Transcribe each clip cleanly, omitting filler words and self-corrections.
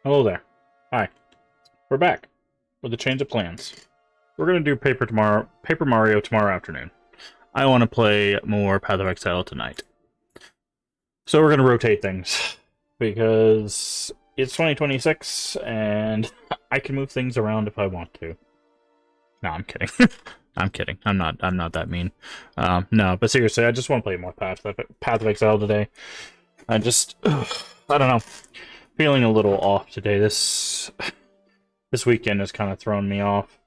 Hello there. Hi. We're back with a change of plans. We're gonna do Paper Mario tomorrow afternoon. I want to play more Path of Exile tonight. So we're gonna rotate things because it's 2026 and I can move things around if I want to. No, I'm kidding. I'm kidding. I'm not that mean. No, but seriously, I just want to play more Path of Exile today. I just, I don't know, feeling a little off today. This weekend has kind of thrown me off.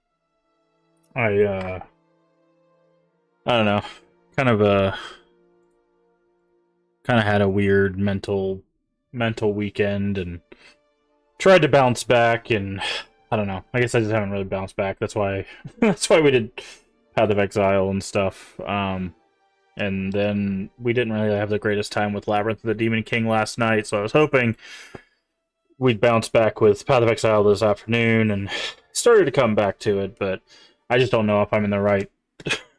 I don't know, kind of had a weird mental weekend and tried to bounce back, and I don't know. I guess I just haven't really bounced back. That's why that's why we did Path of Exile and stuff. And then we didn't really have the greatest time with Labyrinth of the Demon King last night, so I was hoping we'd bounce back with Path of Exile this afternoon, and started to come back to it, but I just don't know if I'm in the right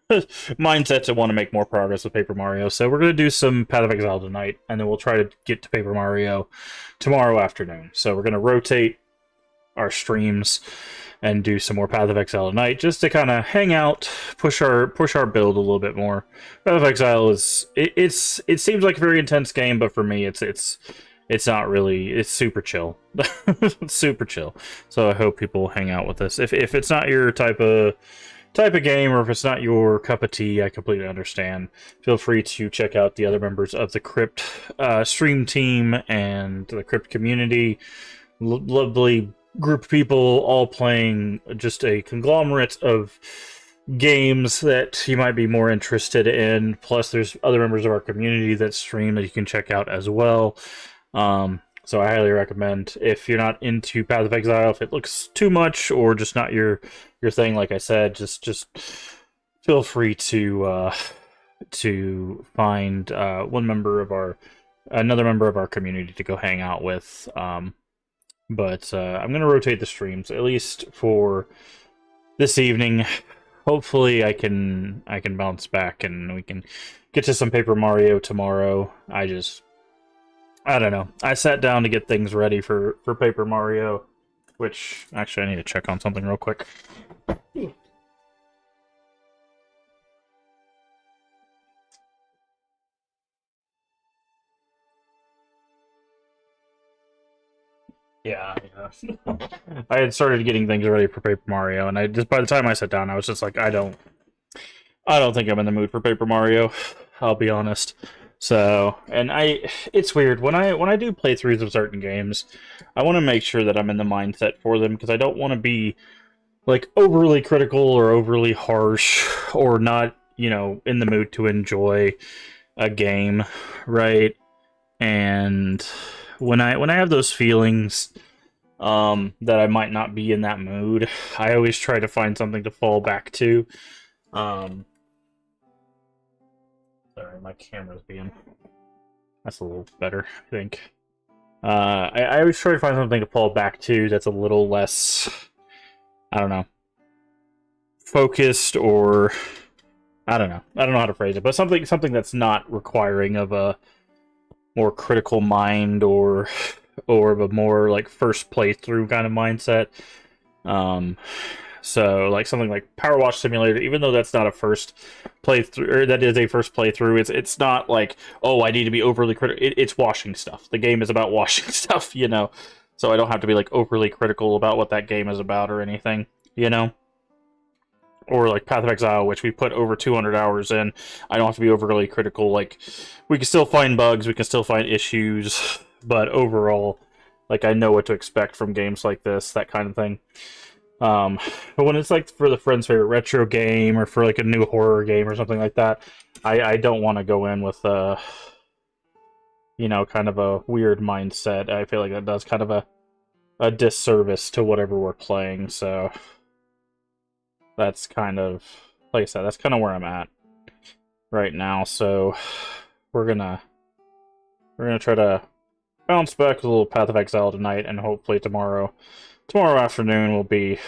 mindset to want to make more progress with Paper Mario. So we're going to do some Path of Exile tonight, and then we'll try to get to Paper Mario tomorrow afternoon. So we're going to rotate our streams and do some more Path of Exile tonight, just to kind of hang out, push our build a little bit more. Path of Exile it seems like a very intense game, but for me it's not really. It's super chill. Super chill. So I hope people hang out with us. If it's not your type of game, or if it's not your cup of tea, I completely understand. Feel free to check out the other members of the Crypt stream team and the Crypt community. Lovely group of people, all playing just a conglomerate of games that you might be more interested in. Plus, there's other members of our community that stream that you can check out as well. So I highly recommend, if you're not into Path of Exile, if it looks too much or just not your thing, like I said, just feel free to find another member of our community to go hang out with. But I'm gonna rotate the streams, at least for this evening. Hopefully I can bounce back and we can get to some Paper Mario tomorrow. I don't know. I sat down to get things ready for Paper Mario, which, actually, I need to check on something real quick. Yeah. I had started getting things ready for Paper Mario, and by the time I sat down, I was just like, I don't think I'm in the mood for Paper Mario. I'll be honest. So, and it's weird when I do playthroughs of certain games, I want to make sure that I'm in the mindset for them, because I don't want to be like overly critical or overly harsh, or not, in the mood to enjoy a game, right? And when I have those feelings, that I might not be in that mood, I always try to find something to fall back to. Sorry, my camera's being... That's a little better, I think. I always try to find something to fall back to that's a little less, I don't know, focused, or... I don't know how to phrase it, but something that's not requiring of a more critical mind, or of a more, like, first playthrough kind of mindset. So, like, something like Power Wash Simulator, even though that's not a first playthrough, or that is a first playthrough, it's not like, oh, I need to be overly critical. It's washing stuff. The game is about washing stuff, so I don't have to be, like, overly critical about what that game is about or anything, Or like Path of Exile, which we put over 200 hours in. I don't have to be overly critical. Like, we can still find bugs, we can still find issues, but overall, like, I know what to expect from games like this, that kind of thing. But when it's like for the friend's favorite retro game, or for like a new horror game or something like that, I don't want to go in with kind of a weird mindset. I feel like that does kind of a disservice to whatever we're playing. So that's kind of, like I said, that's kind of where I'm at right now. So we're gonna try to bounce back with a little Path of Exile tonight, and hopefully tomorrow afternoon we'll be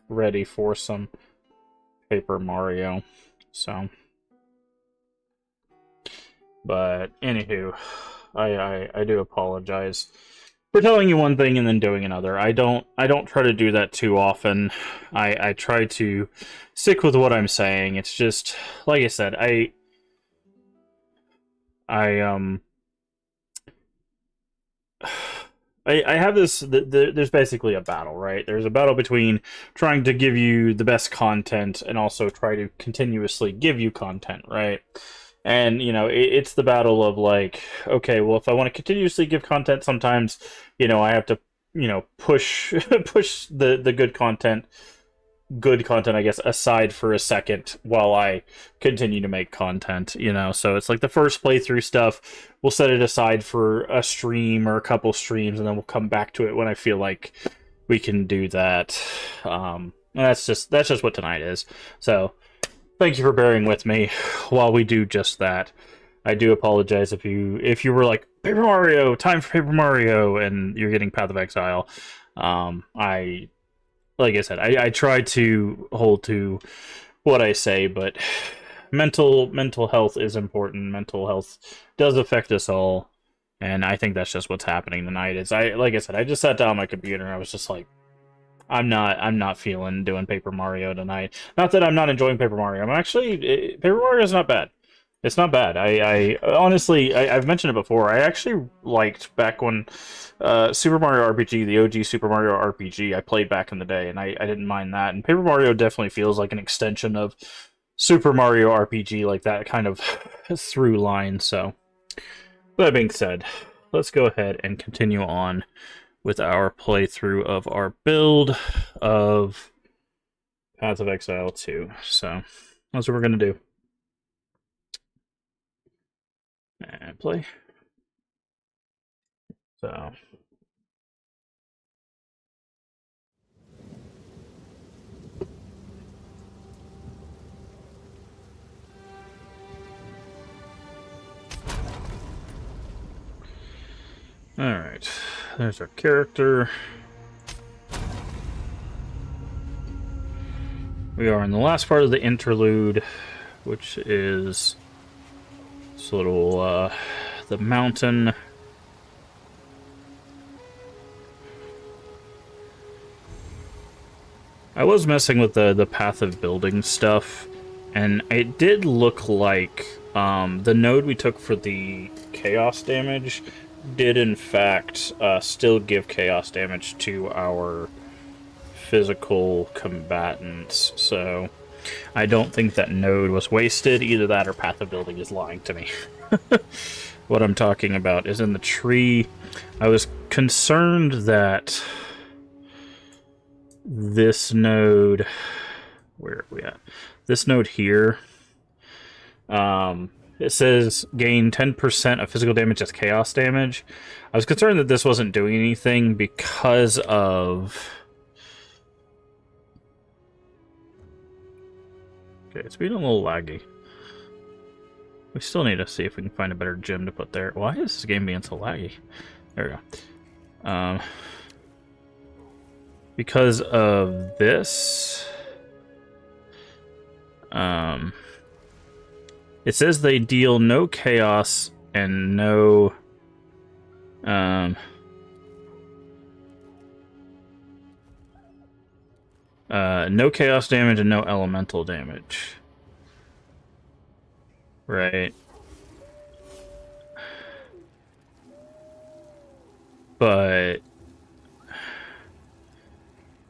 ready for some Paper Mario. So, but anywho, I do apologize for telling you one thing and then doing another. I don't try to do that too often. I try to stick with what I'm saying. It's just like I said, I I have this. There's basically a battle, right? There's a battle between trying to give you the best content and also try to continuously give you content, right? And it's the battle of like, okay, well, if I want to continuously give content, sometimes I have to push push the good content, I guess, aside for a second while I continue to make content, So it's like the first playthrough stuff, we'll set it aside for a stream or a couple streams, and then we'll come back to it when I feel like we can do that. And that's just what tonight is. So thank you for bearing with me while we do just that. I do apologize if you were like, Paper Mario, time for Paper Mario, and you're getting Path of Exile. Like I said, I try to hold to what I say, but mental health is important. Mental health does affect us all, and I think that's just what's happening tonight. Like I said, I just sat down on my computer and I was just like, I'm not feeling doing Paper Mario tonight. Not that I'm not enjoying Paper Mario. Paper Mario is not bad. It's not bad. I honestly, I've mentioned it before. I actually liked back when Super Mario RPG, the OG Super Mario RPG, I played back in the day, and I didn't mind that. And Paper Mario definitely feels like an extension of Super Mario RPG, like that kind of through line. So, that being said, let's go ahead and continue on with our playthrough of our build of Path of Exile 2. So, that's what we're going to do. And play. So. Alright, there's our character. We are in the last part of the interlude, which is this little, the mountain. I was messing with the path of building stuff, and it did look like the node we took for the chaos damage did in fact still give chaos damage to our physical combatants, so I don't think that node was wasted. Either that or Path of Building is lying to me. What I'm talking about is in the tree. I was concerned that this node... Where are we at? This node here... it says gain 10% of physical damage as chaos damage. I was concerned that this wasn't doing anything because of... Okay, it's being a little laggy. We still need to see if we can find a better gym to put there. Why is this game being so laggy? There we go. Because of this... it says they deal no chaos and no... no chaos damage and no elemental damage. Right. But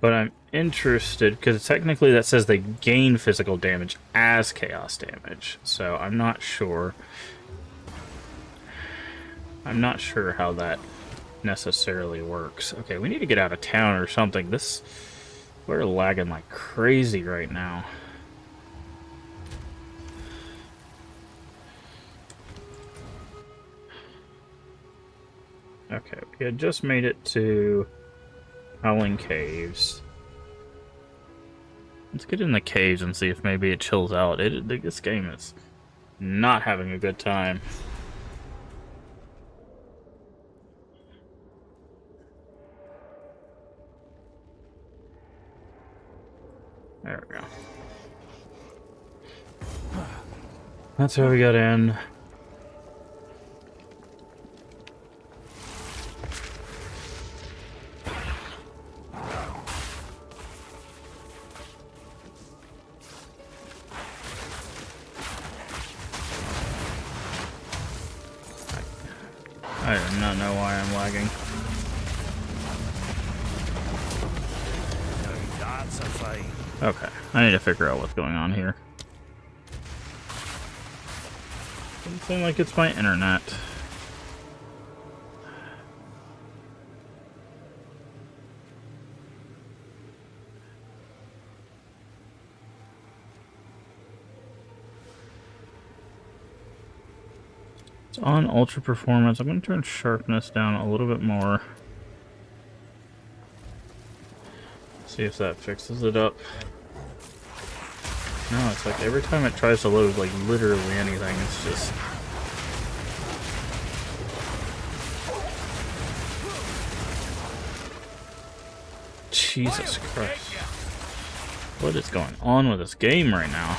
I'm interested, because technically that says they gain physical damage as chaos damage. So I'm not sure. I'm not sure how that necessarily works. Okay, we need to get out of town or something. We're lagging like crazy right now. Okay, we had just made it to Howling Caves. Let's get in the caves and see if maybe it chills out. This game is not having a good time. There we go. That's how we got in. I do not know why I'm lagging. That's a fight. Okay, I need to figure out what's going on here. Doesn't seem like it's my internet. It's on ultra performance. I'm going to turn sharpness down a little bit more. See if that fixes it up. No, it's like every time it tries to load like literally anything, it's just... Jesus Christ. What is going on with this game right now?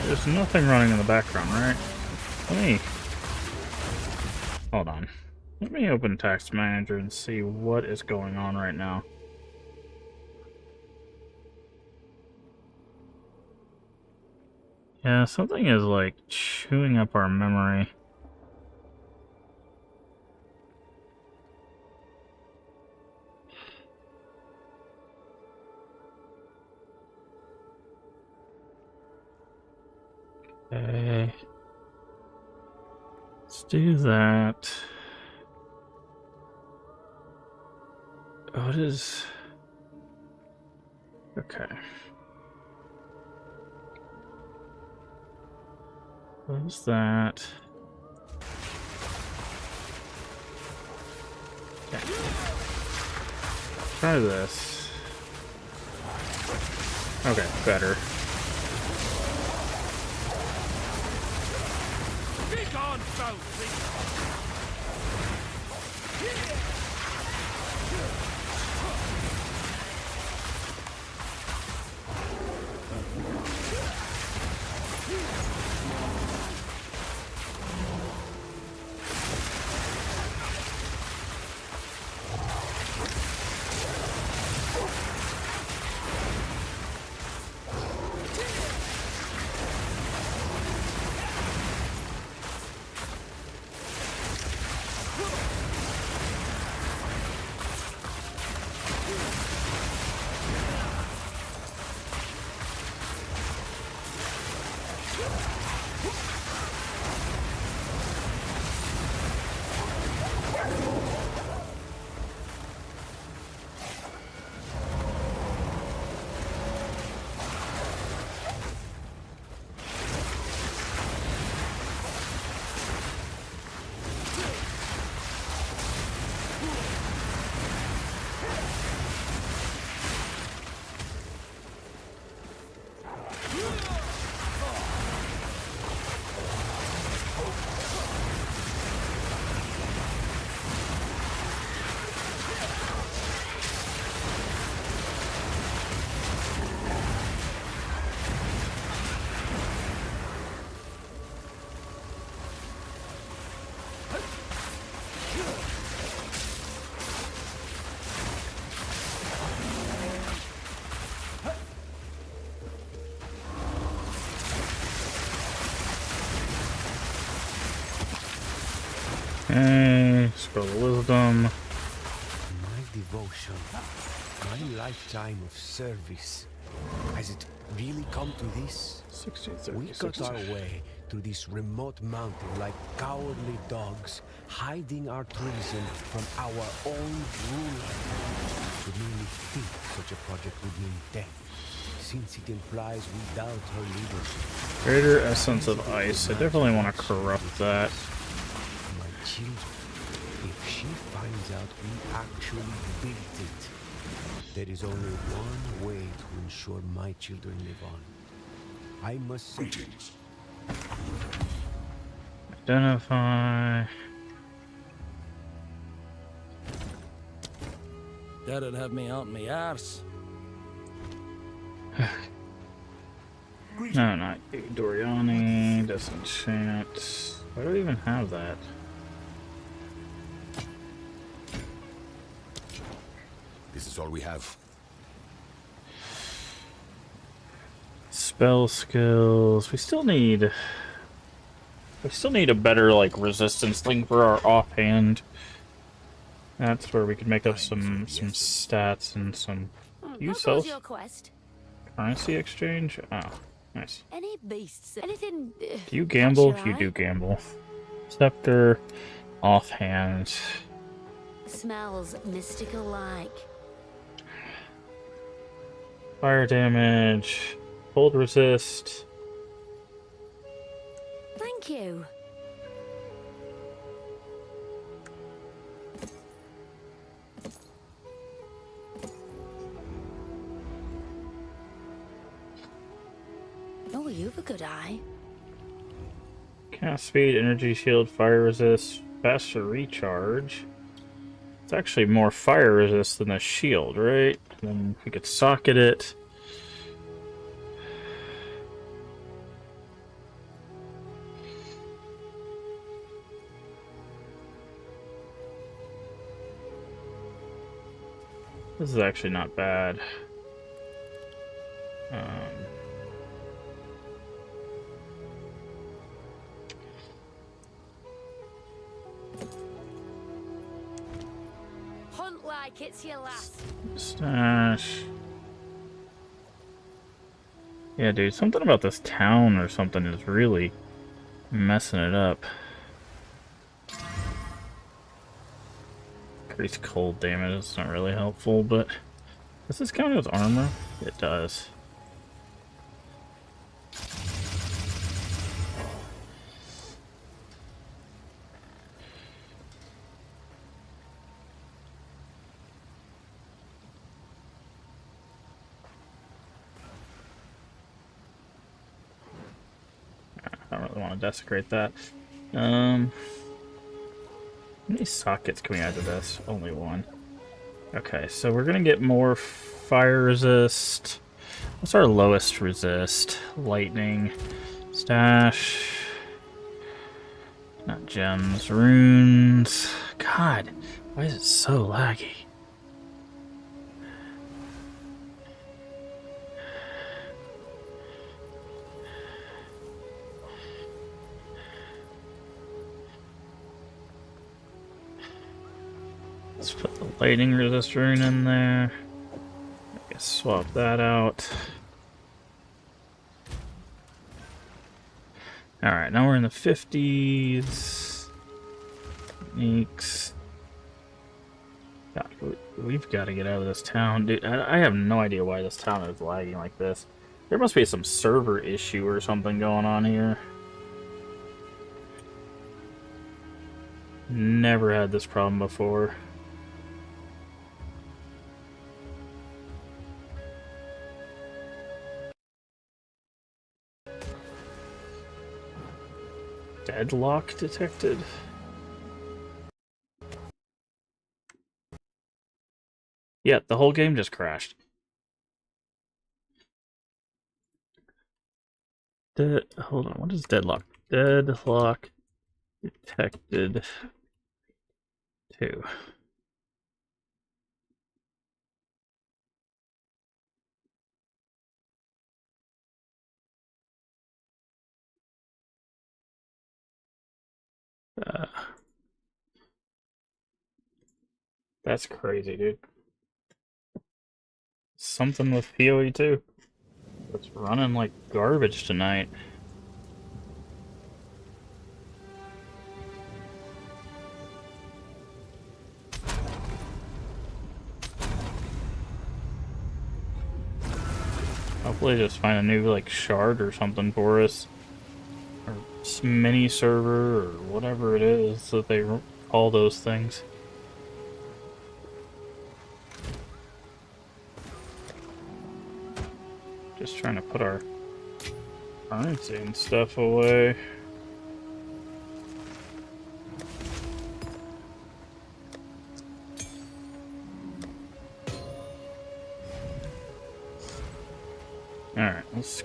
There's nothing running in the background, right? Let me... Hold on. Let me open Task Manager and see what is going on right now. Yeah, something is like chewing up our memory. Okay. Let's do that. What is... Okay. Close that. Okay. Try this. Okay, better. Be gone, foul Okay, scroll of wisdom. My devotion, my lifetime of service. Has it really come to this? 60, We 30, cut 60. our way through this remote mountain like cowardly dogs, hiding our treason from our own ruler. To merely think such a project would mean death, since it implies we doubt her leadership. Greater essence of ice. I definitely want to corrupt that. My children, if she finds out we actually built it, There is only one way to ensure my children live on. I must say, Identify. That'd have me out my arse. No, not you. Doriani. Disenchant. Why do we even have that? this is all we have. Spell skills. We still need a better like resistance thing for our offhand. That's where we could make up some stats and some. You sell your quest? currency exchange? Oh, nice. Any beasts? Anything? Do you gamble? catch You your do eye? gamble. Scepter, offhand. Smells mystical like. Fire damage. Cold resist. Thank you. Oh, you've a good eye. Cast speed, energy shield, fire resist, faster recharge. It's actually more fire resist than the shield, right? Then we could socket it. This is actually not bad. Hunt like it's your last. Stash. Yeah, dude, something about this town or something is really messing it up. Increased cold damage is not really helpful, but does this count as armor? It does. I don't really want to desecrate that. How many sockets can we add to this? Only one. Okay, so we're gonna get more fire resist. What's our lowest resist? Lightning. Stash. Not gems. Runes. God, why is it so laggy? Let's put the lightning resist rune in there. I guess swap that out. Alright, now we're in the 50s. Techniques. God, we've got to get out of this town. Dude, I have no idea why this town is lagging like this. There must be some server issue or something going on here. Never had this problem before. Deadlock detected. Yeah, the whole game just crashed. Hold on, what is deadlock? Deadlock detected 2. That's crazy, dude. Something with PoE 2. It's running like garbage tonight. Hopefully just find a new like shard or something for us. Or mini server or whatever it is that they call those things. Just trying to put our currency and stuff away. Alright, let's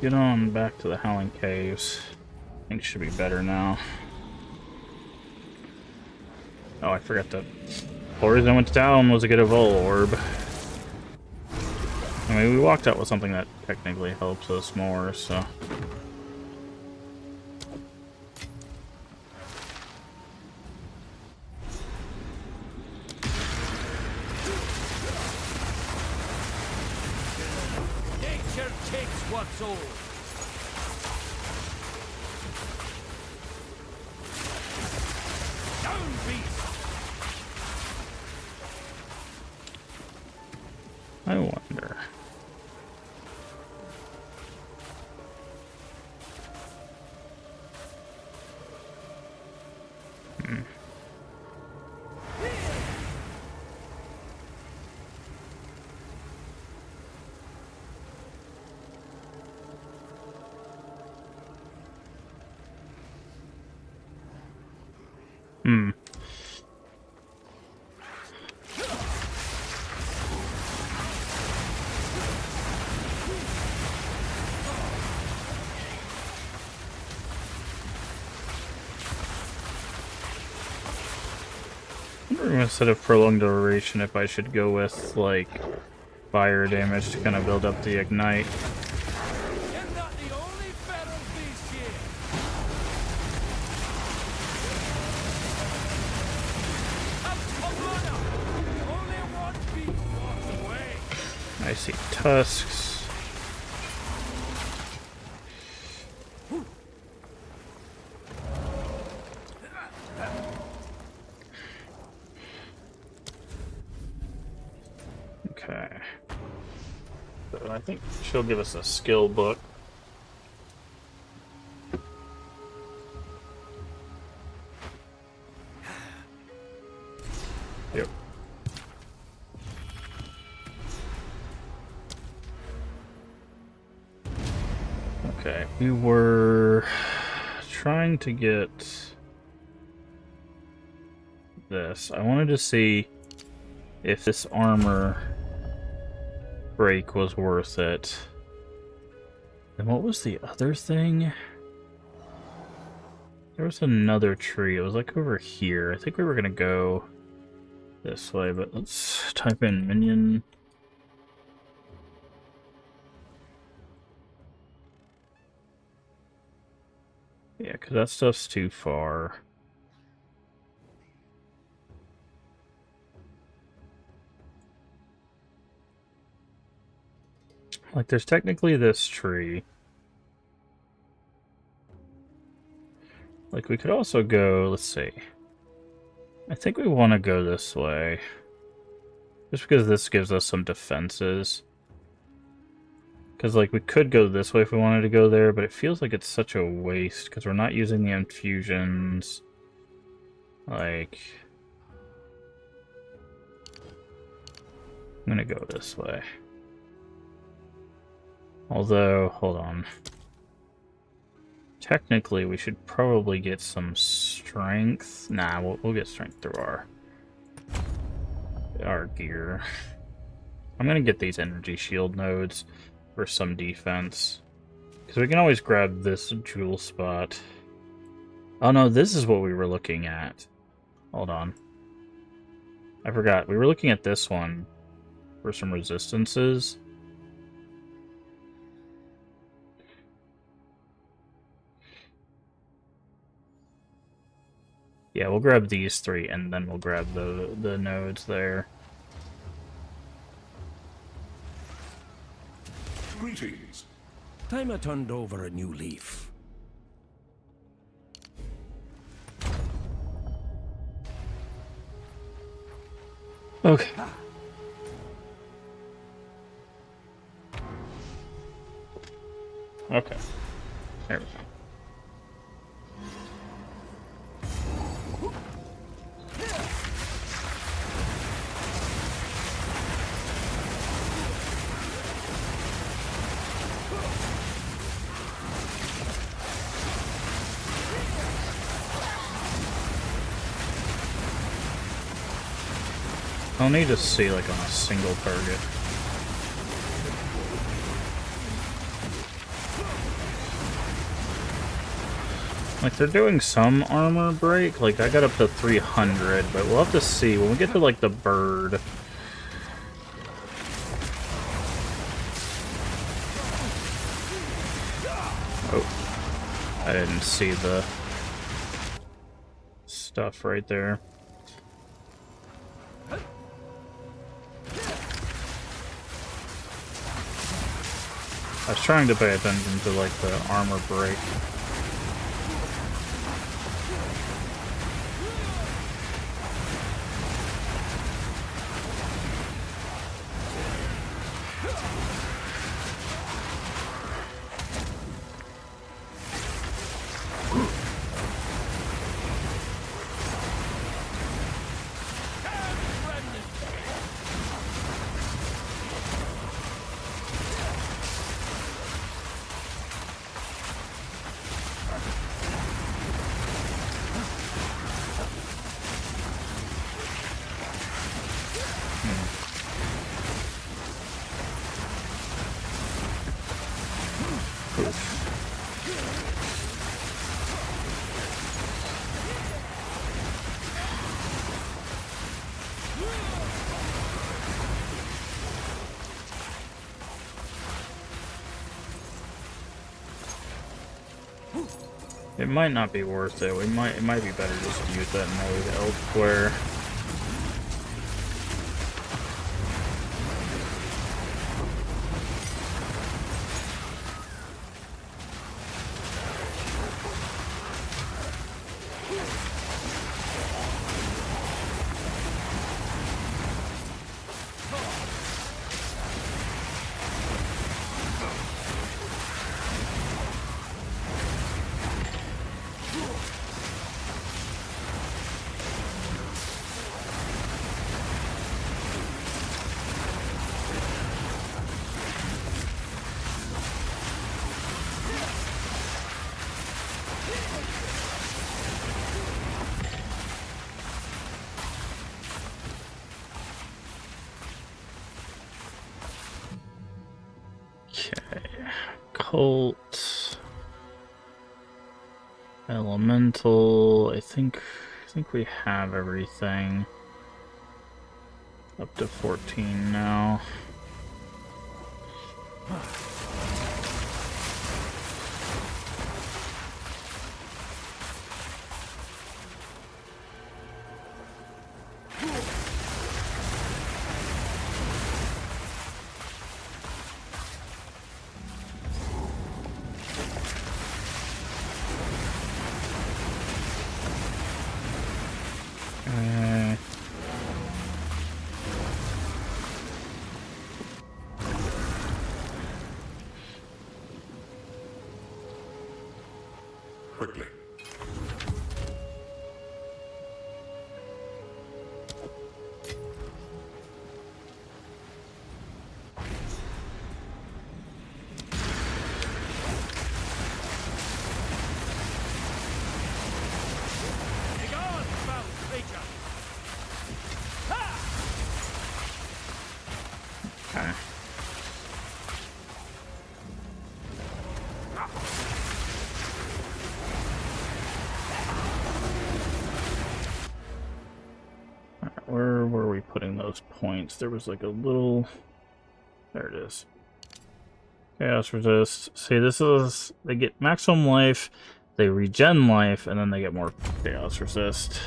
get on back to the Howling Caves. I think it should be better now. Oh, I forgot that. The reason I went to town was to get a Vol Orb. I mean, we walked out with something that technically helps us more, so... Nature takes what's old. Down, beast! I wonder... Instead of prolonged duration, if I should go with, like, fire damage to kind of build up the ignite. You're not the only feral beast here. Come on up. Only one beast walks away. I see tusks. Okay. So I think she'll give us a skill book. Yep. Okay, we were trying to get this. I wanted to see if this armor break was worth it. And what was the other thing? There was another tree. It was like over here. I think we were gonna go this way, but let's type in minion. Yeah, because that stuff's too far. Like, there's technically this tree. Like, we could also go, let's see. I think we want to go this way. Just because this gives us some defenses. Because, like, we could go this way if we wanted to go there, but it feels like it's such a waste, because we're not using the infusions. Like... I'm gonna go this way. Although, hold on. Technically, we should probably get some strength. Nah, we'll get strength through our gear. I'm gonna get these energy shield nodes for some defense. Because we can always grab this jewel spot. Oh no, this is what we were looking at. Hold on. I forgot. We were looking at this one for some resistances. Yeah, we'll grab these three, and then we'll grab the nodes there. Greetings. Time I turned over a new leaf. Okay. Okay. There we go. I'll need to see, like, on a single target. Like, they're doing some armor break. Like, I got up to 300, but we'll have to see. When we get to, like, the bird... Oh. I didn't see the stuff right there. I was trying to pay attention to, like, the armor break. It might not be worth it. It might be better just to use that node elsewhere. Cult, elemental. I think we have everything. Up to 14 now. Quickly. Okay. Where were we putting those points? There was like a little... There it is. Chaos resist. See, this is... They get maximum life, they regen life, and then they get more chaos resist.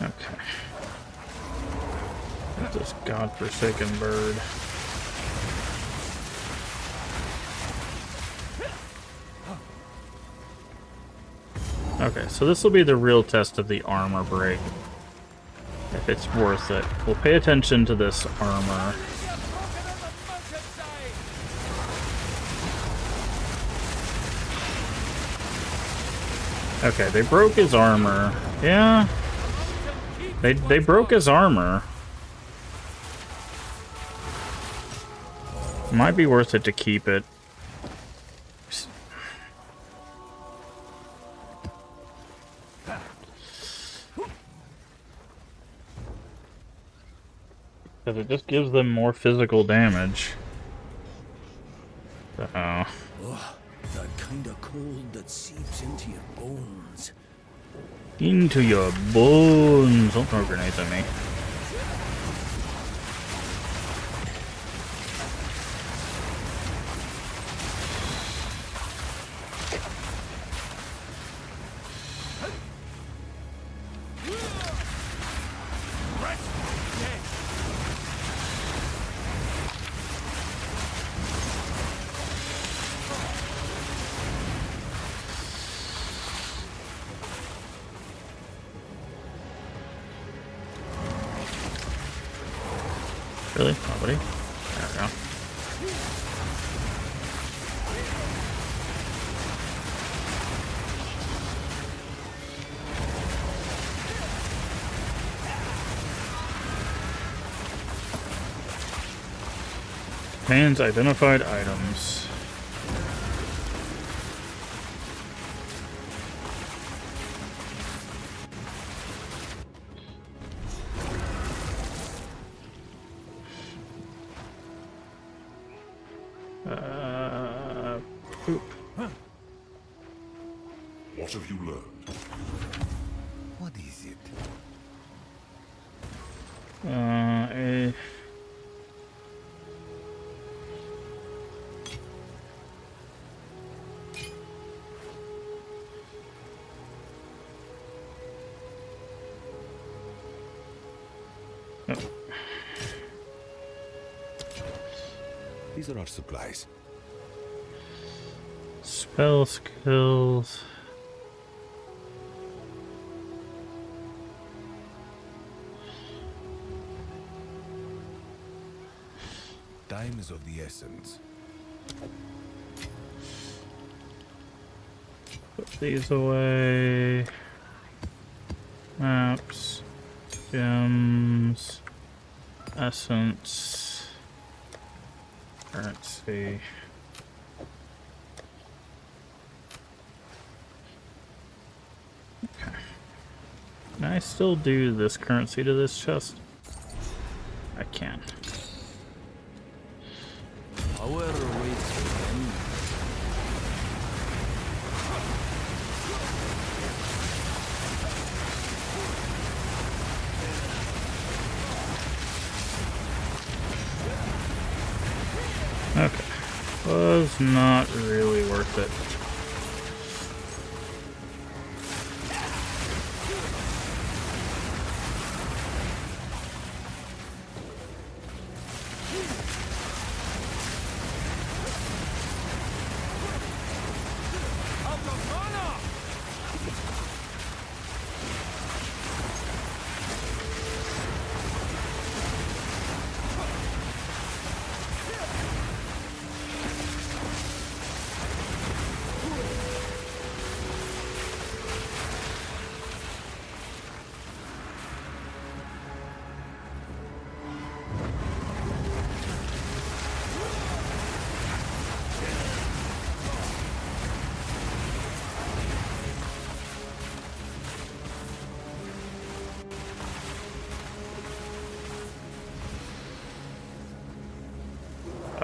Okay. This godforsaken bird. Okay, so this will be the real test of the armor break. If it's worth it. We'll pay attention to this armor. Okay, they broke his armor. Yeah. They broke his armor. Might be worth it to keep it. Because it just gives them more physical damage. Uh-oh. Oh, that kind of cold that seeps into your bones. Into your bones. Don't throw grenades at me. Really? Nobody? There we go. Commands identified items. Poop. What have you learned? What is it? Oh. These are our supplies. Spell skills. Time is of the essence. Put these away. Maps. Gems. Essence. Currency. Okay. Can I still do this currency to this chest? I can. Power awaits for them. Okay. Was not really worth it.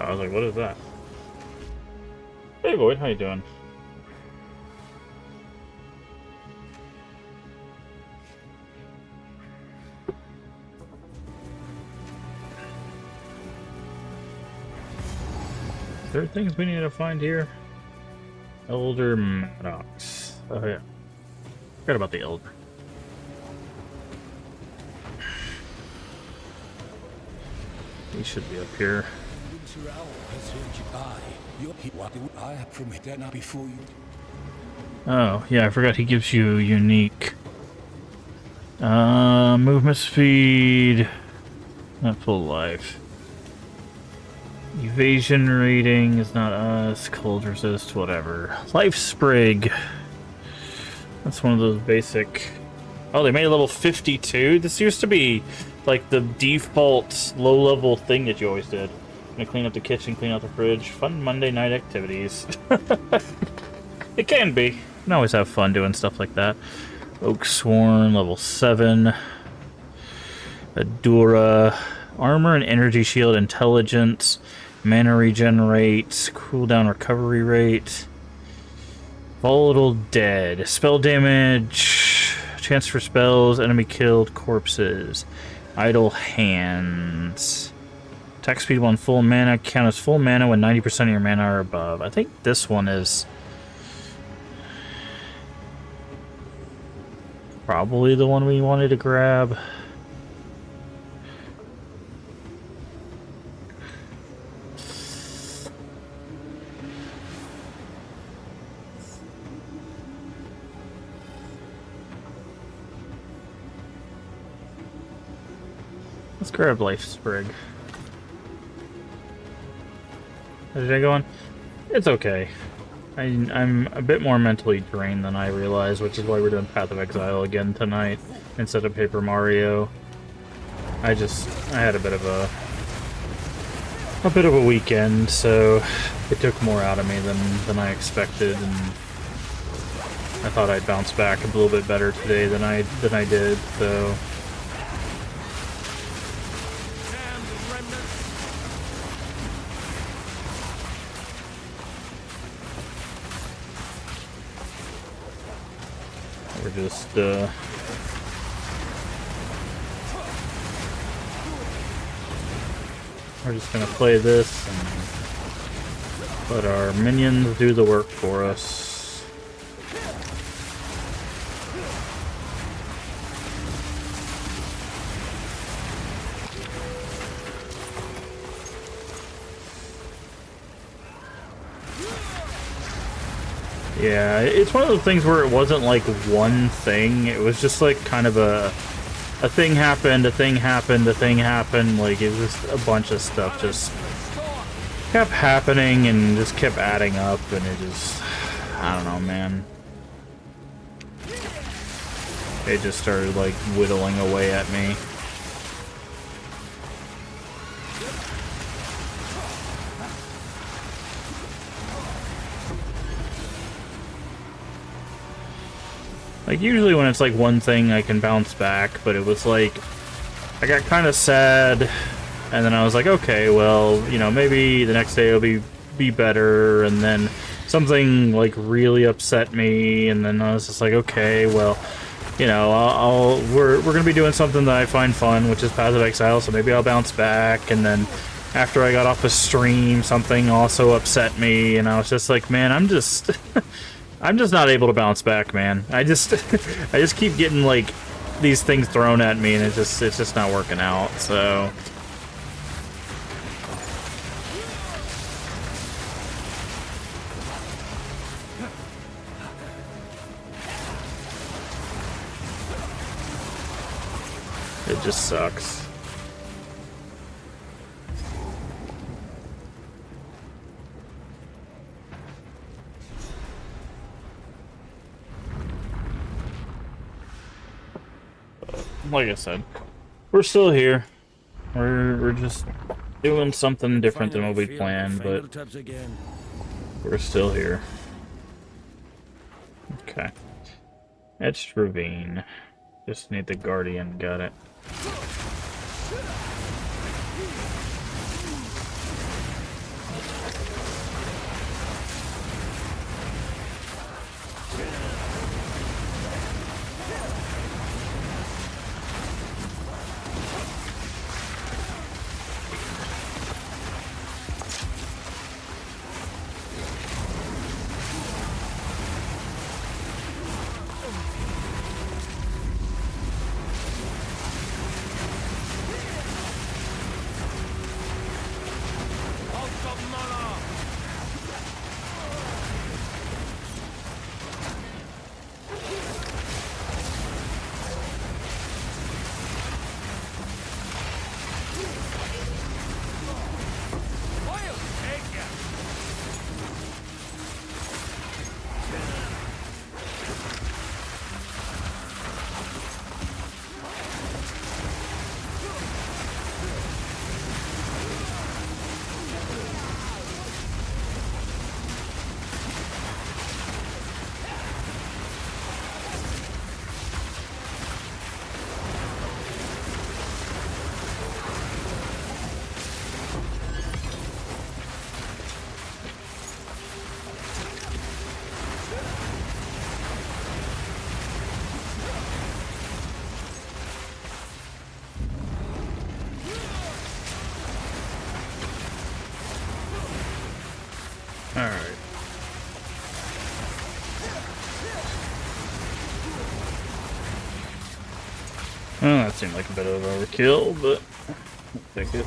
I was like, what is that? Hey Void, how you doing? Is there things we need to find here? Elder Maddox. Oh yeah. Forgot about the Elder. He should be up here. Oh, yeah, I forgot he gives you unique. Movement speed. Not full life. Evasion rating is not us. Cold resist, whatever. Life sprig. That's one of those basic. Oh, they made a level 52? This used to be like the default low-level thing that you always did. Gonna clean up the kitchen, clean out the fridge. Fun Monday night activities. It can be. You can always have fun doing stuff like that. Oak Sworn, level 7. Adura. Armor and energy shield, intelligence. Mana regenerate. Cooldown recovery rate. Volatile dead. Spell damage. Chance for spells. Enemy killed. Corpses. Idle hands. Attack speed when full mana. Count as full mana when 90% of your mana are above. I think this one is probably the one we wanted to grab. Let's grab Life Sprig. Is it going? It's okay. I'm a bit more mentally drained than I realized, which is why we're doing Path of Exile again tonight instead of Paper Mario. I had a bit of a weekend, so it took more out of me than I expected, and I thought I'd bounce back a little bit better today than I did. So. We're just gonna play this and let our minions do the work for us. Yeah, it's one of those things where it wasn't like one thing. It was just like kind of a thing happened, a thing happened, a thing happened. Like it was just a bunch of stuff just kept happening and just kept adding up, and it just, I don't know, man. It just started like whittling away at me. Like, usually when it's like one thing, I can bounce back, but it was like, I got kind of sad, and then I was like, okay, well, you know, maybe the next day will be better, and then something like really upset me, and then I was just like, okay, well, you know, we're gonna be doing something that I find fun, which is Path of Exile, so maybe I'll bounce back, and then after I got off a stream, something also upset me, and I was just like, man, I'm just not able to bounce back, man. I just keep getting like these things thrown at me, and it's just not working out. So it just sucks. Like I said, we're still here. We're just doing something different than what we planned, but we're still here. Okay. Etched Ravine. Just need the Guardian, got it. Alright. Well, that seemed like a bit of overkill, but I'll take it.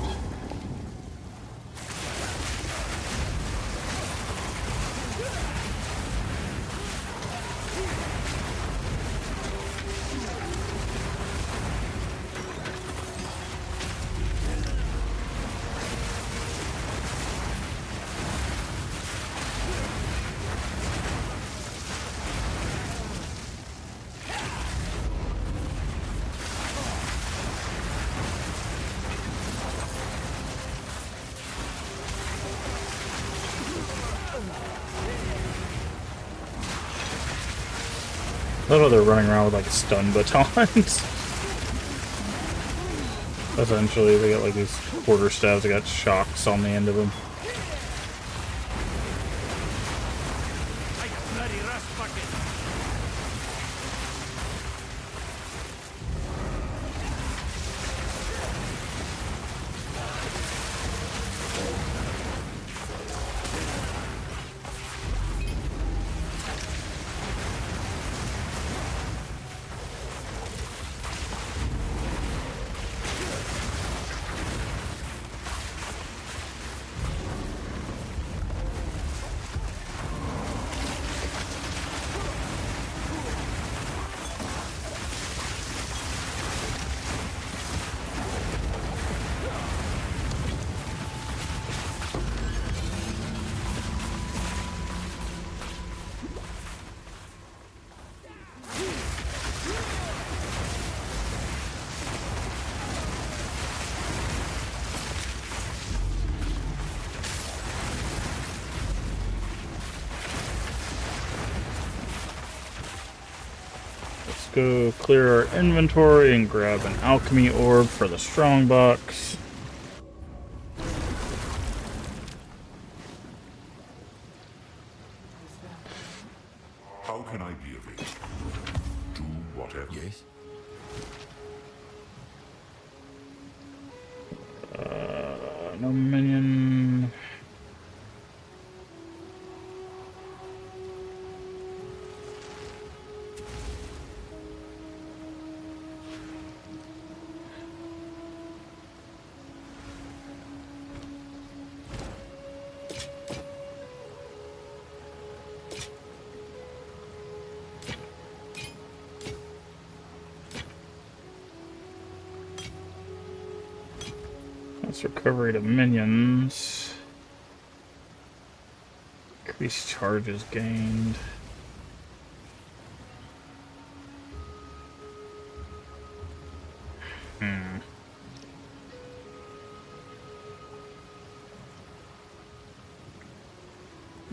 I love how they're running around with like stun batons. Essentially, they got like these quarter staves, they got shocks on the end of them. Go clear our inventory and grab an alchemy orb for the strongbox. How can I be of aid? Do whatever. Yes? No minion. That's recovery to minions. Increased charges gained.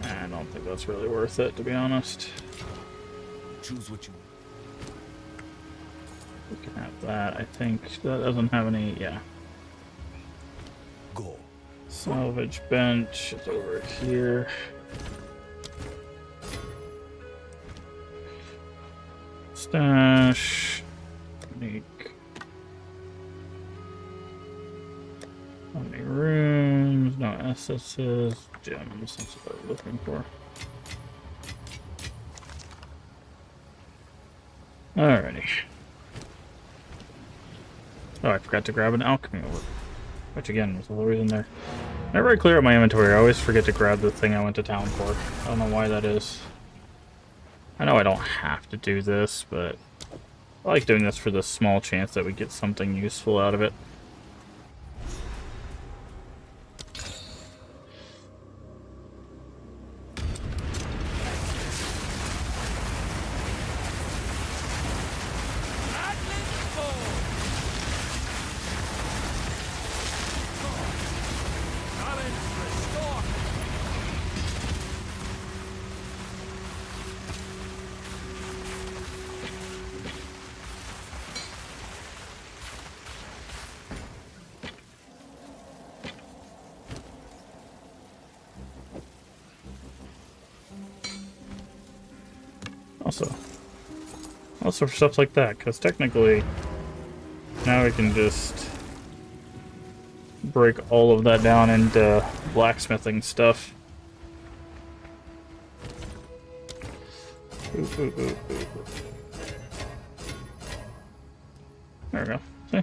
I don't think that's really worth it, to be honest. Choose what you We can have that. I think that doesn't have any. Yeah. go. Salvage bench is over here. Stash. Unique. How many rooms? No SSs. Gems. That's what I was looking for. Alrighty. Oh, I forgot to grab an alchemy orb. Which again was the whole reason there. Whenever I clear out my inventory, I always forget to grab the thing I went to town for. I don't know why that is. I know I don't have to do this, but I like doing this for the small chance that we get something useful out of it. Also for stuff like that, because technically now we can just break all of that down into blacksmithing stuff. Ooh, ooh, ooh, ooh. There we go. See?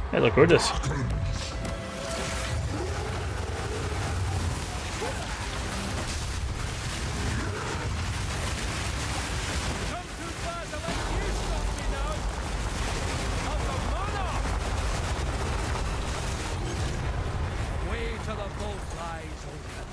Hey, look, we're just... Come too far to let you stop me now. Of the monarch. Way to the boat lies open.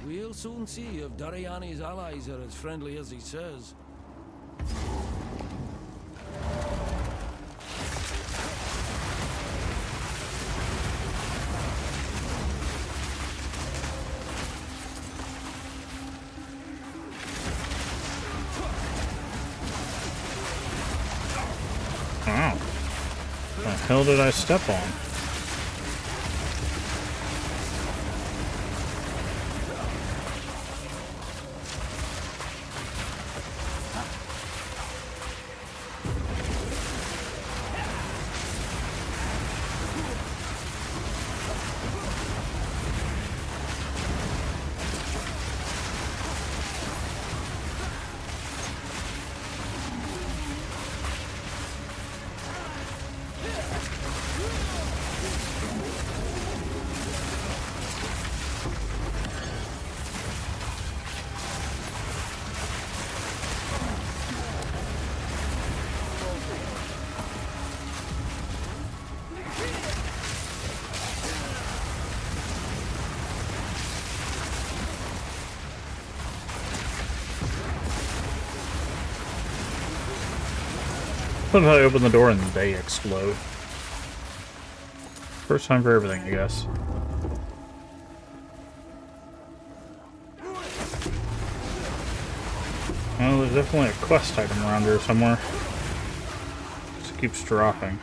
We'll soon see if Dariani's allies are as friendly as he says. Wow. What the hell did I step on? Somehow I open the door and they explode. First time for everything, I guess. Well, there's definitely a quest item around here somewhere. Just keeps dropping.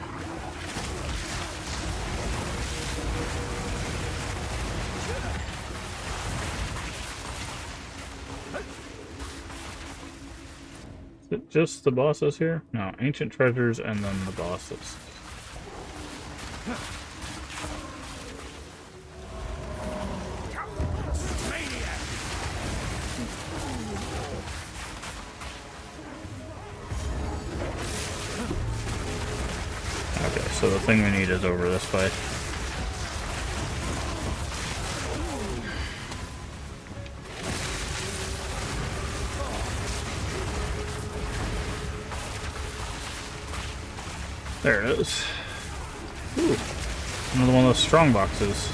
Is it just the bosses here? No, ancient treasures and then the bosses. Okay, so the thing we need is over this way. There it is. Ooh, another one of those strong boxes.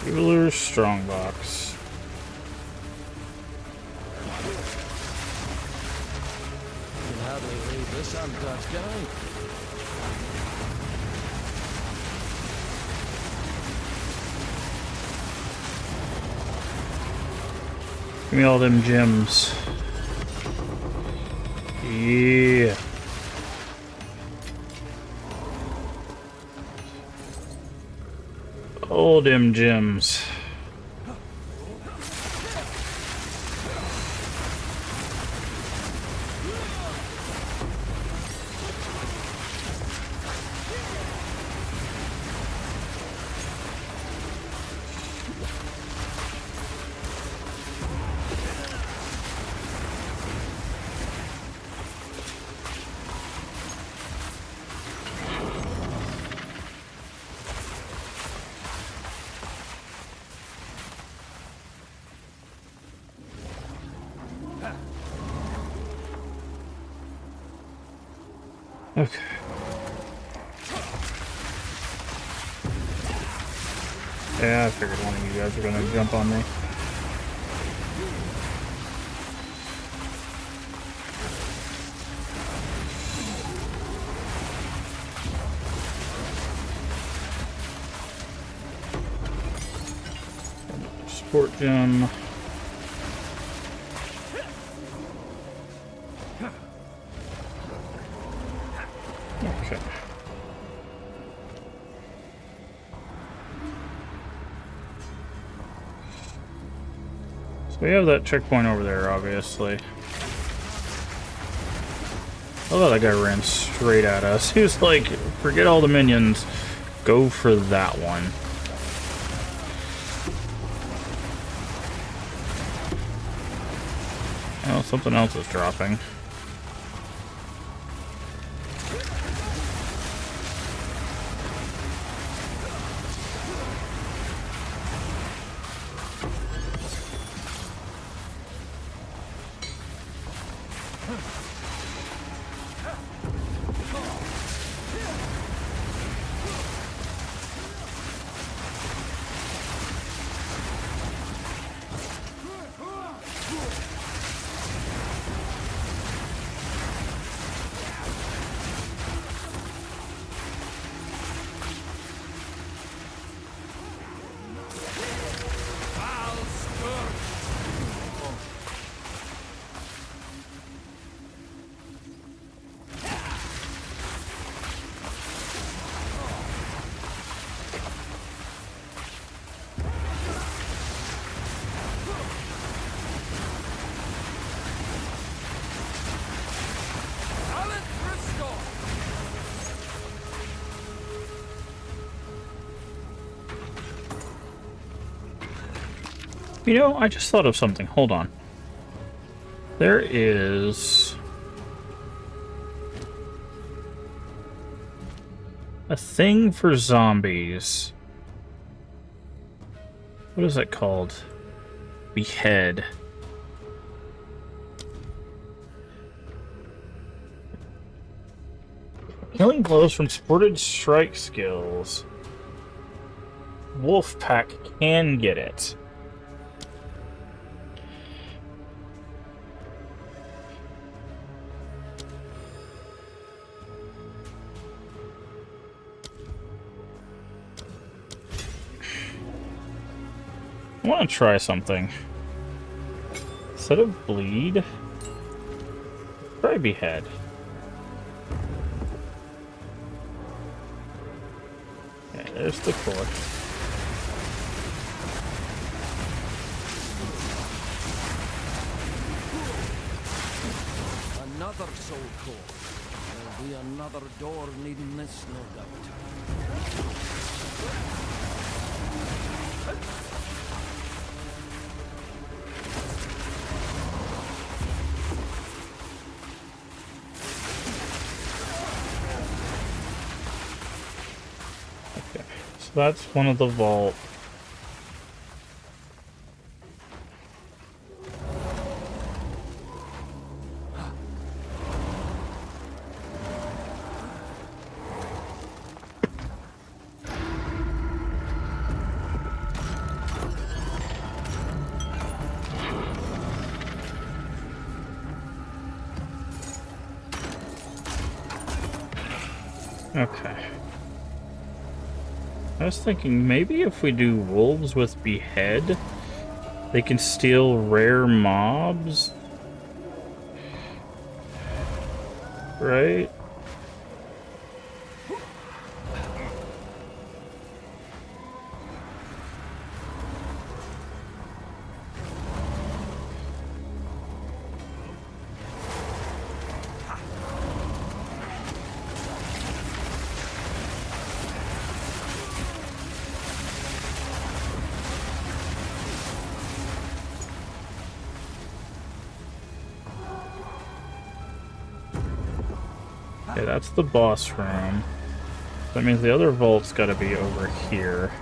Jeweler's Strongbox. You can hardly leave this untouched, can I? Give me all them gems. Yeah. All them gems. Okay. Yeah, I figured one of you guys were gonna jump on me. Sport gem. Okay. So we have that checkpoint over there, obviously. I love that guy ran straight at us. He was like, forget all the minions, go for that one. Oh, something else is dropping. Talent restored. You know, I just thought of something. Hold on. There is a thing for zombies. What is that called? Behead. Killing blows from supported strike skills. Wolfpack can get it. I want to try something. Instead of bleed, try behead. Okay, there's the core. Another soul core. There'll be another door needing this, no doubt. Okay, so that's one of the vault. Okay. I was thinking maybe if we do wolves with behead, they can steal rare mobs. Right? Okay, that's the boss room. That means the other vault's gotta be over here.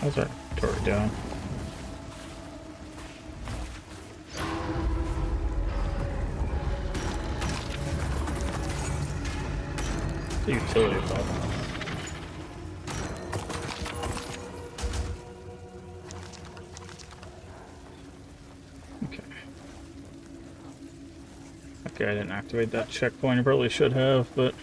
How's our turret doing? The utility belt. Okay. Okay, I didn't activate that checkpoint. I probably should have, but...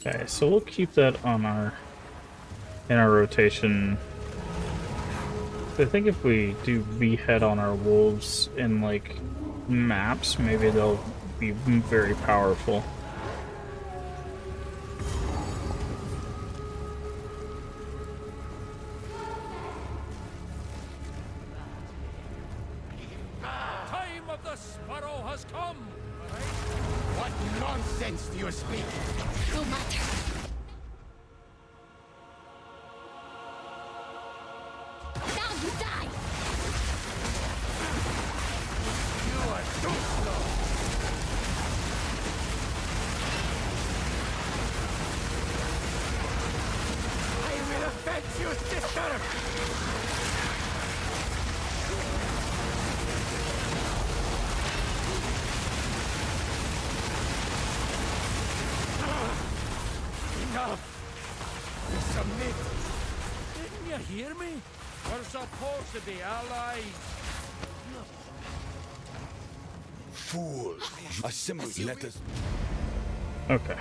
Okay, so we'll keep that on in our rotation. I think if we do behead on our wolves in like maps, maybe they'll be very powerful. Time of the sparrow has come. What nonsense do you speak? No matter. Now you die! You are too slow. I will avenge you, sister! Enough! Submit! Didn't you hear me? We're supposed to be allies. Fool! Assemble, let us... Okay.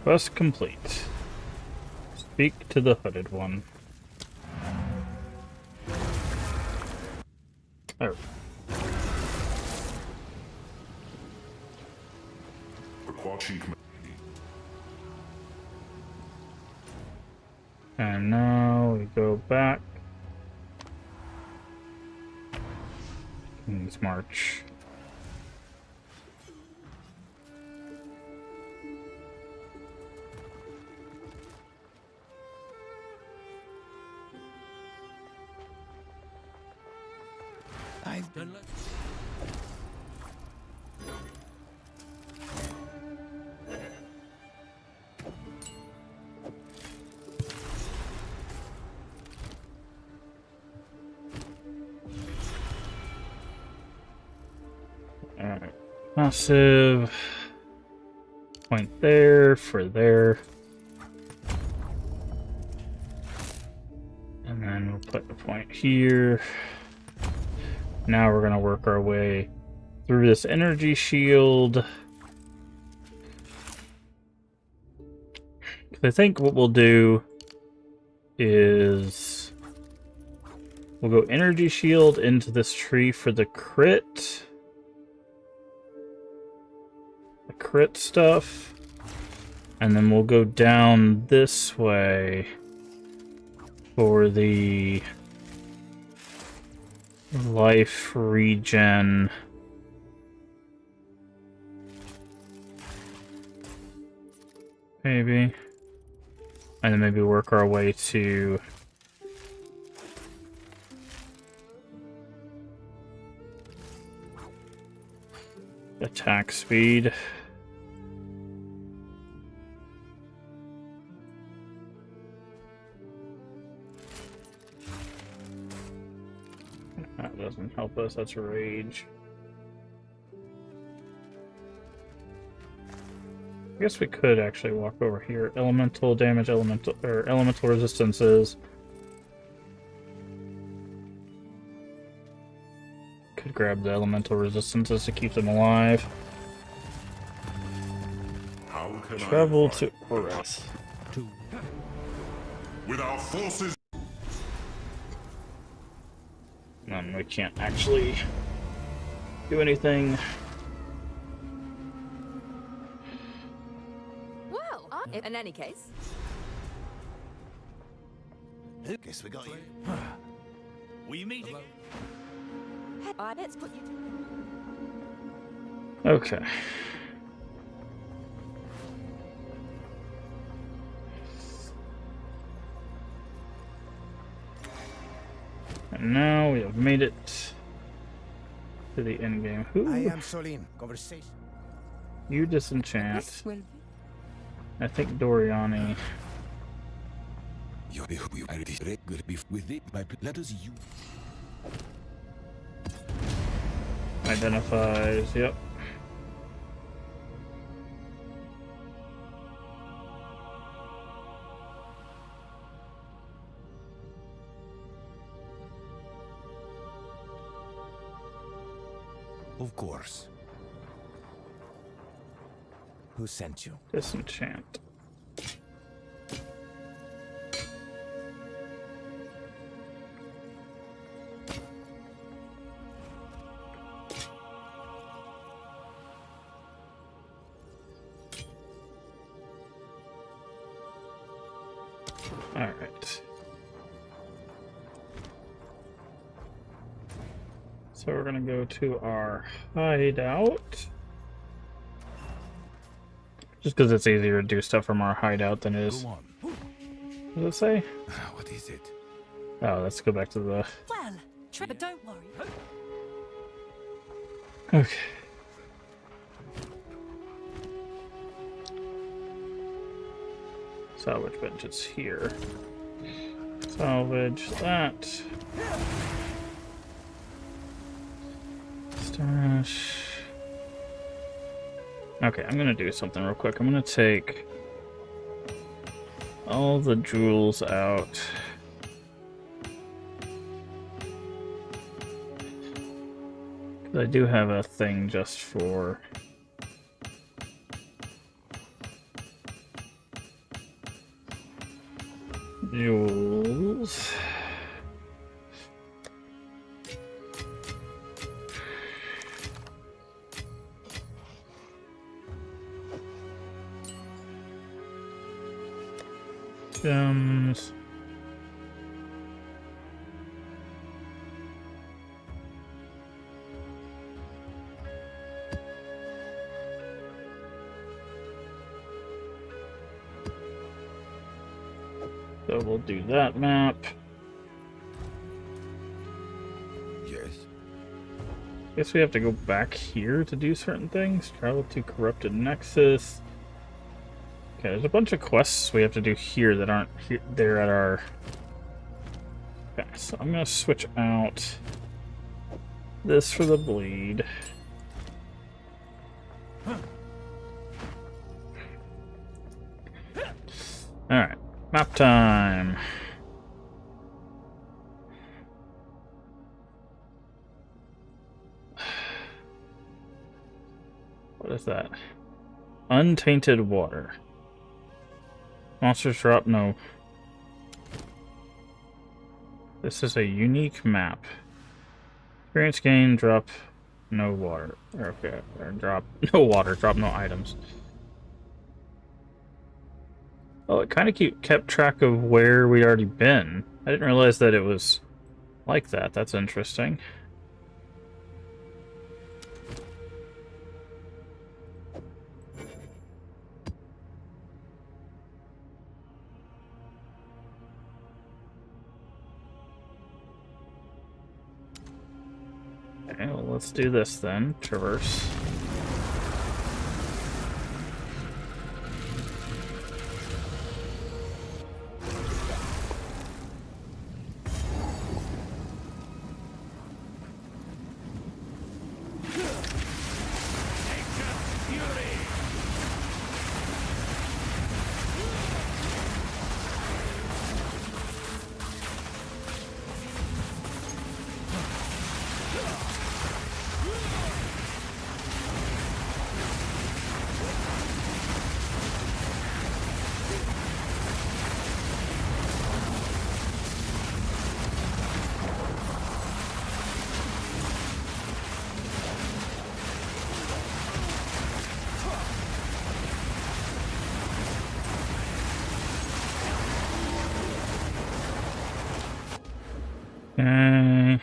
Quest complete. Speak to the hooded one. Oh. The Quachi command. And now we go back. King's March. I've Then let Alright. Massive. Point there for there. And then we'll put the point here. Now we're going to work our way through this energy shield. I think what we'll do is we'll go energy shield into this tree for the crit. The crit stuff. And then we'll go down this way for the life regen. Maybe. And then maybe work our way to attack speed. That doesn't help us, that's rage. I guess we could actually walk over here. Elemental damage, elemental resistances. Could grab the elemental resistances to keep them alive. How can Travel I to fight Earth. with our forces? And we can't actually do anything. Well, in any case. Guess we got you. we meet again. Let's put you Okay. And now we have made it to the end game. I Who? am Solin. Conversation. You disenchant. This will be. I think Doriani. With it, let us use. Identifies. Yep. Of course. Who sent you? Disenchant. All right. So we're gonna go to our hideout. Just because it's easier to do stuff from our hideout than it is. Go on. What does it say? What is it? Oh, let's go back to the. Well, Trevor, don't worry. Okay. Salvage bench is here. Salvage that. Stash. Okay, I'm gonna do something real quick. I'm gonna take all the jewels out. I do have a thing just for jewels. Gems. So we'll do that map. Yes. Guess we have to go back here to do certain things. Travel to Corrupted Nexus. Okay, there's a bunch of quests we have to do here that aren't here, there at our... Okay, so I'm gonna switch out this for the bleed. Alright, map time. What is that? Untainted water. Monsters drop no. This is a unique map. Experience gain, drop no water. Okay, or drop no water, drop no items. Well, it kind of kept track of where we'd already been. I didn't realize that it was like that. That's interesting. Okay, well, let's do this then. Traverse. Okay.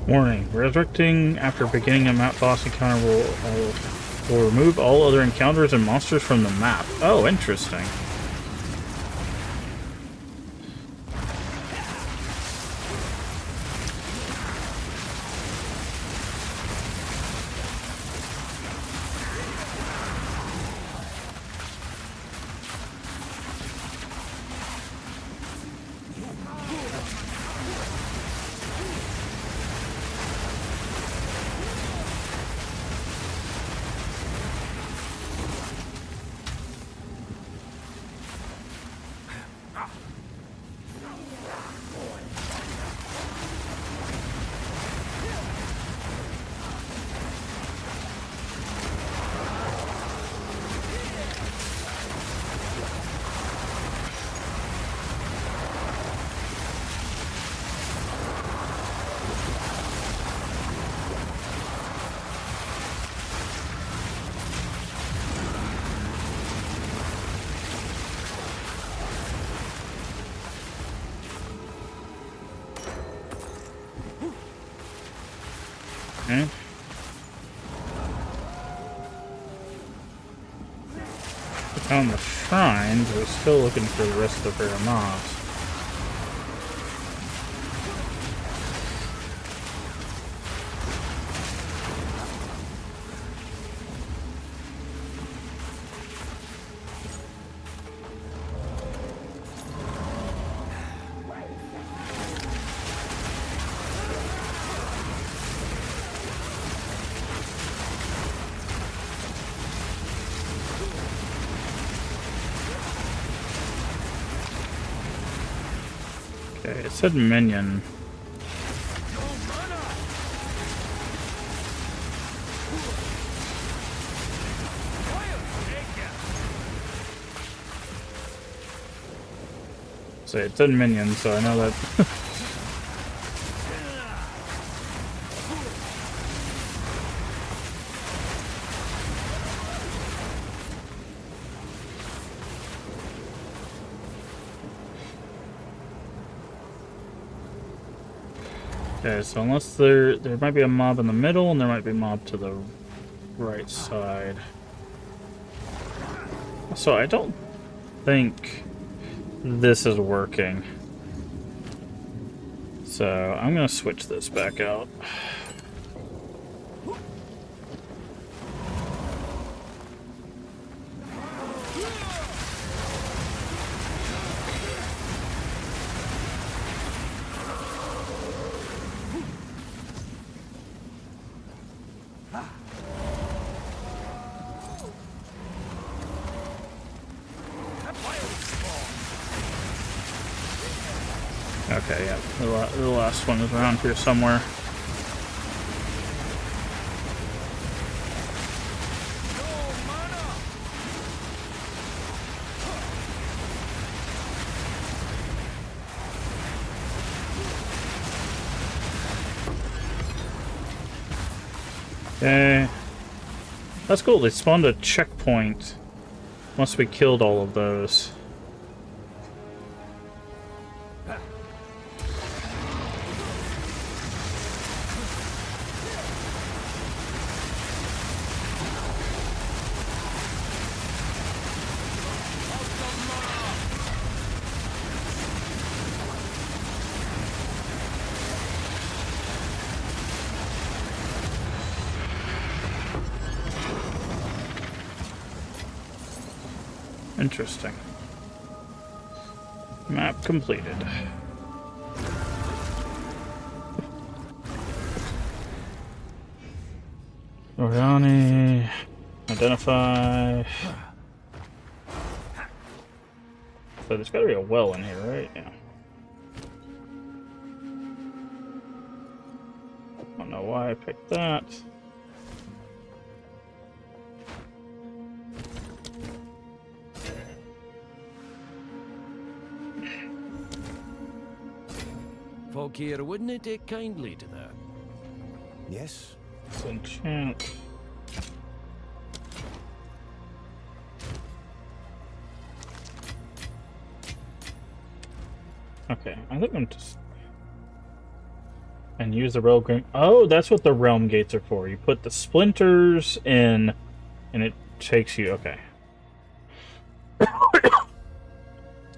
Warning: resurrecting after beginning a map boss encounter will remove all other encounters and monsters from the map. Oh, interesting. Okay. We found the shrines, we're still looking for the rest of the rare mobs. Okay, it said minion. So it said minion, so I know that. Okay, so unless there might be a mob in the middle, and there might be a mob to the right side. So I don't think this is working. So I'm gonna switch this back out. Okay, yeah, the last one is around here somewhere. Okay. That's cool, they spawned a checkpoint once we killed all of those. Interesting. Map completed. Oriani, identify. So there's got to be a well in here, right? Yeah. I don't know why I picked that. Folk here wouldn't take kindly to that. Yes? Enchant. Okay, I think I'm just... And use the realm gate. Oh, that's what the realm gates are for. You put the splinters in, and it takes you. Okay. I'm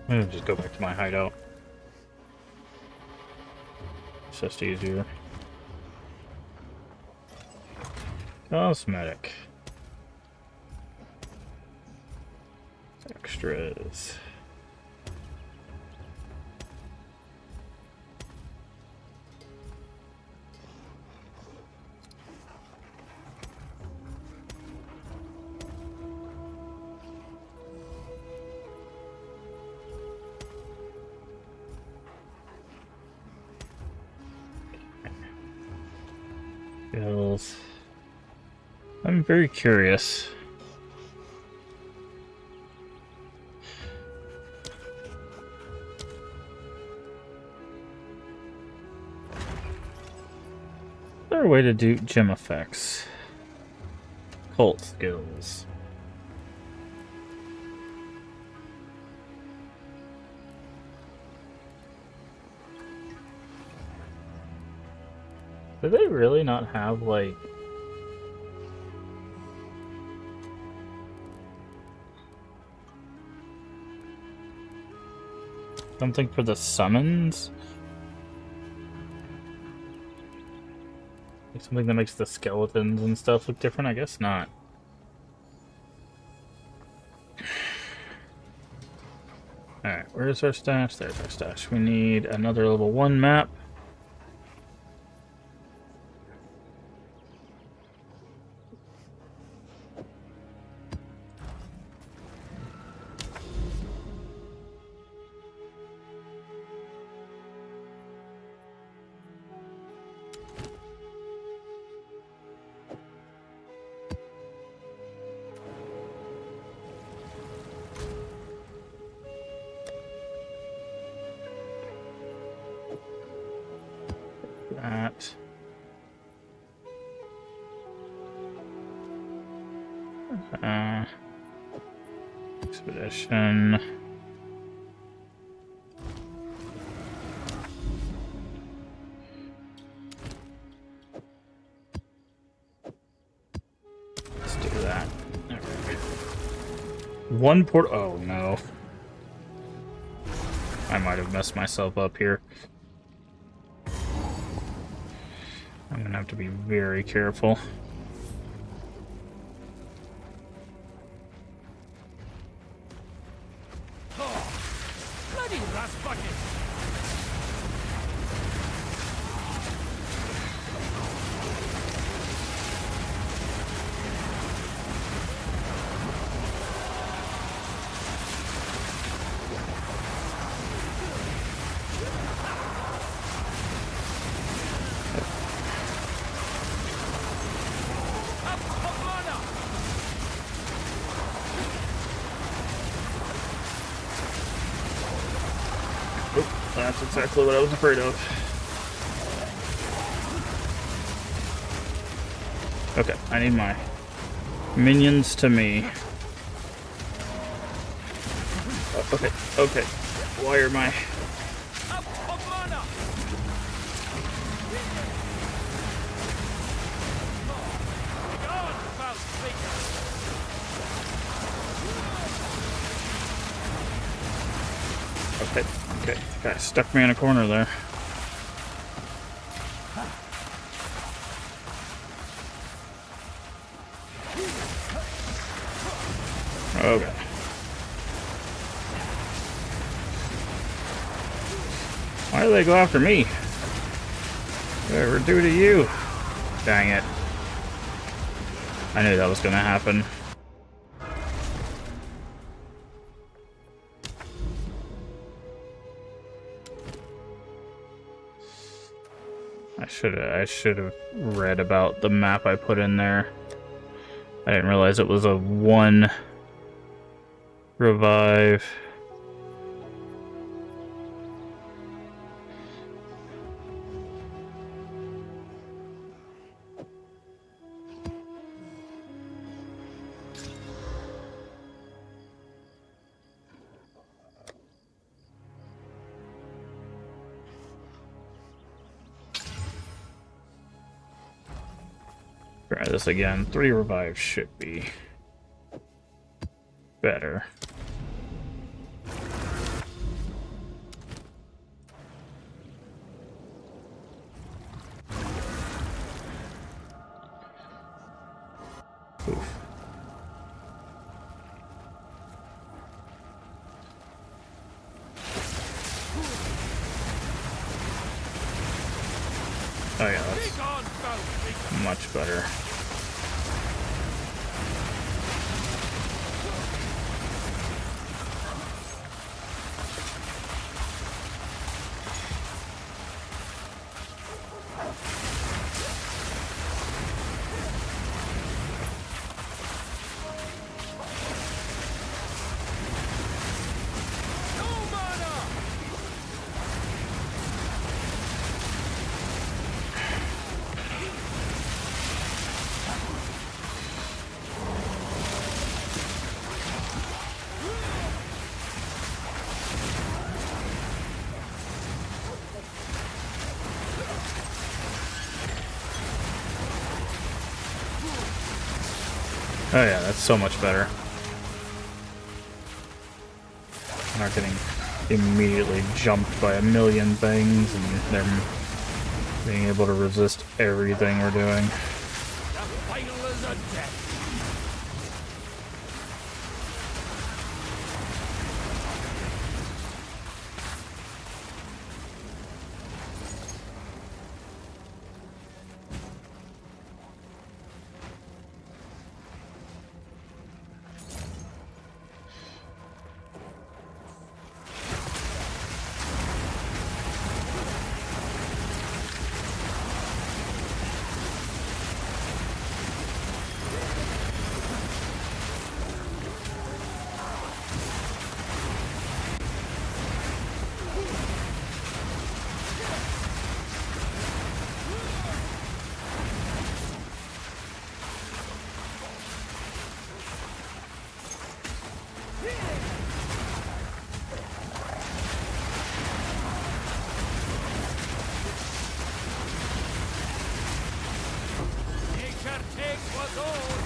gonna just go back to my hideout. It's just easier. Cosmetic. Extras. Skills. I'm very curious. Is there a way to do gem effects? Cult skills. Do they really not have, like... something for the summons? Like something that makes the skeletons and stuff look different? I guess not. Alright, where's our stash? There's our stash. We need another level 1 map. That. Expedition. Let's do that. There we go. One port. Oh no. I might have messed myself up here. I'm gonna have to be very careful. Bloody rust bucket! That's exactly what I was afraid of. Okay, I need my minions to me. Okay, okay. Why are my... Okay, okay. Guy stuck me in a corner there. Okay. Why do they go after me? Whatever do to you? Dang it. I knew that was gonna happen. I should have read about the map I put in there. I didn't realize it was a 1 revive. Try this again. 3 revives should be better. Oof. Oh yeah, that's Begone, foul much better. No mana! Oh yeah, that's so much better. Not getting immediately jumped by a million things and they're being able to resist everything we're doing. The final is a death. Nature takes what's own.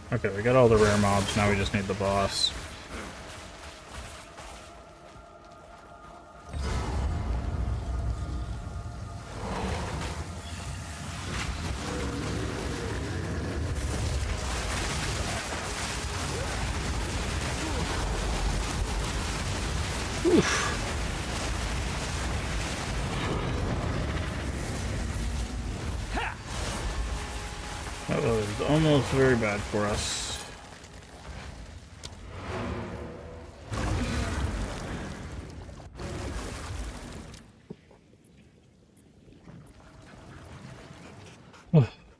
Okay, we got all the rare mobs, now we just need the boss. That was almost very bad for us.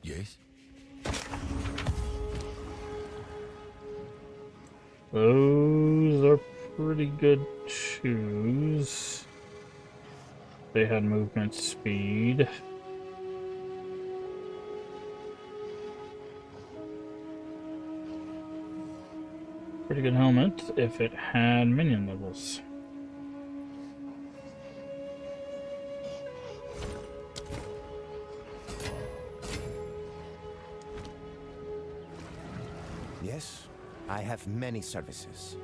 Yes? Those are pretty good shoes. They had movement speed. Pretty good helmet if it had minion levels. Yes, I have many services.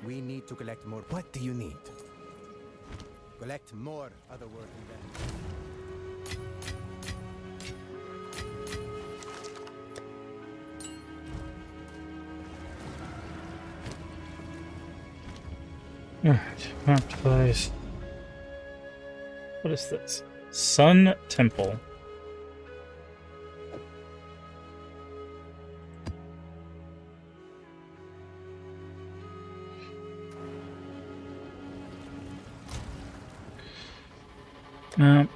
We need to collect more. What do you need? Collect more otherworldly men. Alright, map device. What is this? Sun Temple. Map.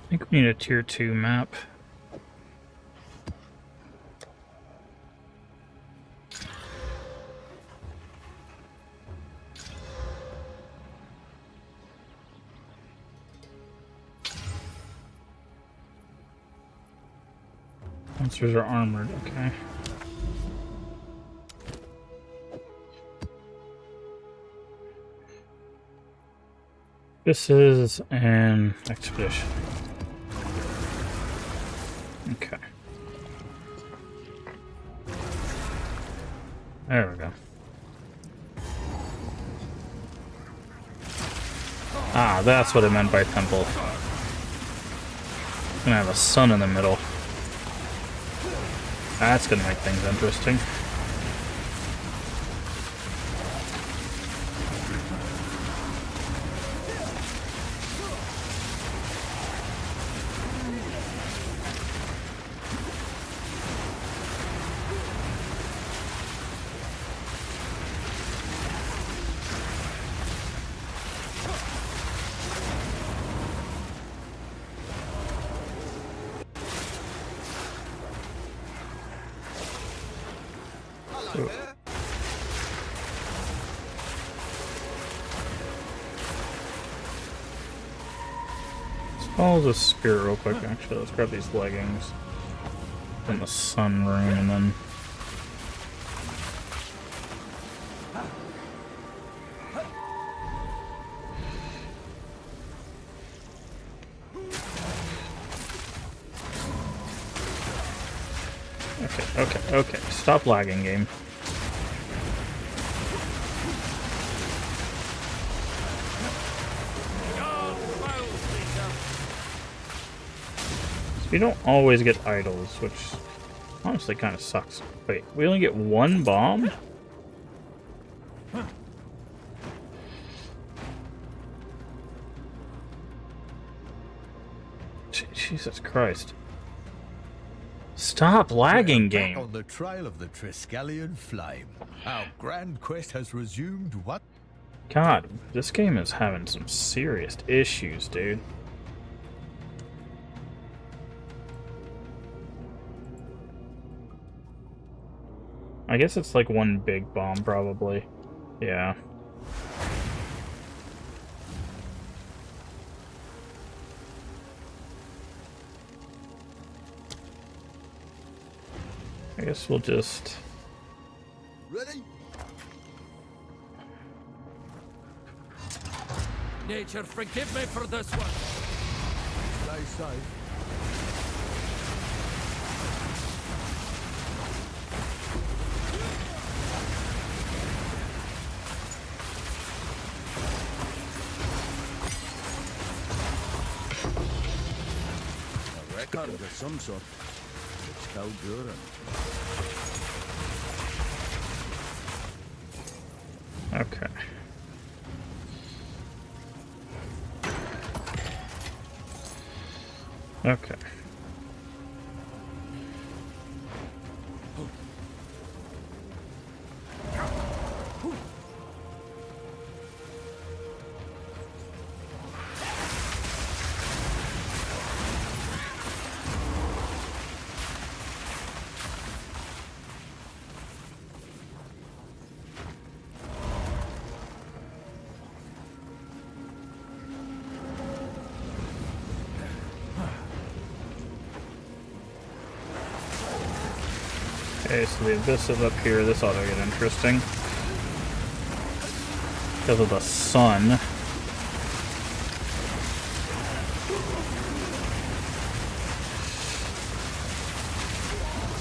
I think we need a tier 2 map. Monsters are armored, okay. This is an expedition. Okay. There we go. Ah, that's what I meant by temple. It's gonna have a sun in the middle. That's gonna make things interesting. Follow the spirit real quick, actually. Let's grab these leggings. In the sun room, and then... Okay. Stop lagging, game. We don't always get idols, which honestly kind of sucks. Wait, we only get one bomb? Jesus Christ. Stop lagging, game. On the trail of the Triskelion flame. Our grand quest has resumed. What? God, this game is having some serious issues, dude. I guess it's like one big bomb, probably. Yeah. I guess we'll just... Ready? Nature, forgive me for this one. Stay safe. A record of some sort. It's called Buren. Okay. Okay. Okay, so the abyss is up here. This ought to get interesting. Because of the sun.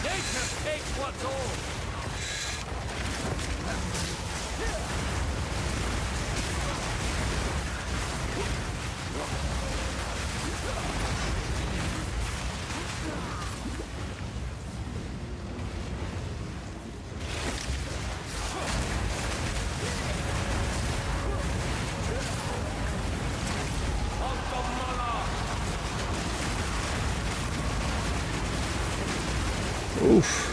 Nature takes what's old. Oof.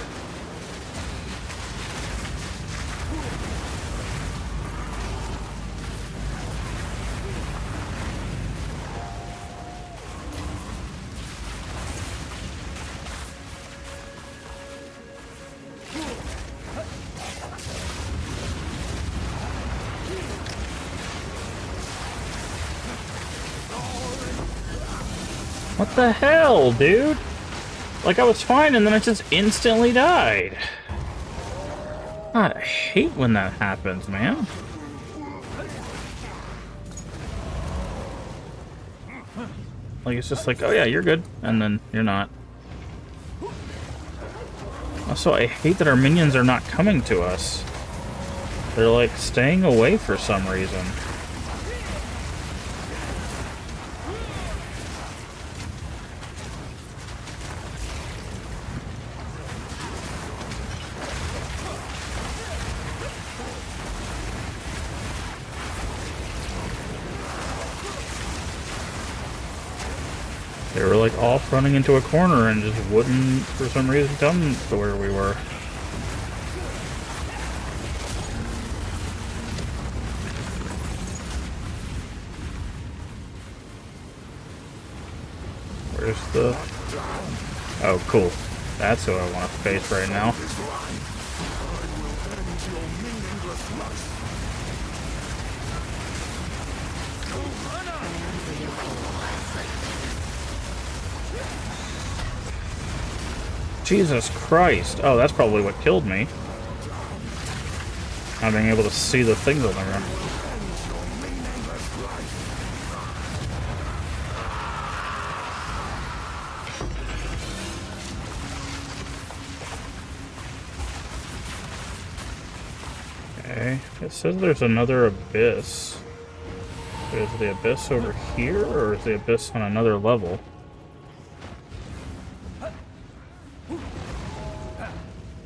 What the hell, dude? Like, I was fine, and then I just instantly died. God, I hate when that happens, man. Like, it's just like, oh yeah, you're good, and then you're not. Also, I hate that our minions are not coming to us. They're, like, staying away for some reason. They were like off running into a corner and just wouldn't, for some reason, come to where we were. Where's the... Oh, cool. That's who I want to face right now. Jesus Christ. Oh, that's probably what killed me. Not being able to see the things on the ground. Okay. It says there's another abyss. Is the abyss over here, or is the abyss on another level?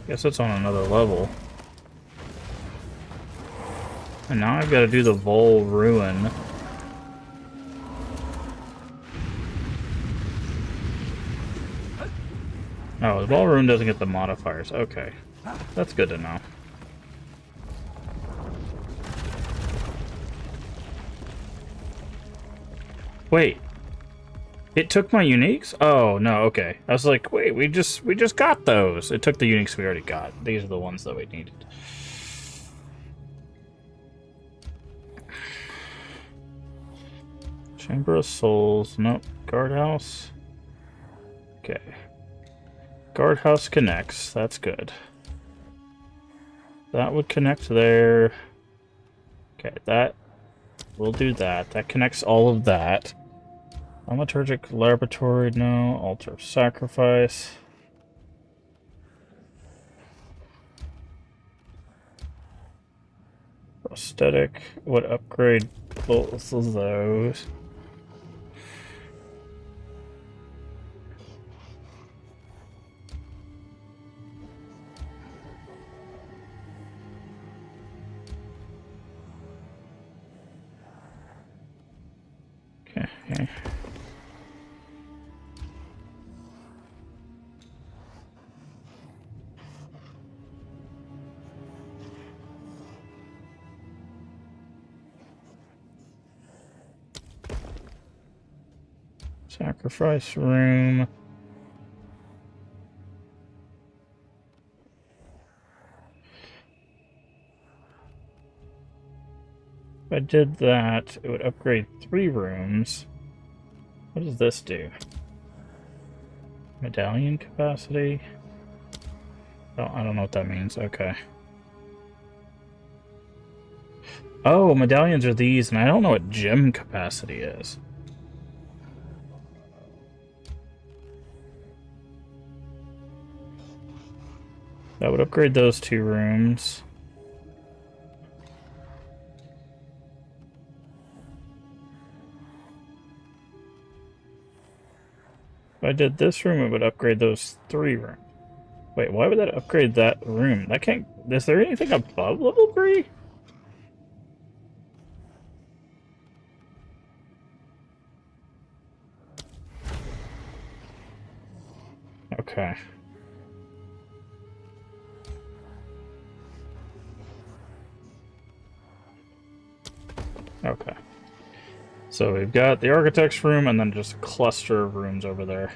Guess it's on another level. And now I've got to do the Vol Ruin. Oh, the Vol Ruin doesn't get the modifiers. Okay. That's good to know. Wait. It took my uniques? Oh, no, okay. I was like, wait, we just got those. It took the uniques we already got. These are the ones that we needed. Chamber of Souls. Nope. Guardhouse. Okay. Guardhouse connects. That's good. That would connect there. Okay, that... We'll do that. That connects all of that. Thaumaturgic Laboratory, no. Altar of Sacrifice. Prosthetic would upgrade both of those. Okay. Sacrifice room. If I did that, it would upgrade 3 rooms. What does this do? Medallion capacity? Oh, I don't know what that means. Okay. Oh, medallions are these, and I don't know what gem capacity is. That would upgrade those 2 rooms. If I did this room, it would upgrade those 3 rooms. Wait, why would that upgrade that room? That can't... Is there anything above level 3? Okay. Okay. So we've got the architect's room and then just a cluster of rooms over there.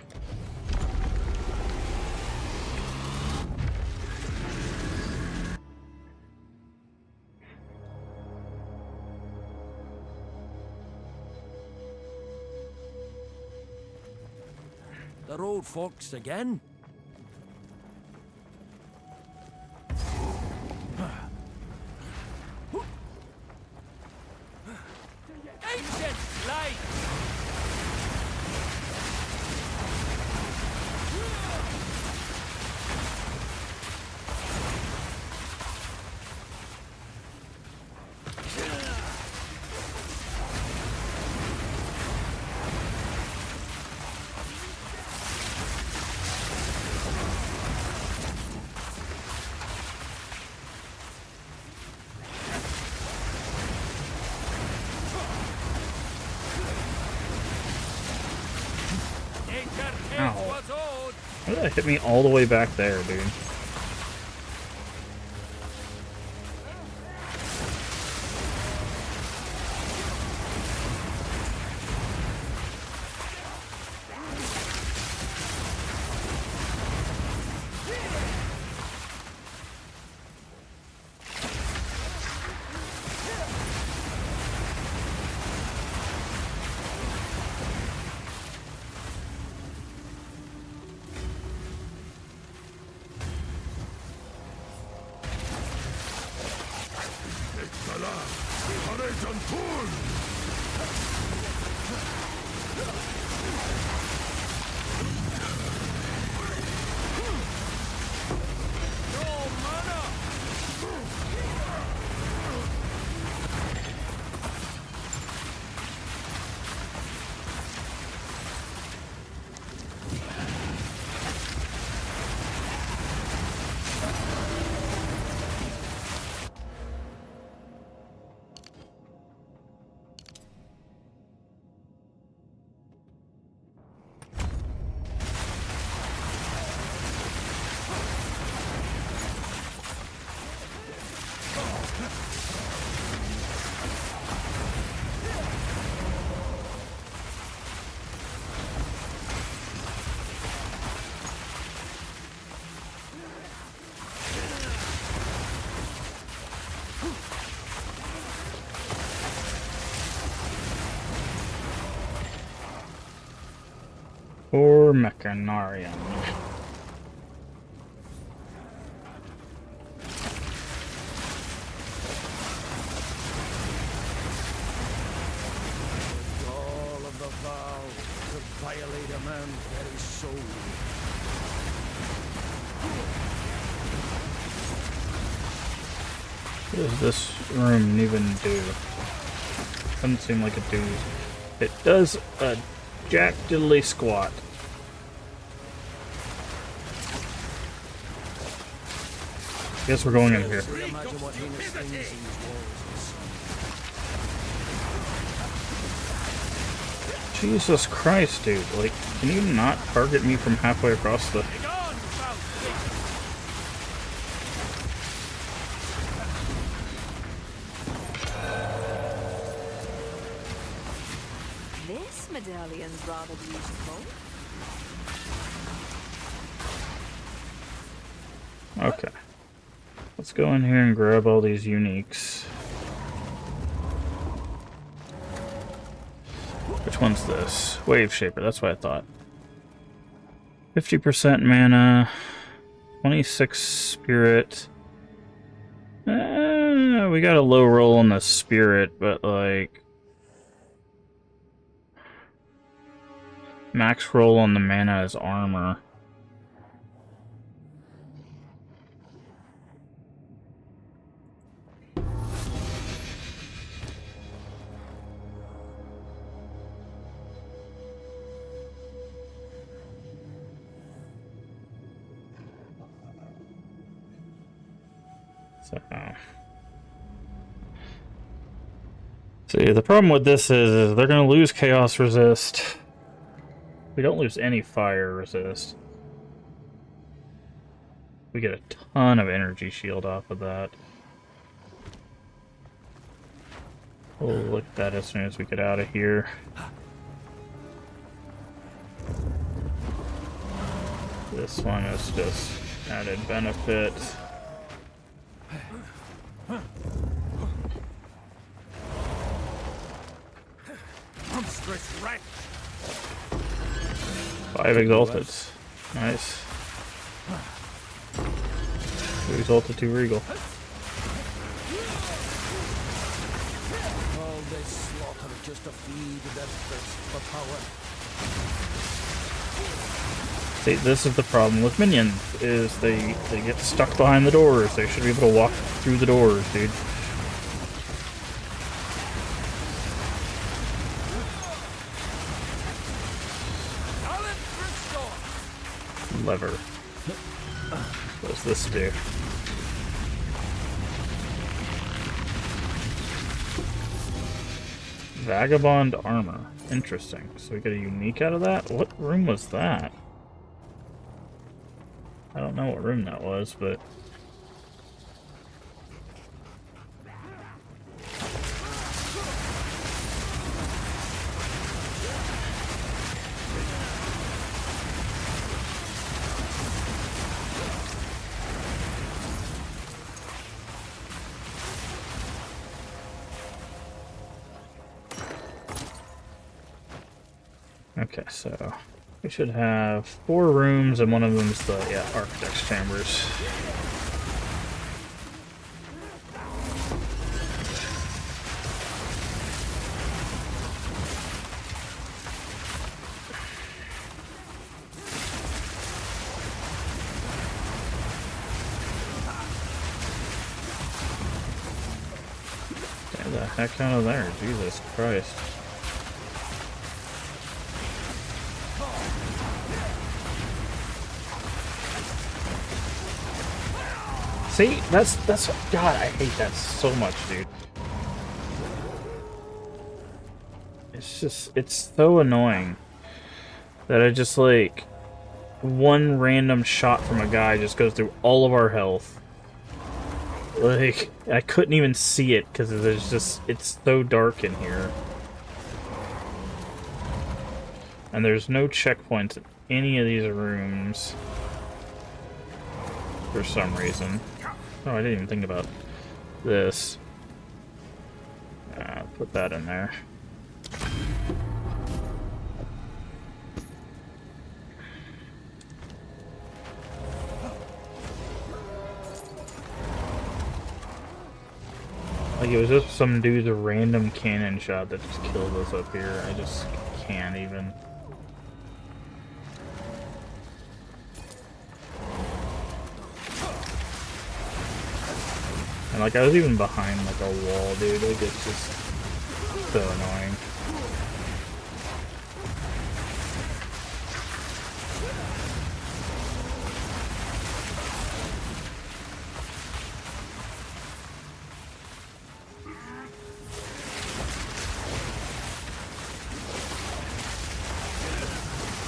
The old folks again? Ancient light! Ow. Why did that hit me all the way back there, dude? Or Mechanarium. All of the vow to violate a man's very soul. What does this room even do? Doesn't seem like it do. It does a jack diddly squat. Guess we're going in here. Imagine what heinous things these walls. Jesus Christ, dude. Like, can you not target me from halfway across the... Begone, foul thing! This medallion's rather beautiful. Okay. Let's go in here and grab all these uniques. Which one's this? Wave Shaper, that's what I thought. 50% mana, 26 spirit. We got a low roll on the spirit, but like max roll on the mana is armor. So yeah, the problem with this is they're going to lose Chaos Resist. We don't lose any Fire Resist. We get a ton of Energy Shield off of that. We'll look at that as soon as we get out of here. This one is just added benefit. I'm stressed wrecked. 5 Exalted. Nice. 2 Exalted, 2 Regal. All this slaughter just to feed their thirst for power. See, this is the problem with minions, is they get stuck behind the doors. They should be able to walk through the doors, dude. Lever. What does this do? Vagabond armor. Interesting. So we get a unique out of that? What room was that? I don't know what room that was, but... Okay, so we should have 4 rooms, and one of them's the Architect's Chambers. Get the heck out of there, Jesus Christ. See, that's God, I hate that so much, dude. It's so annoying that I just like one random shot from a guy just goes through all of our health. Like, I couldn't even see it because it's so dark in here. And there's no checkpoints in any of these rooms for some reason. Oh, I didn't even think about this. Put that in there. Like, it was just some dude's random cannon shot that just killed us up here. I just can't even. And like, I was even behind like a wall, dude. Like, it's just so annoying.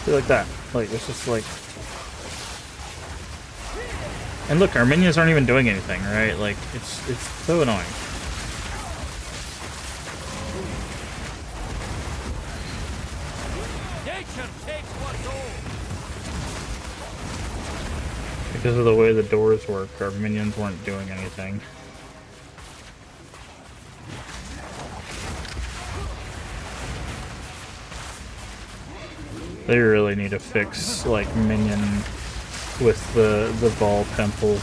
See, like that. Like, it's just like. And look, our minions aren't even doing anything, right? Like, it's so annoying. Nature takes what's old. Because of the way the doors work, our minions weren't doing anything. They really need to fix, like, minion with the Ball Temple.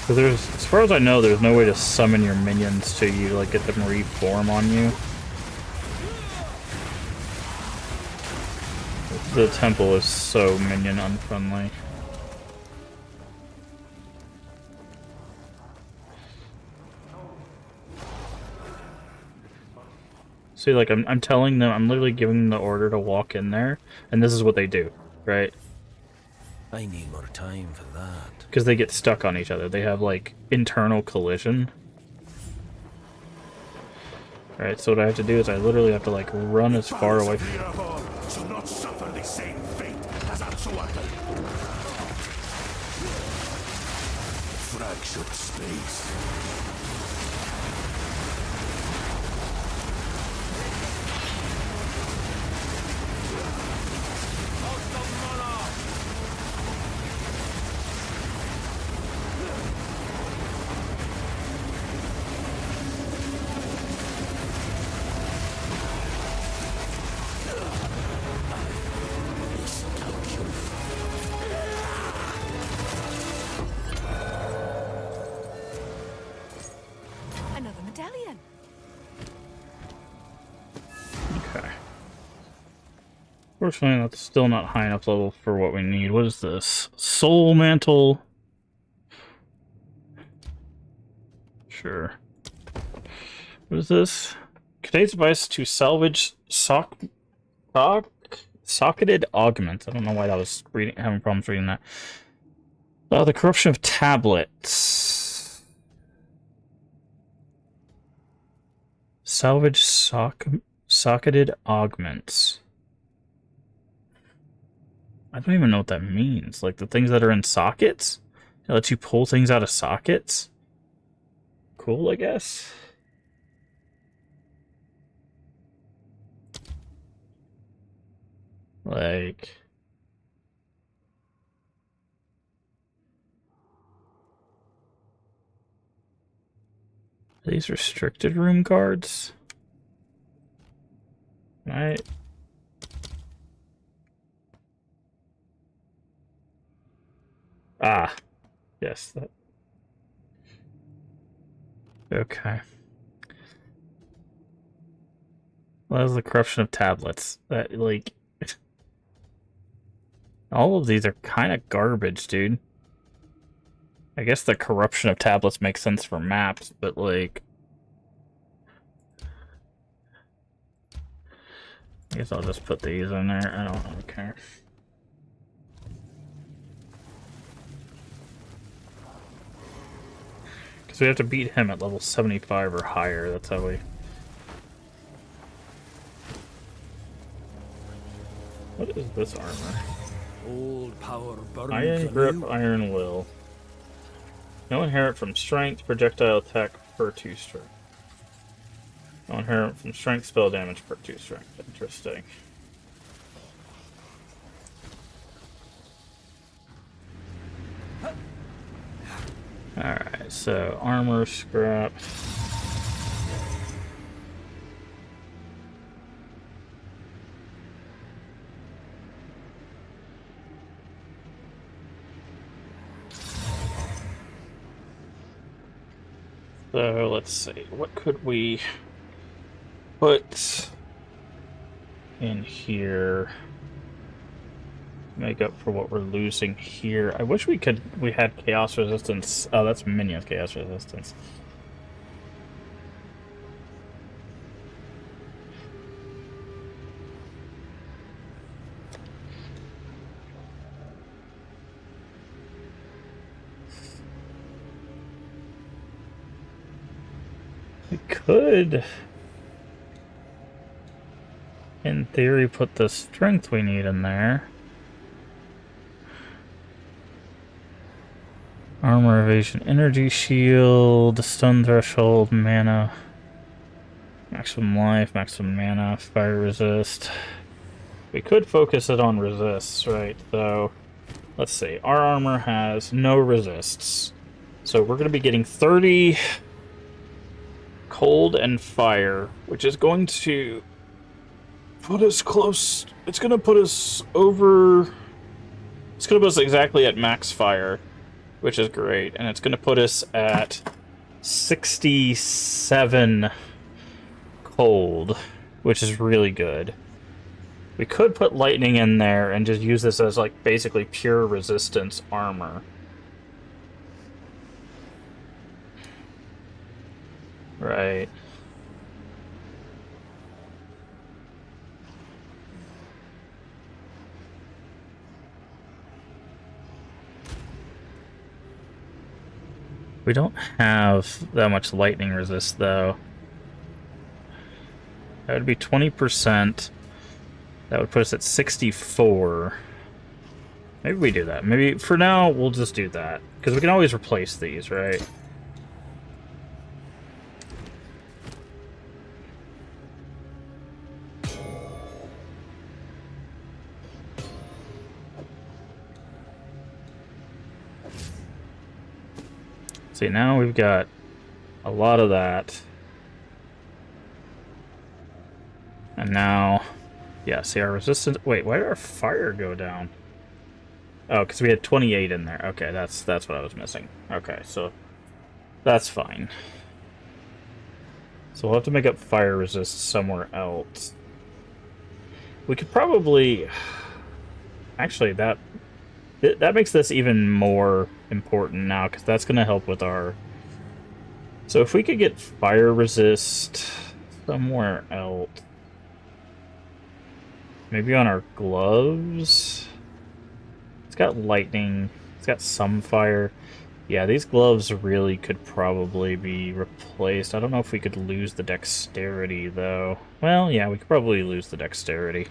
Because there's, as far as I know, there's no way to summon your minions to you, like get them reform on you. The temple is so minion unfriendly. See, like, I'm telling them, I'm literally giving them the order to walk in there, and this is what they do, right? I need more time for that. Because they get stuck on each other. They have, like, internal collision. Alright, so what I have to do is I literally have to, like, run as far away from... shall not suffer the same fate as Atsuata. Fractured space. Another medallion. Okay. Fortunately, that's still not high enough level for what we need. What is this? Soul Mantle? Sure. What is this? Today's device to salvage socketed augments. I don't know why I was having problems reading that. The corruption of tablets. Salvage socketed augments. I don't even know what that means. Like the things that are in sockets? It lets you pull things out of sockets? Cool, I guess. Like... Are these restricted room cards? Right. Ah. Yes, that. Okay. Well, that was the corruption of tablets. That, like... All of these are kind of garbage, dude. I guess the corruption of tablets makes sense for maps, but like... I guess I'll just put these in there. I don't care. Because we have to beat him at level 75 or higher. That's how we... What is this armor? Old power burns Iron Grip, anew. Iron Will. No inherent from Strength, Projectile Attack per 2 Strength. No inherent from Strength, Spell Damage per 2 Strength. Interesting. Alright, so Armor, Scrap. So let's see, what could we put in here to make up for what we're losing here? I wish we had Chaos Resistance. Oh, that's Minions Chaos Resistance. We could, in theory, put the strength we need in there. Armor, evasion, energy shield, stun threshold, mana, maximum life, maximum mana, fire resist. We could focus it on resists, right? So, let's see. Our armor has no resists. So we're going to be getting 30... cold and fire, which is going to put us close. It's going to put us over It's going to put us exactly at max fire, which is great. And it's going to put us at 67 cold, which is really good. We could put lightning in there and just use this as, like, basically pure resistance armor. Right. We don't have that much lightning resist, though. That would be 20%. That would put us at 64. Maybe we do that. Maybe, for now, we'll just do that. Because we can always replace these, right? See, now we've got a lot of that. And now, yeah, see our resistance. Wait, why did our fire go down? Oh, because we had 28 in there. Okay, that's what I was missing. Okay, so that's fine. So we'll have to make up fire resist somewhere else. We could probably... Actually, that makes this even more important now, because that's going to help with our... So if we could get fire resist somewhere else... Maybe on our gloves? It's got lightning. It's got some fire. Yeah, these gloves really could probably be replaced. I don't know if we could lose the dexterity, though. Well, yeah, we could probably lose the dexterity.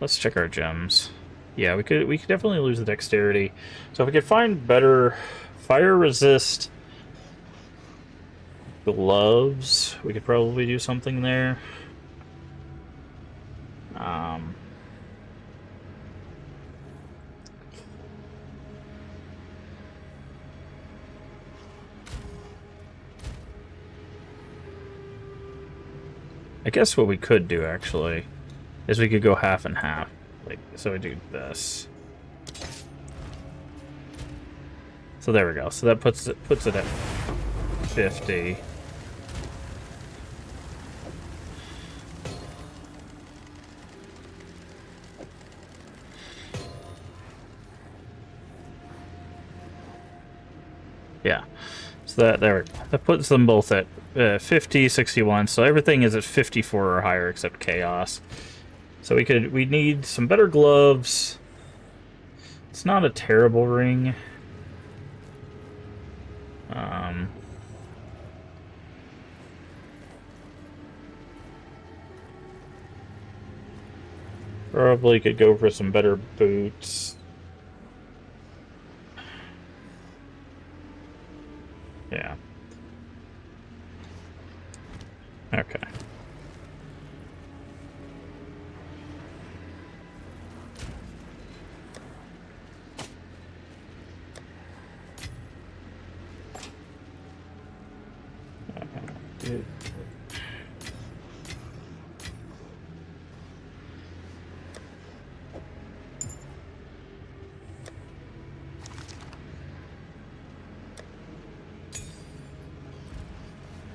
Let's check our gems. Yeah, we could definitely lose the dexterity. So if we could find better fire resist gloves, we could probably do something there. I guess what we could do, actually, is we could go half and half. Like, so we do this. So there we go. So that puts it at 50. Yeah. So that puts them both at 50, 61. So everything is at 54 or higher except chaos. So we need some better gloves. It's not a terrible ring. Probably could go for some better boots. Yeah. Okay. Good.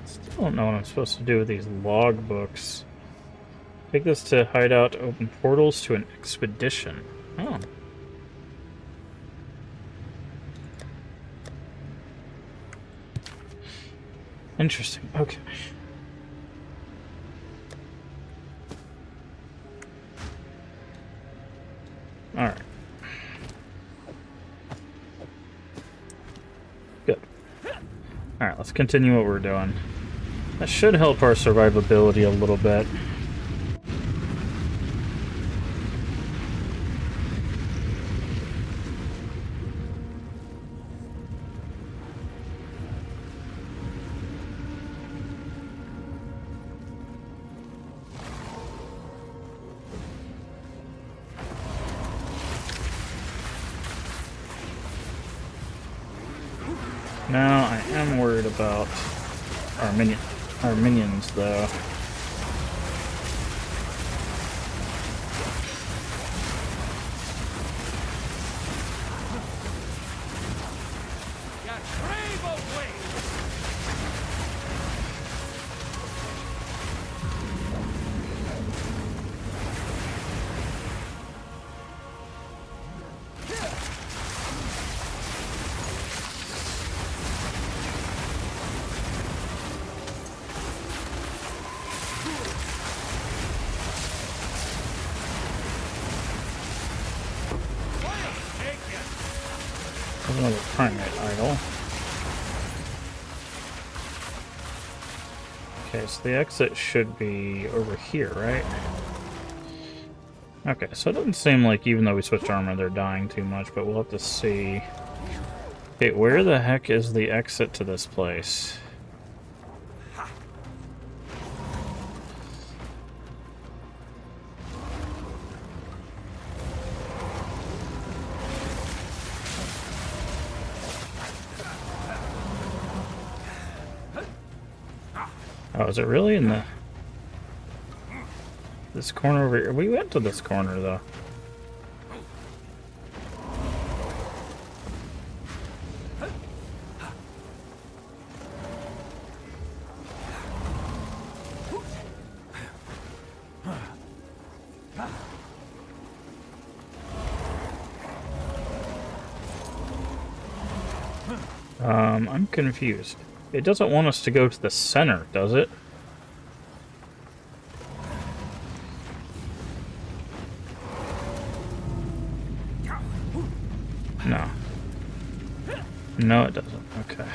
Still don't know what I'm supposed to do with these log books. Take this to hideout, open portals to an expedition. Oh. Interesting. Okay. Alright. Good. Alright, let's continue what we're doing. That should help our survivability a little bit. Now, I am worried about our minions, though. There's another primate idol. Okay, so the exit should be over here, right? Okay, so it doesn't seem like even though we switched armor, they're dying too much, but we'll have to see. Okay, where the heck is the exit to this place? Oh, is it really in the... this corner over here? We went to this corner, though. I'm confused. It doesn't want us to go to the center, does it? No. No, it doesn't. Okay.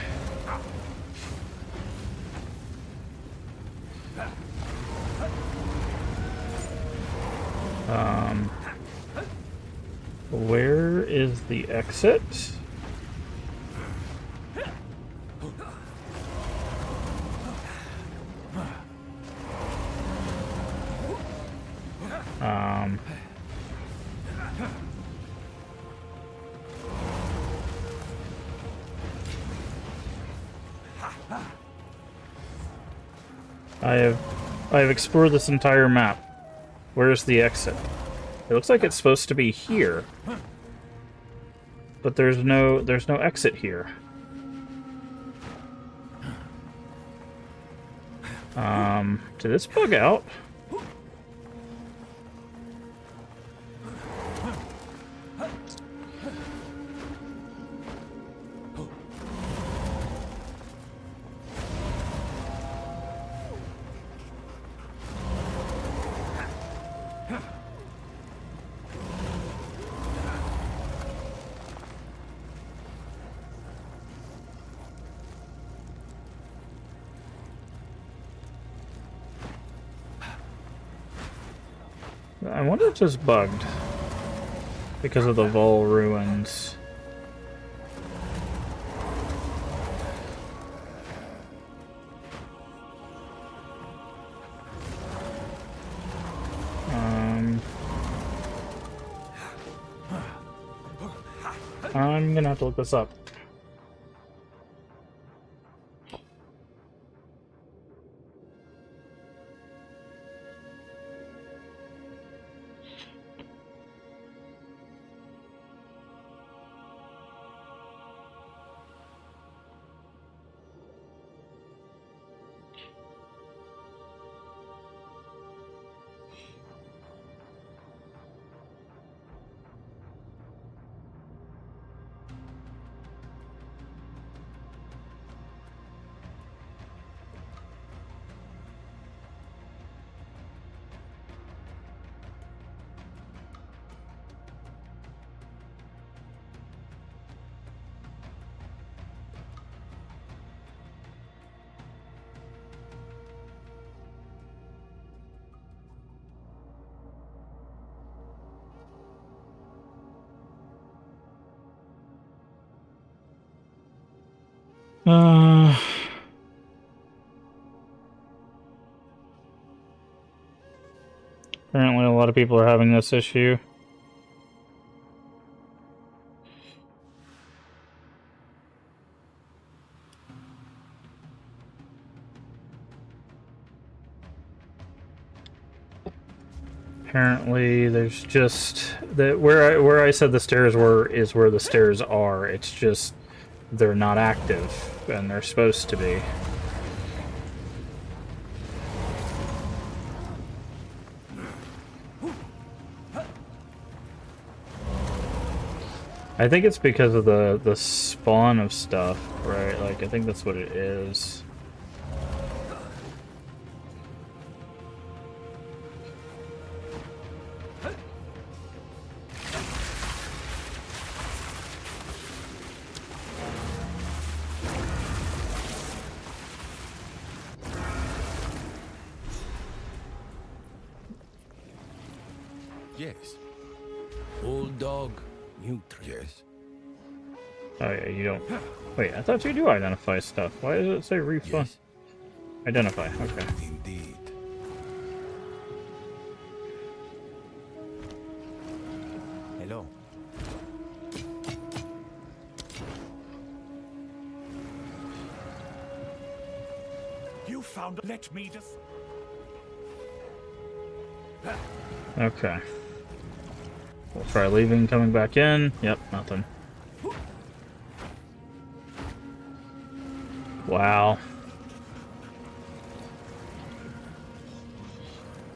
Where is the exit? I have explored this entire map. Where's the exit? It looks like it's supposed to be here. But there's no exit here. Did this bug out? I wonder if it's bugged because of the Vol ruins. I'm gonna have to look this up. Apparently a lot of people are having this issue. Apparently there's just that where I said the stairs were is where the stairs are. It's just they're not active and they're supposed to be. I think it's because of the spawn of stuff, right? Like, I think that's what it is. Yes. Old dog, new trick. Yes. Oh yeah, you don't. Wait, I thought you do identify stuff. Why does it say refund? Yes. Identify. Okay. Indeed. Hello. You found. Let me just. Okay. We'll try leaving, coming back in. Yep, nothing. Wow.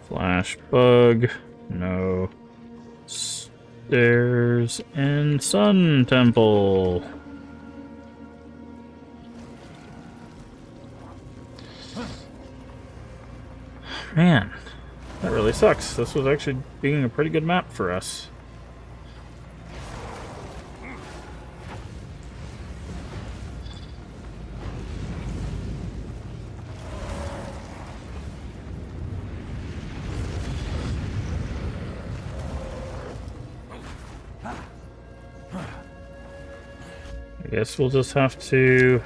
Flash bug. No. Stairs in Sun Temple. Man, that really sucks. This was actually being a pretty good map for us. I guess we'll just have to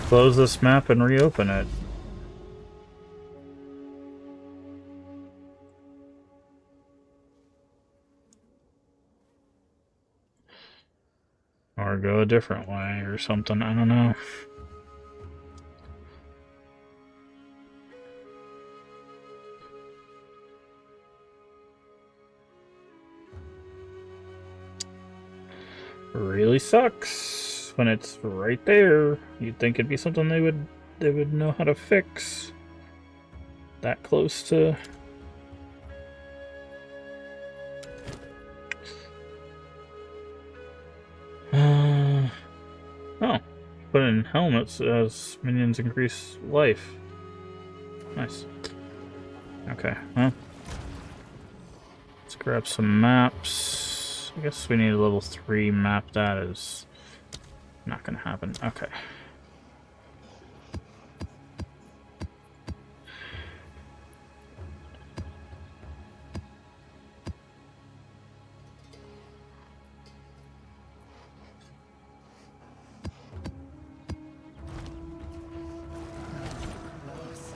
close this map and reopen it. Or go a different way or something, I don't know. Really sucks when it's right there. You'd think it'd be something they would know how to fix. That close to oh, put in helmets as minions increase life. Nice. Okay, well, let's grab some maps. I guess we need a level 3 map. That is not gonna happen. Okay.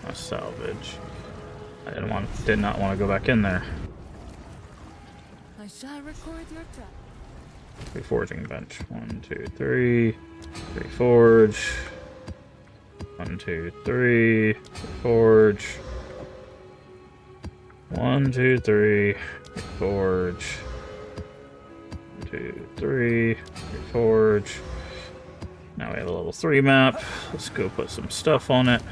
A salvage. I did not want to go back in there. I shall record your trap. Reforging bench. 1, 2, 3. Reforge. 1, 2, 3. Reforge. 1, 2, 3. Reforge. 1, 2, 3. Reforge. Now we have a level 3 map. Let's go put some stuff on it.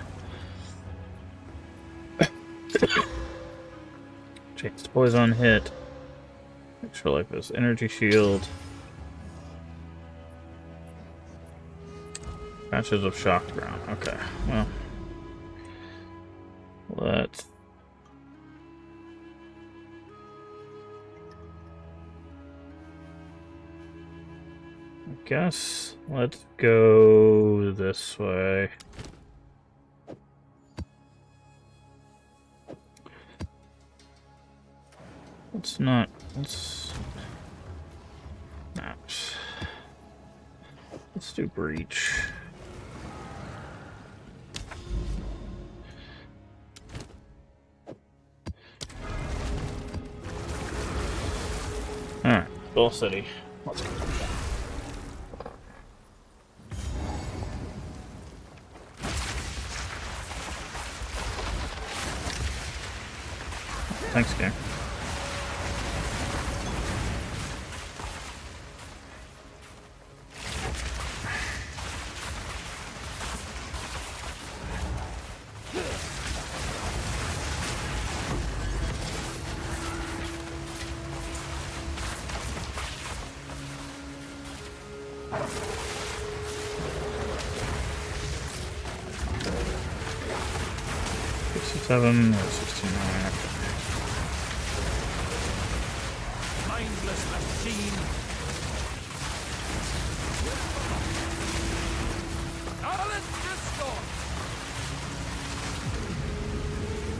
Chance to poison hit. Extra life is energy shield. Patches of shocked ground. Okay, well. Let's. I guess let's go this way. Let's not. Let's do breach. Alright, Bull City. Let's go. Thanks, game. Seven or 69. Mindless machine. Balance restored.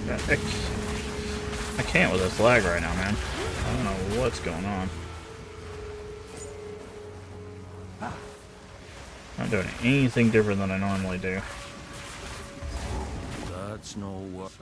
I can't with this lag right now, man. I don't know what's going on. Not doing anything different than I normally do. That's no work.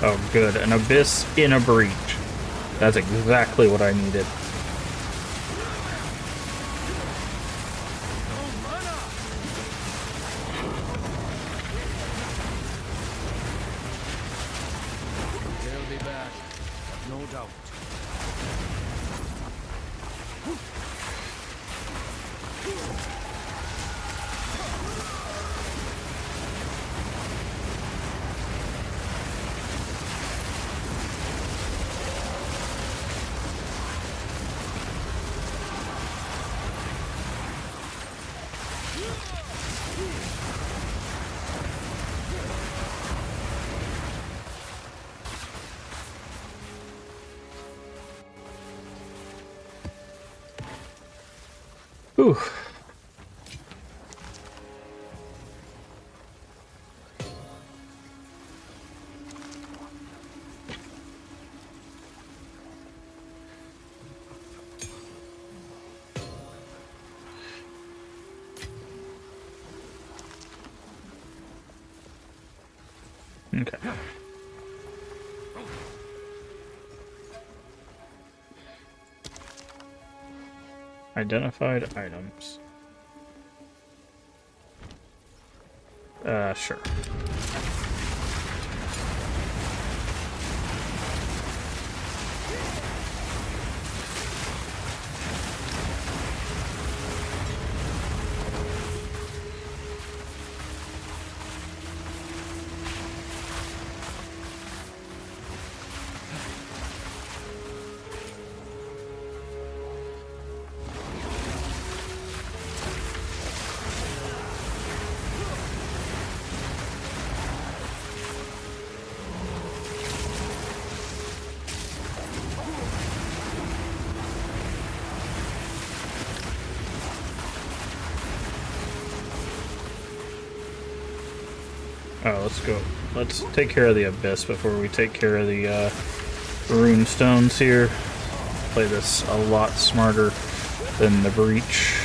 Oh, good. An abyss in a breach. That's exactly what I needed. They'll be back, no doubt. Whew. Okay. Identified items. Sure. Oh, let's go. Let's take care of the abyss before we take care of the rune stones here. Play this a lot smarter than the breach.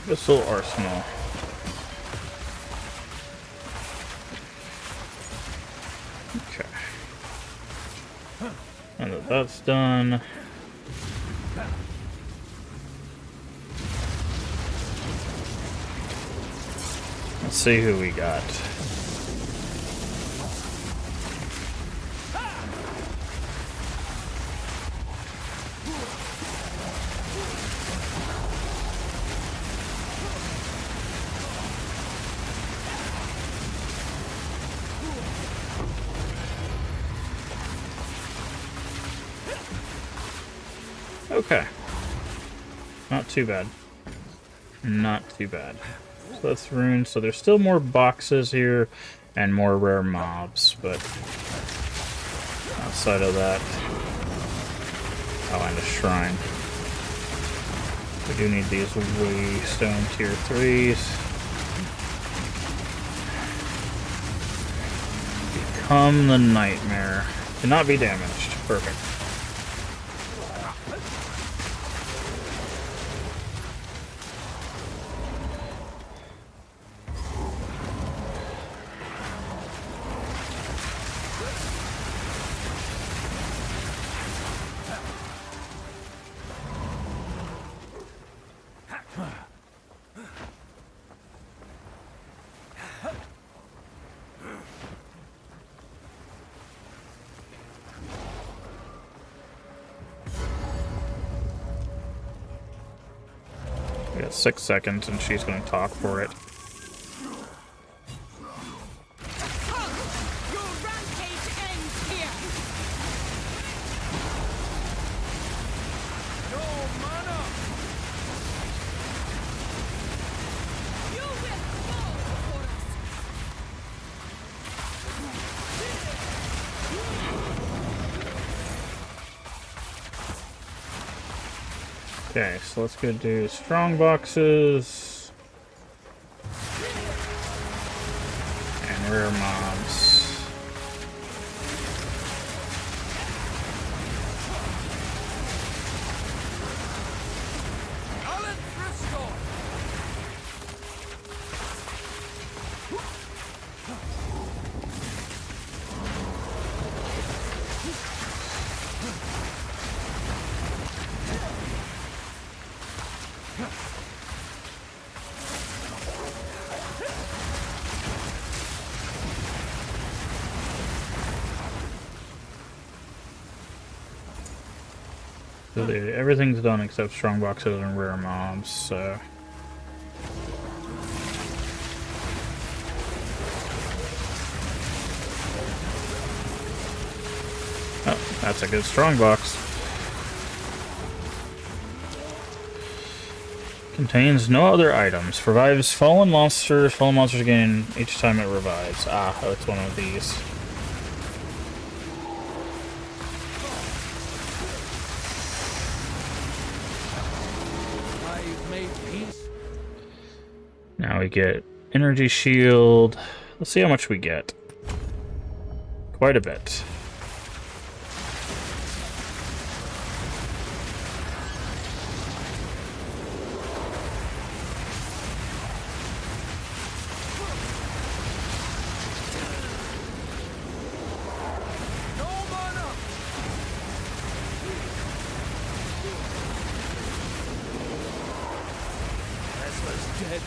Abyssal Arsenal. Okay. And that's done. Let's see who we got. Okay. Not too bad. Not too bad. So that's runes. So there's still more boxes here and more rare mobs, but outside of that, oh, and a shrine. We do need these Waystone tier 3s. Become the Nightmare. Cannot be damaged. Perfect. 6 seconds, and she's going to talk for it. Your rampage ends here! No mana! You will fall before us! Okay, so let's go do strong boxes and rare mobs. Balance restored! So everything's done except strong boxes and rare mobs, so... Oh, that's a good strong box. Contains no other items. Revives fallen monsters. Fallen monsters again each time it revives. Ah, oh, it's one of these. I've made peace. Now we get energy shield. Let's see how much we get. Quite a bit. No mana! Lesla's dead.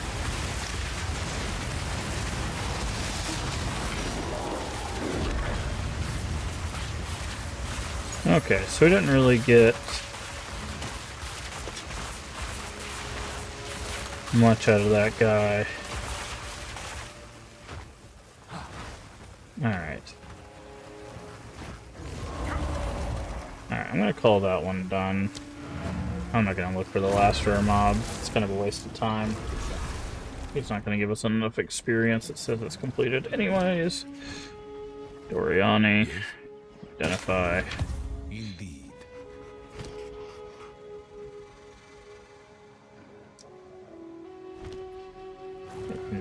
Okay, so we didn't really get much out of that guy. Alright. Alright, I'm gonna call that one done. I'm not gonna look for the last rare mob. It's kind of a waste of time. He's not gonna give us enough experience. It says it's completed anyways. Doriani. Identify. Indeed.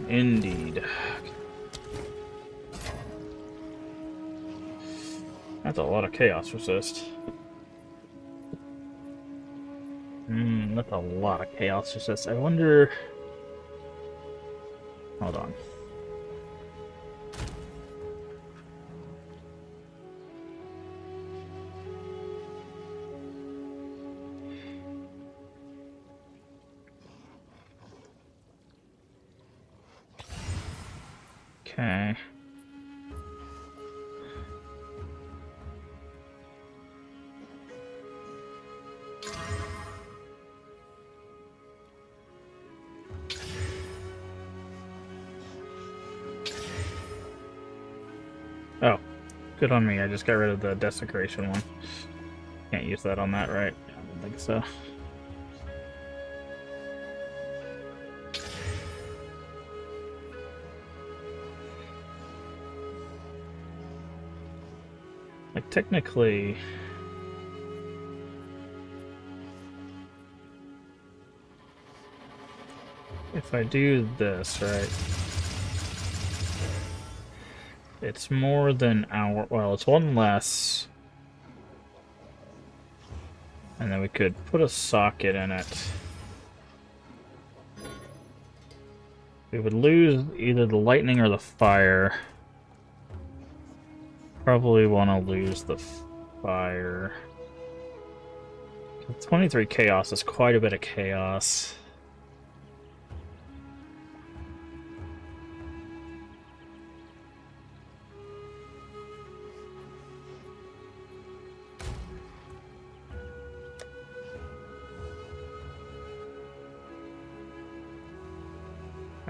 Indeed. That's a lot of chaos resist. That's a lot of chaos resist. I wonder... Hold on. Okay. Oh, good on me. I just got rid of the desecration one. Can't use that on that, right? I don't think so. Like, technically... If I do this, right... It's more than our... Well, it's one less. And then we could put a socket in it. We would lose either the lightning or the fire. Probably want to lose the fire. 23 chaos is quite a bit of chaos.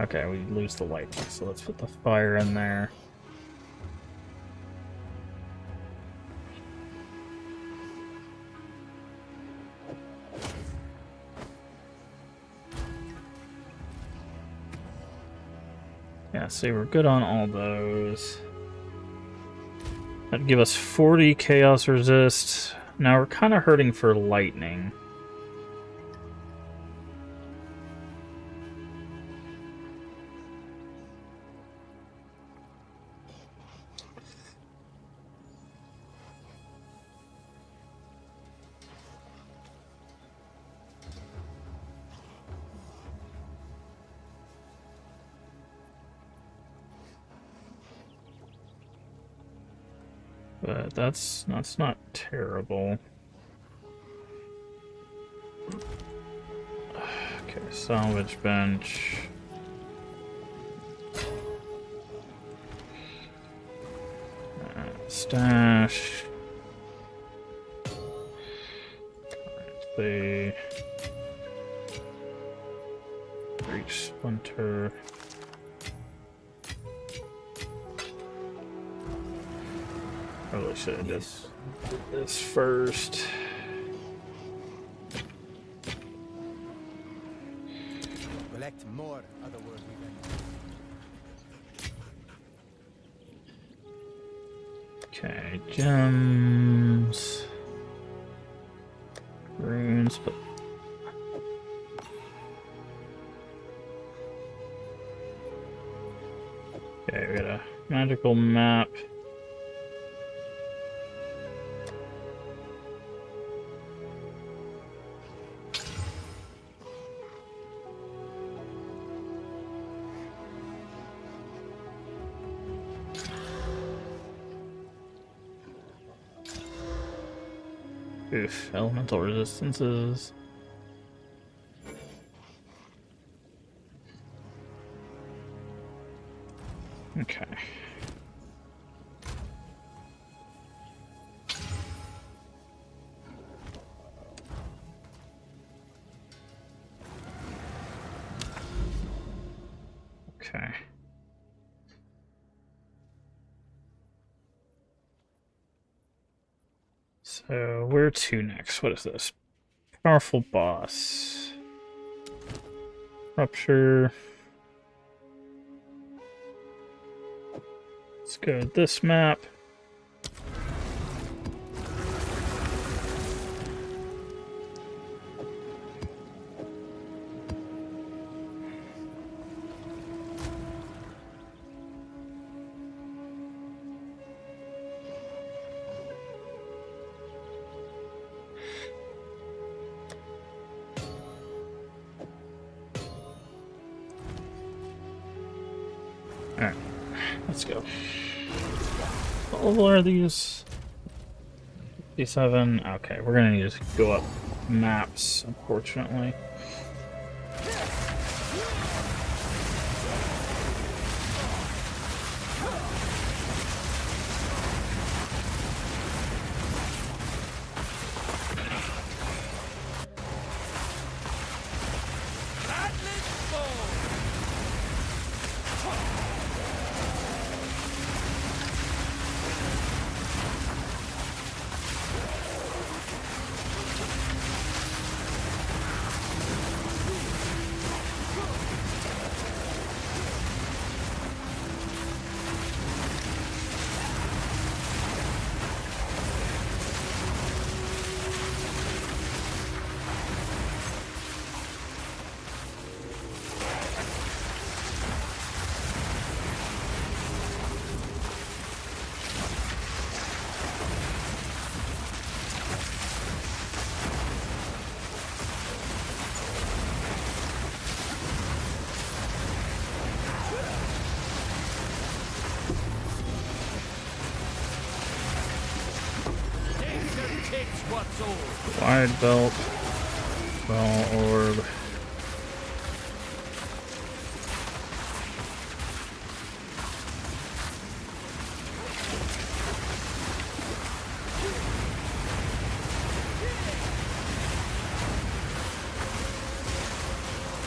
Okay, we lose the lightning, so let's put the fire in there. Yeah, see, we're good on all those. That'd give us 40 chaos resist. Now we're kind of hurting for lightning. But that's not terrible. Okay, salvage bench. Stash. The breach splinter. Probably should have did this first. Collect more otherworldly vendors. Okay, gems, runes, but okay, we got a magical map. Oof, elemental resistances. Okay. Okay. So, where to next? What is this? Powerful boss. Rupture. Let's go to this map. Alright, let's go. What level are these? 57. Okay, we're gonna need to go up maps, unfortunately. Wide belt, small orb.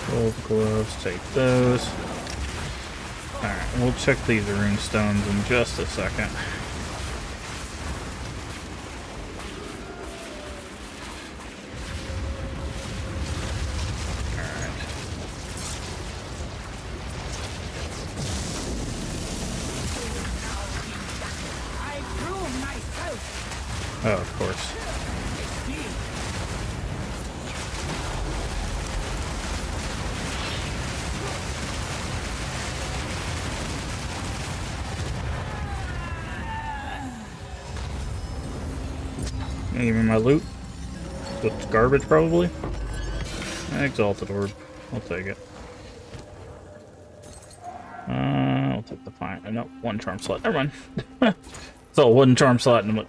Gold gloves, take those. we'll check these rune stones in just a second. Oh, of course. Give me my loot. It's garbage, probably. Exalted Orb. I'll take it. I'll take the fine. No, one charm slot. Never mind. So, one charm slot and oh,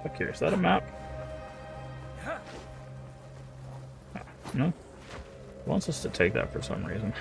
fuck here. Is that a map? Oh, no. It wants us to take that for some reason.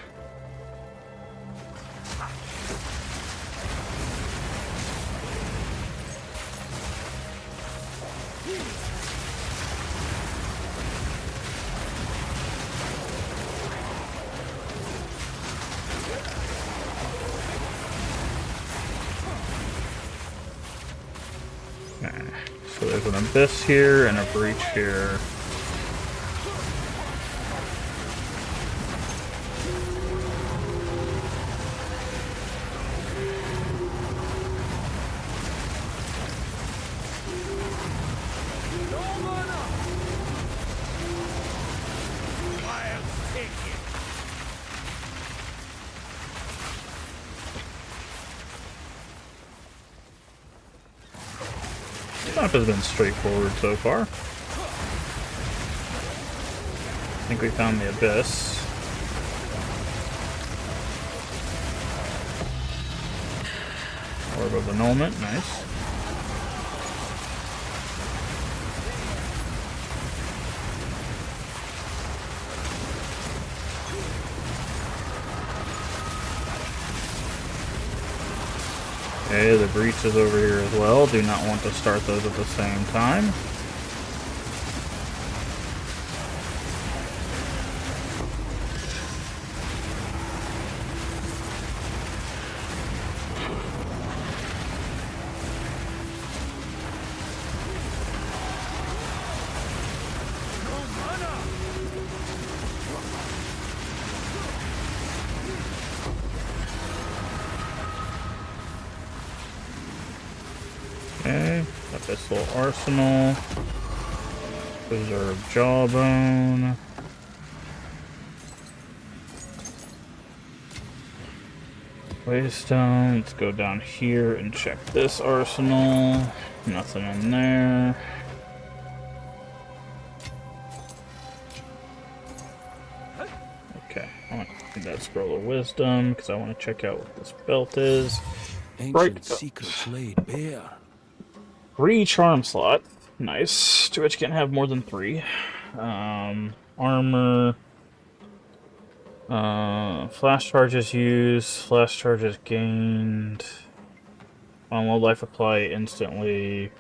So there's an abyss here and a breach here. Map has been straightforward so far. I think we found the abyss. Orb of annulment, nice. Okay, the breach is over here as well. Do not want to start those at the same time. Okay, got this little arsenal. Preserve jawbone. Waystone. Let's go down here and check this arsenal. Nothing in there. Okay, I want to that scroll of wisdom because I want to check out what this belt is. Ancient secrets laid bare. 3 charm slot. Nice. To which you can't have more than 3. Armor. Flash charges used. Flash charges gained. On low life apply instantly.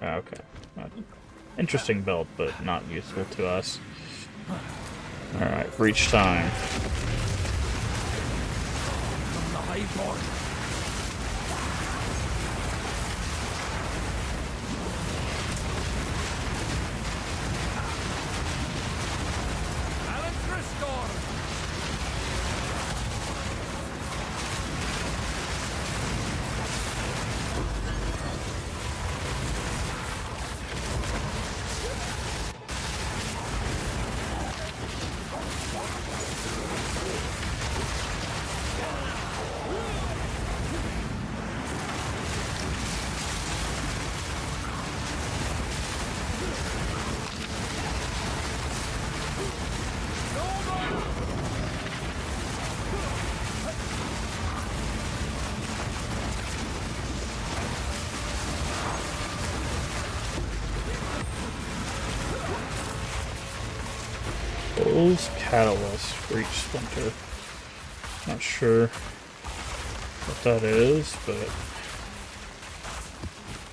Okay. Interesting belt, but not useful to us. Alright, breach time. From the highborn. Toll's Catalyst, Breach Splinter. Not sure what that is, but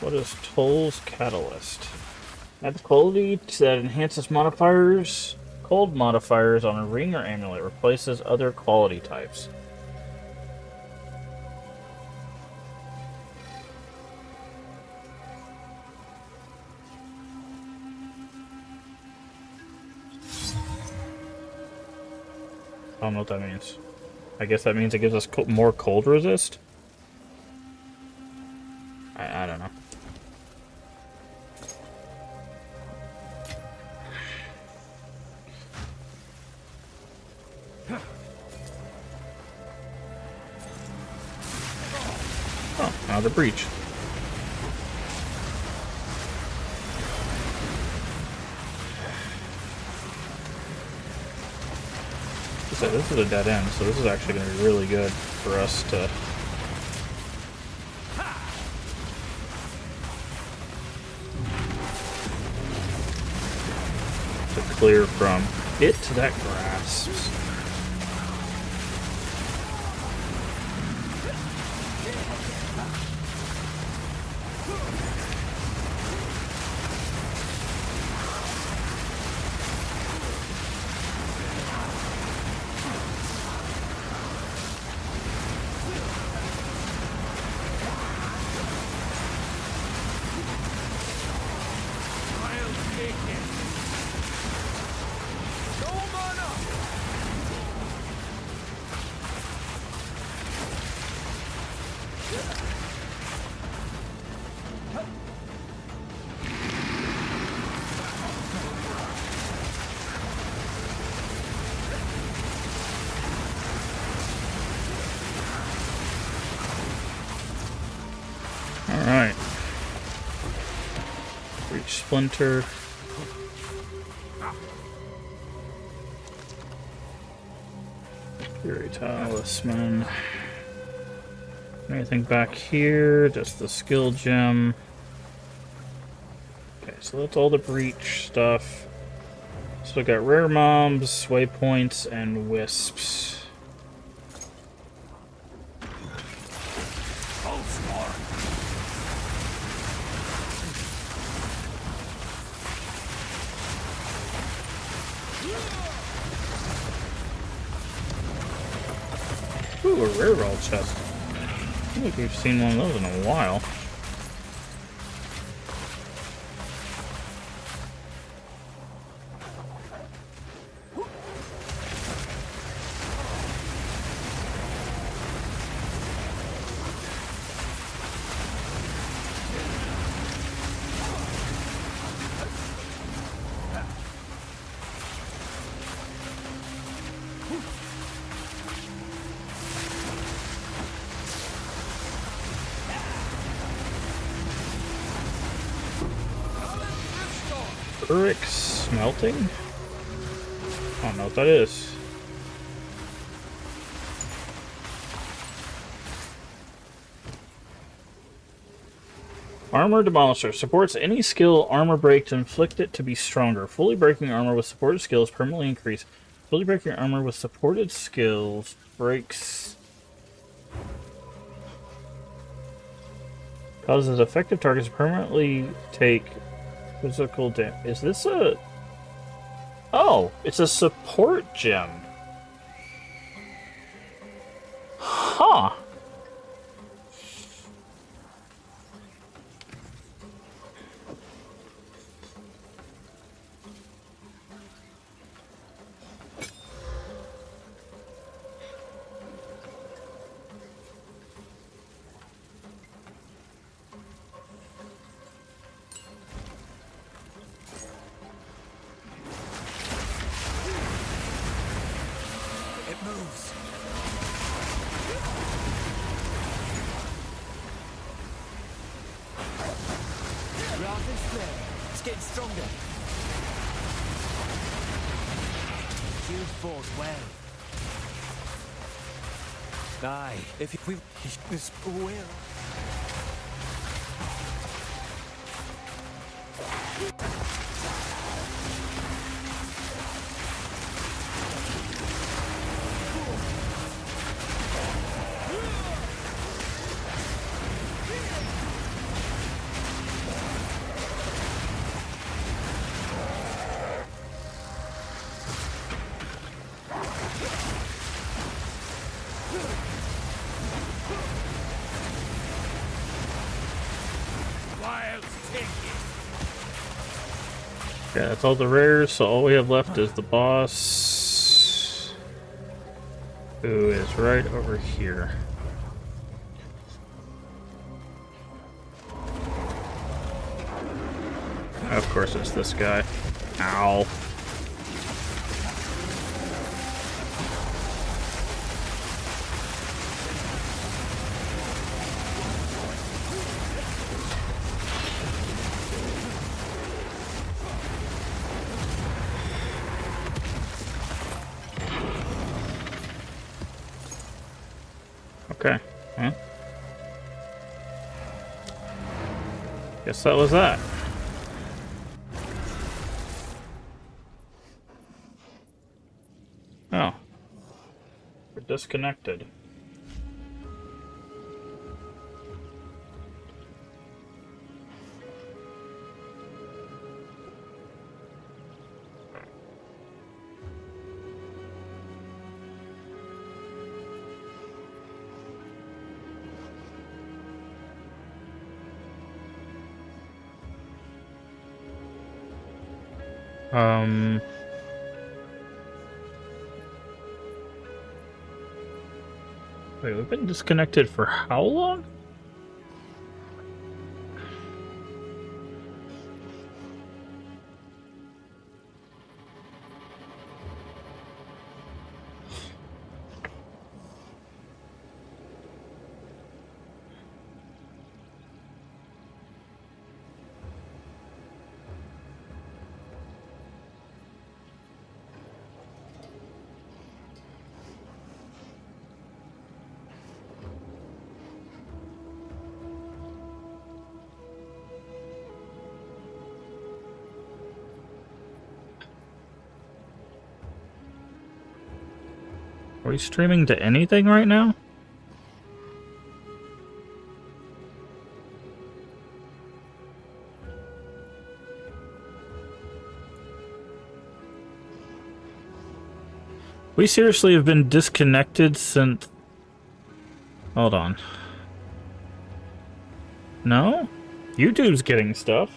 what is Toll's Catalyst? Adds quality that enhances modifiers, cold modifiers on a ring or amulet, replaces other quality types. don't know what that means. I guess that means it gives us more cold resist? I don't know. Oh, another breach. So this is a dead end, so this is actually going to be really good for us to clear from it that grasps. I'll take it. No mana. Alright. Reach Splinter. Fury Talisman. Anything back here? Just the skill gem. Okay, so that's all the breach stuff. So we got rare mobs, waypoints, and wisps. Ooh, a rare roll chest. I don't think we've seen one of those in a while. Uric smelting? I don't know what that is. Armor Demolisher. Supports any skill armor break to inflict it to be stronger. Fully breaking armor with supported skills permanently increase. Fully breaking armor with supported skills breaks. Causes effective targets to permanently take physical damage. Is this a... Oh, it's a support gem. Huh. It moves. Raven's flare. It's getting stronger. You fought well. Aye, if we this will. Yeah, that's all the rares, so all we have left is the boss. who is right over here. Of course it's this guy. Ow. Okay. Well, guess that was that. Oh. We're disconnected. Wait, we've been disconnected for how long? Are we streaming to anything right now? We seriously have been disconnected since... Hold on. No? YouTube's getting stuff.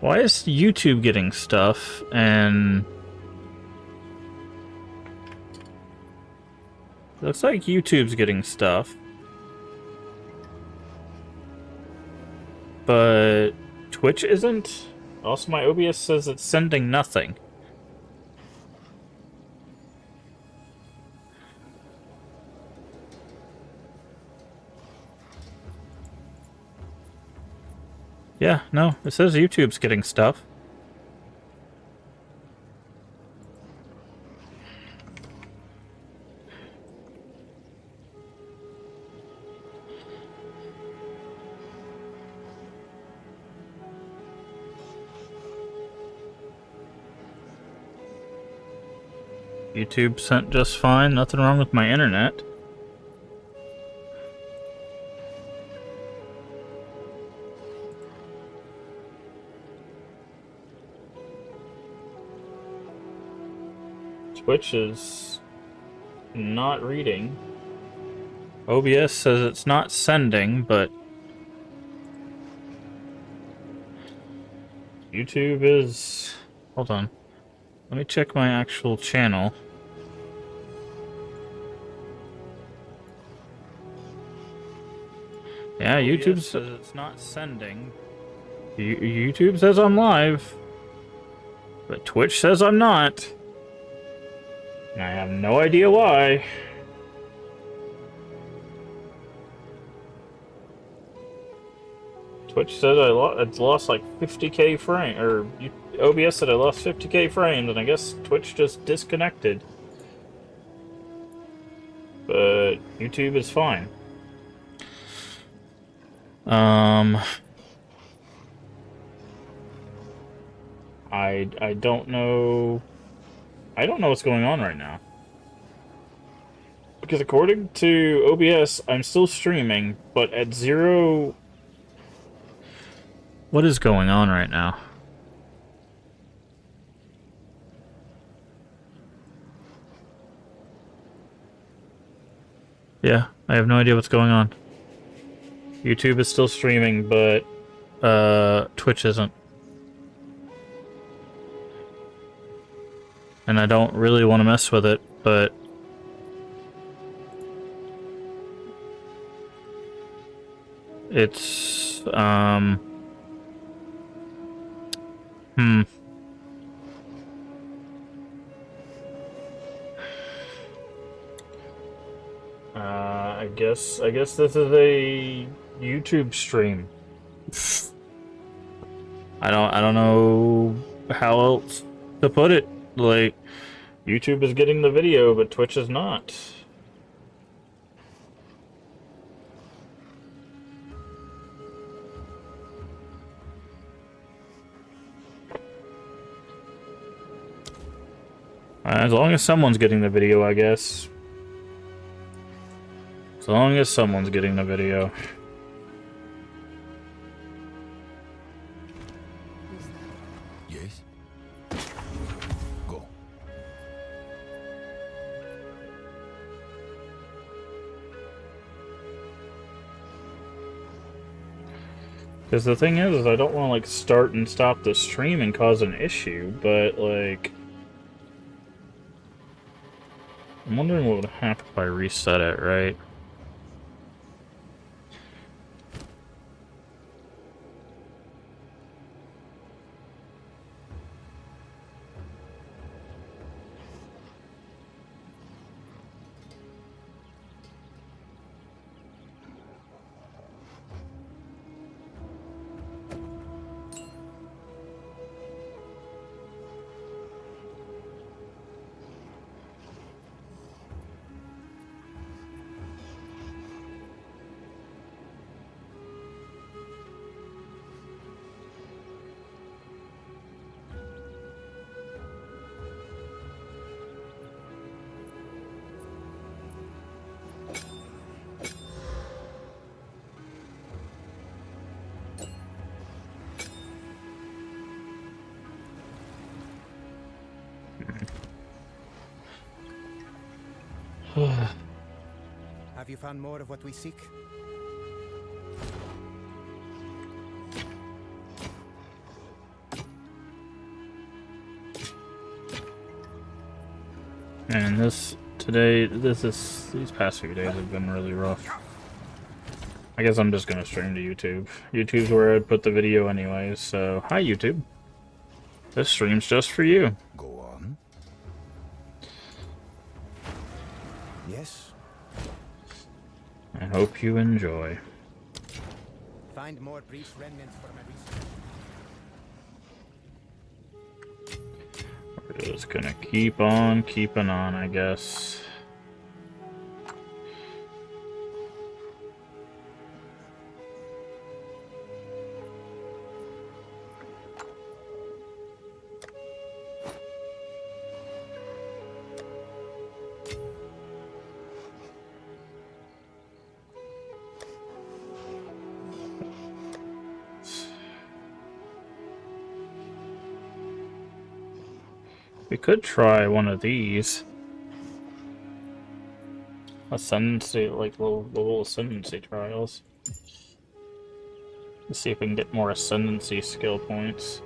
Why is YouTube getting stuff and... Looks like YouTube's getting stuff. But Twitch isn't? Also, my OBS says it's sending nothing. Yeah, no, it says YouTube's getting stuff. YouTube sent just fine, nothing wrong with my internet. Twitch is not reading. OBS says it's not sending, but YouTube is... Hold on. Let me check my actual channel. Yeah, YouTube says it's not sending. YouTube says I'm live, but Twitch says I'm not. And I have no idea why. Twitch said it's lost like 50k frame, or OBS said I lost 50k frames, and I guess Twitch just disconnected. But YouTube is fine. I don't know. I don't know what's going on right now. Because according to OBS, I'm still streaming, but at 0... What is going on right now? Yeah, I have no idea what's going on. YouTube is still streaming, but Twitch isn't. and I don't really want to mess with it, but it's I guess this is a YouTube stream. I don't know how else to put it. Like, YouTube is getting the video, but Twitch is not. As long as someone's getting the video, I guess. As long as someone's getting the video. Yes? Go. Because the thing is I don't want to, like, start and stop the stream and cause an issue, but, like... I'm wondering what would happen if I reset it, right? Have you found more of what we seek? And these past few days have been really rough. I guess I'm just gonna stream to YouTube. YouTube's where I'd put the video anyways, so hi YouTube. This stream's just for you. Go on. Yes. I hope you enjoy. Find more priest remnants for my research. We're just gonna keep on keeping on, I guess. We could try one of these. Ascendancy, like little ascendancy trials. Let's see if we can get more ascendancy skill points.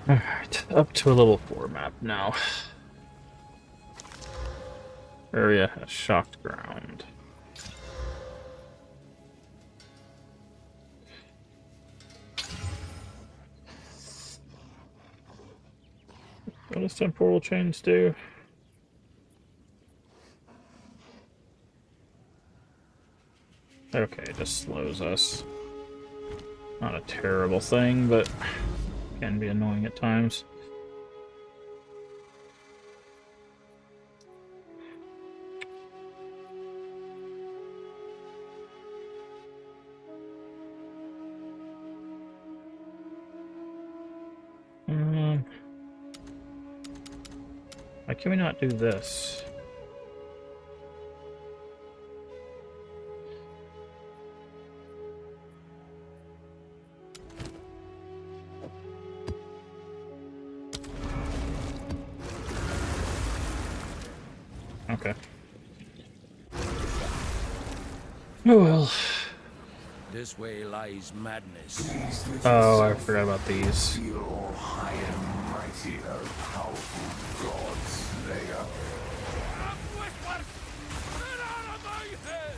Alright, up to a level 4 map now. Area has shocked ground. What does temporal chains do? Okay, it just slows us. Not a terrible thing, but can be annoying at times. Why can we not do this? Okay. Oh well. This way lies madness. Oh, I forgot about these. Feel high and mighty, a powerful god slayer. Whispers! Get out of my head!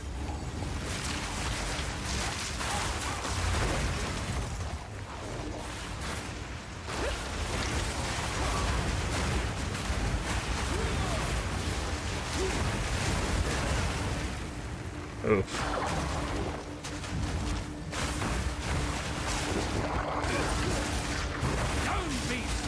Oof. Down, beast!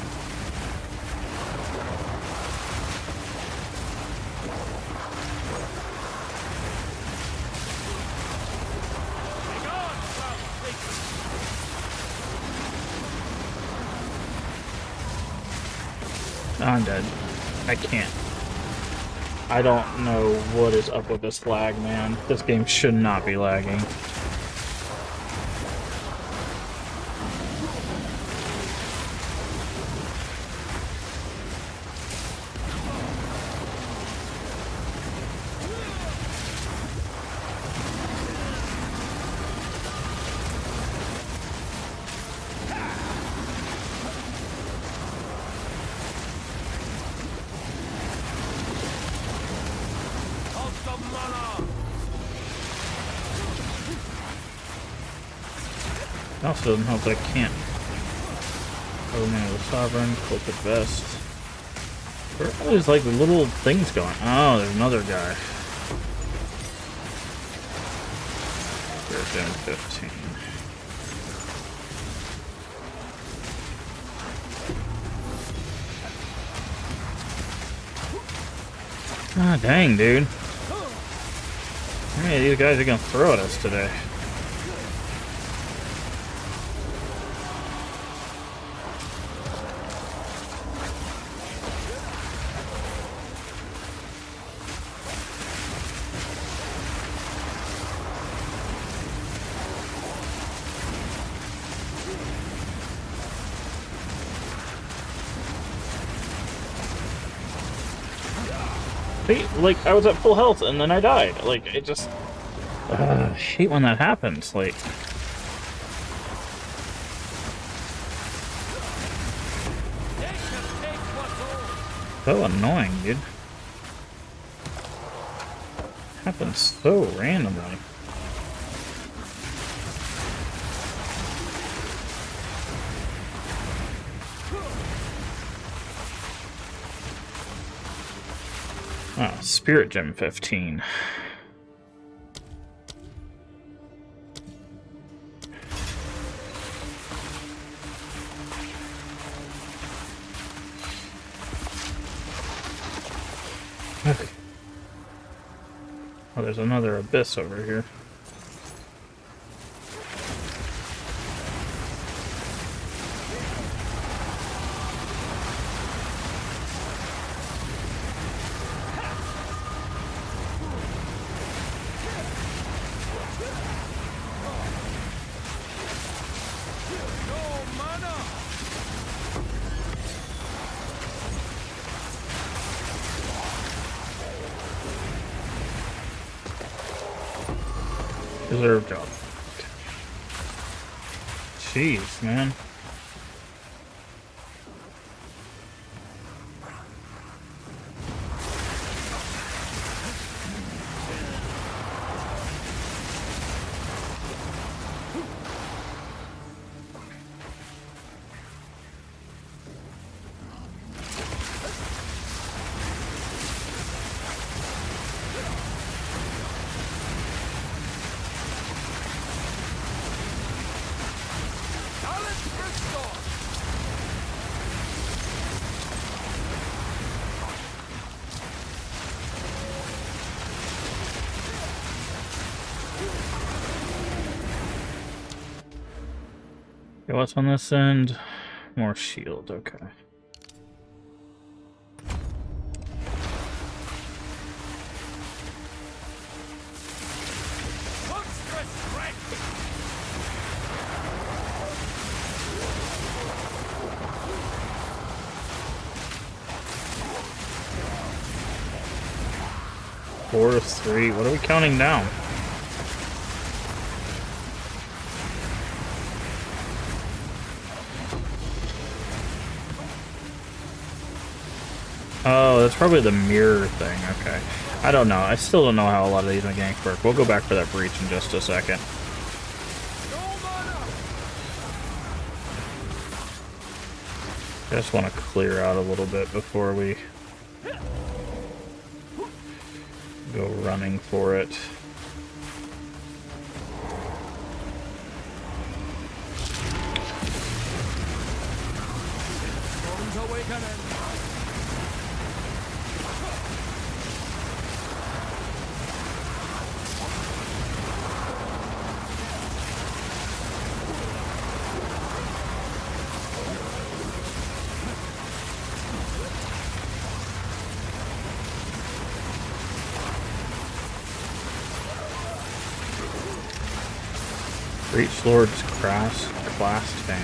Begone, foul creature! I'm dead. I can't. I don't know what is up with this lag, man. This game should not be lagging. Of the mana! It also doesn't help that I can't. Oh man, the Sovereign, Cloaked Vest. Where are all these like little things going? Oh, there's another guy. There's 15. Ah, dang, dude. How many of these guys are gonna throw at us today? See, like, I was at full health and then I died. Like, it just... I hate when that happens. Like... They can take what's ours! So annoying, dude. Happens so randomly. Oh, Spirit Gem 15. Okay. Oh, there's another abyss over here. No mana! Reserve job. Jeez, man. Balance restored! Okay, what's on this end? More shield, okay. 4, 3. What are we counting down? Oh, that's probably the mirror thing. Okay. I don't know. I still don't know how a lot of these mechanics work. We'll go back for that breach in just a second. Just want to clear out a little bit before we go running for it. Storm's awakening. Breach Lord's class down.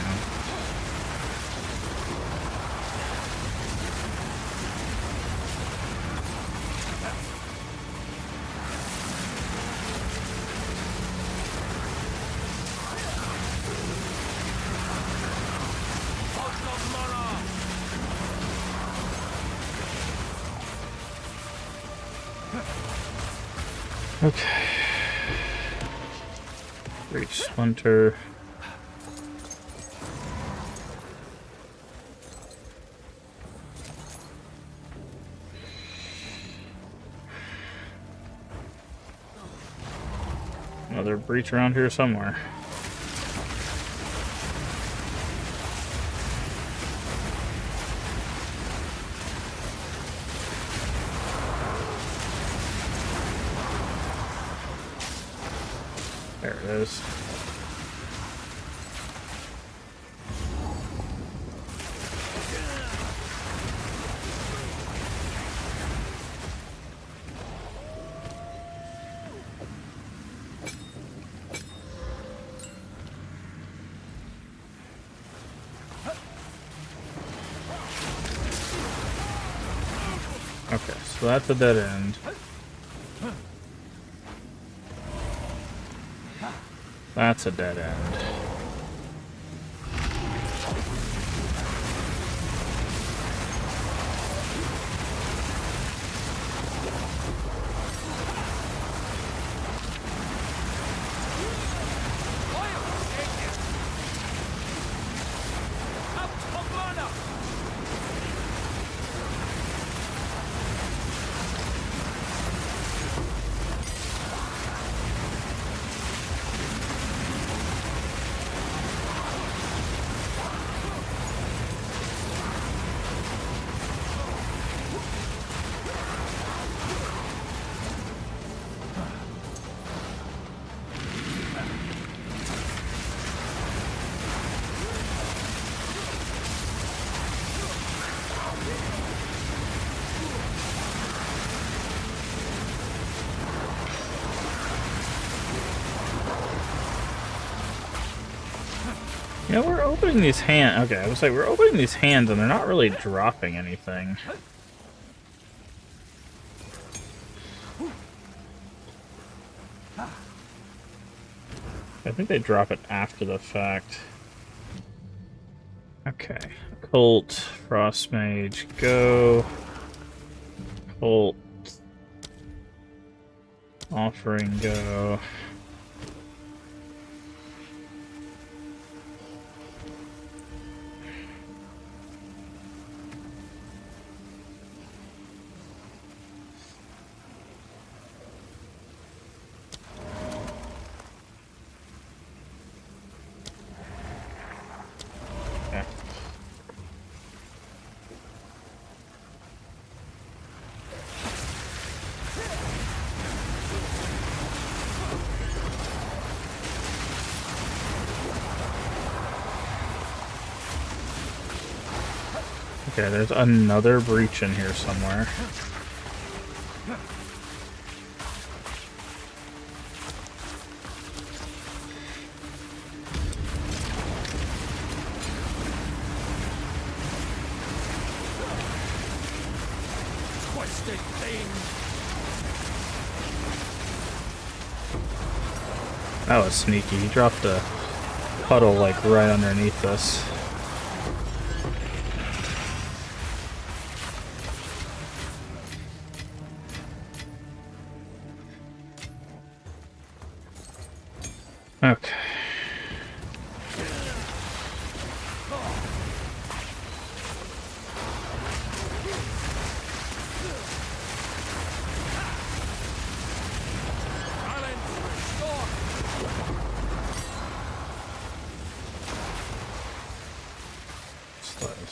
Okay. Breach Splinter. Another breach around here somewhere. There it is. Okay, so that's a dead end. That's a dead end. You know, we're opening these hands. Okay, I was like, we're opening these hands and they're not really dropping anything. I think they drop it after the fact. Okay. Cult, Frost Mage, go. Cult. Offering, go. Okay, there's another breach in here somewhere. Twisted thing. That was sneaky. He dropped a puddle like right underneath us. Okay.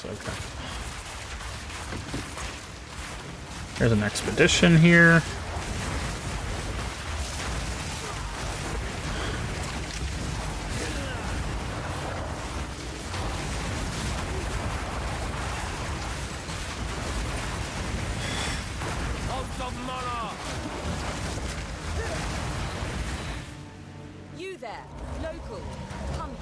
Okay. There's an expedition here. You there, local, come here.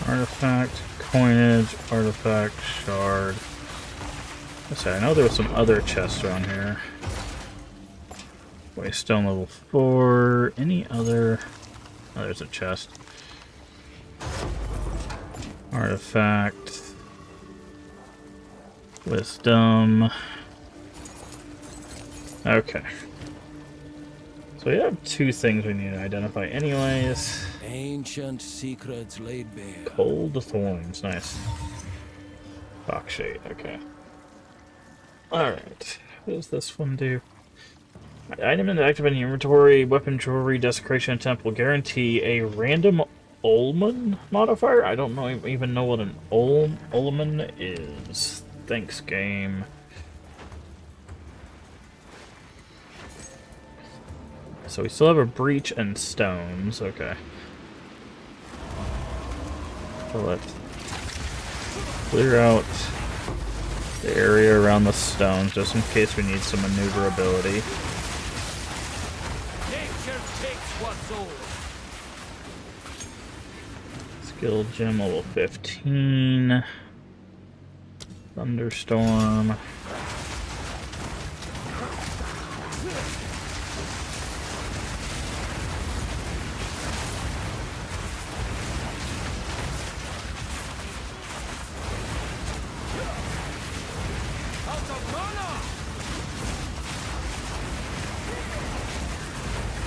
Artifact, coinage, artifact, shard. I know there was some other chests around here. Waystone level 4. Any other? Oh, there's a chest. Artifact. Wisdom. Okay. So we have 2 things we need to identify anyways. Ancient secrets laid bare. Cold thorns, nice. Box shade, okay. Alright, what does this one do? Item in the active inventory, weapon, jewelry, desecration, temple guarantee a random Ullman modifier? I don't even know what an Ullman is. Thanks, game. So we still have a breach and stones, okay. So let's clear out the area around the stones just in case we need some maneuverability. Nature takes what's old. Skill gem level 15. Thunderstorm.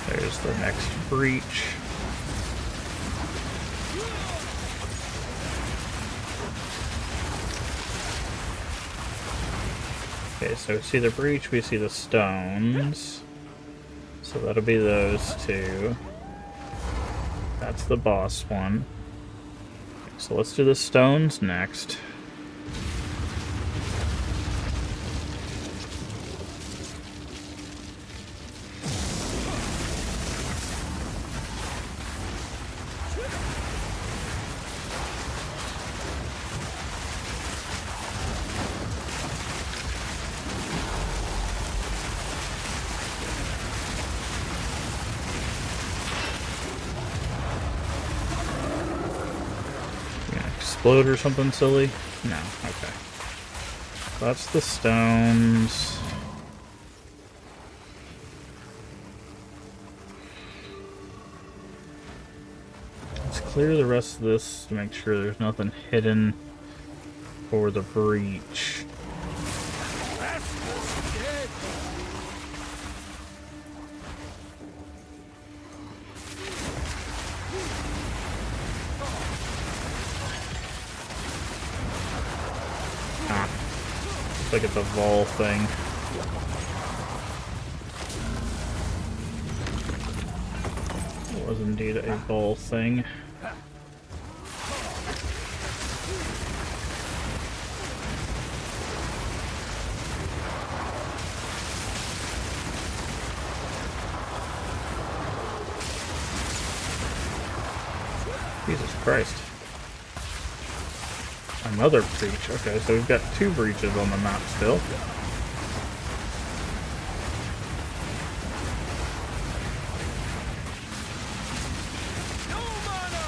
There's the next breach. Okay, so we see the breach, we see the stones. So that'll be those 2. That's the boss one. So let's do the stones next. Explode or something silly? No, okay. That's the stones. Let's clear the rest of this to make sure there's nothing hidden for the breach. Like it's a Vol thing. need a bowl thing. Jesus Christ. Another breach. Okay, so we've got 2 breaches on the map still. No mana!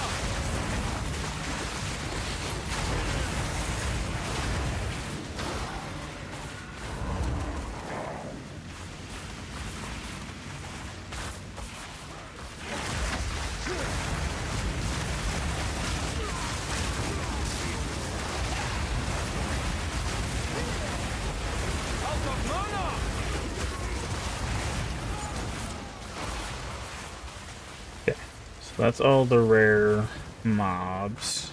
Out of mana! Okay, so that's all the rare mobs.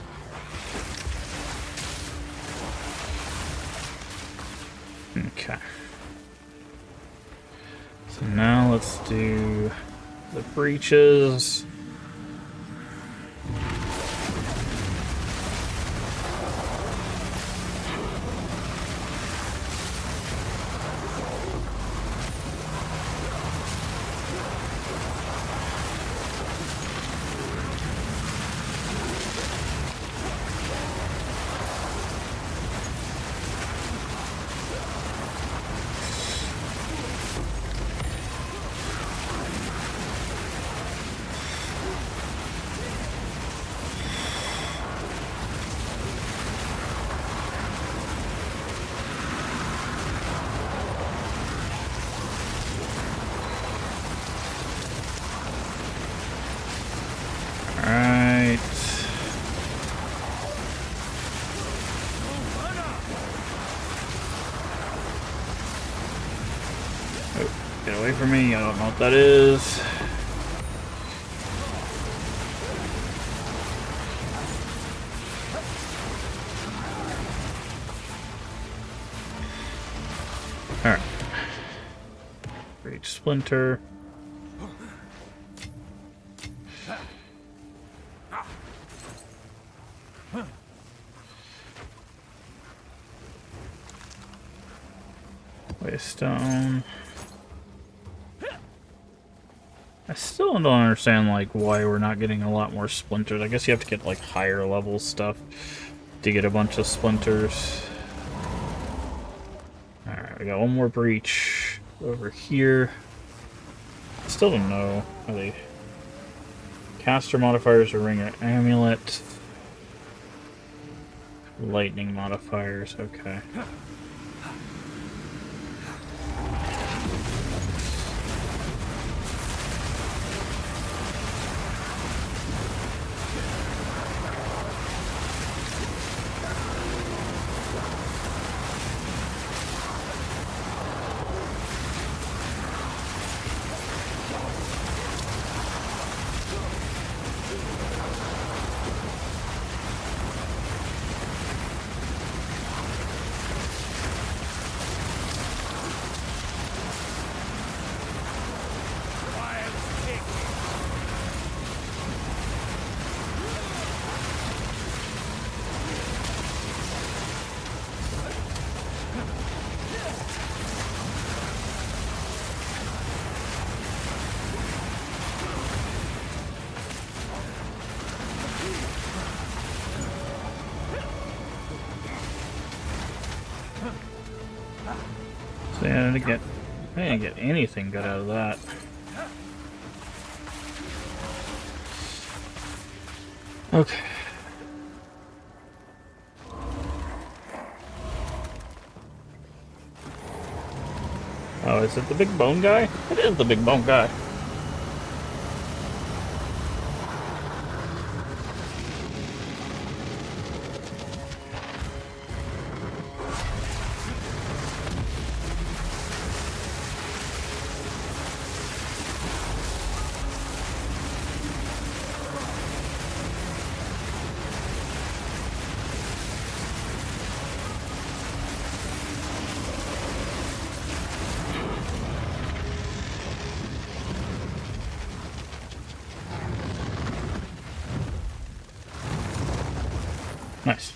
Okay. So now let's do the breaches. Alright. Oh, get away from me. I don't know what that is. Alright. Breach splinter. Waystone. I still don't understand like why we're not getting a lot more splinters. I guess you have to get like higher level stuff to get a bunch of splinters. Alright, we got one more breach over here. Still don't know how they caster modifiers or ring or amulet. Lightning modifiers, okay. So yeah, I didn't get anything good out of that. Okay. Oh, is it the big bone guy? It is the big bone guy. Nice.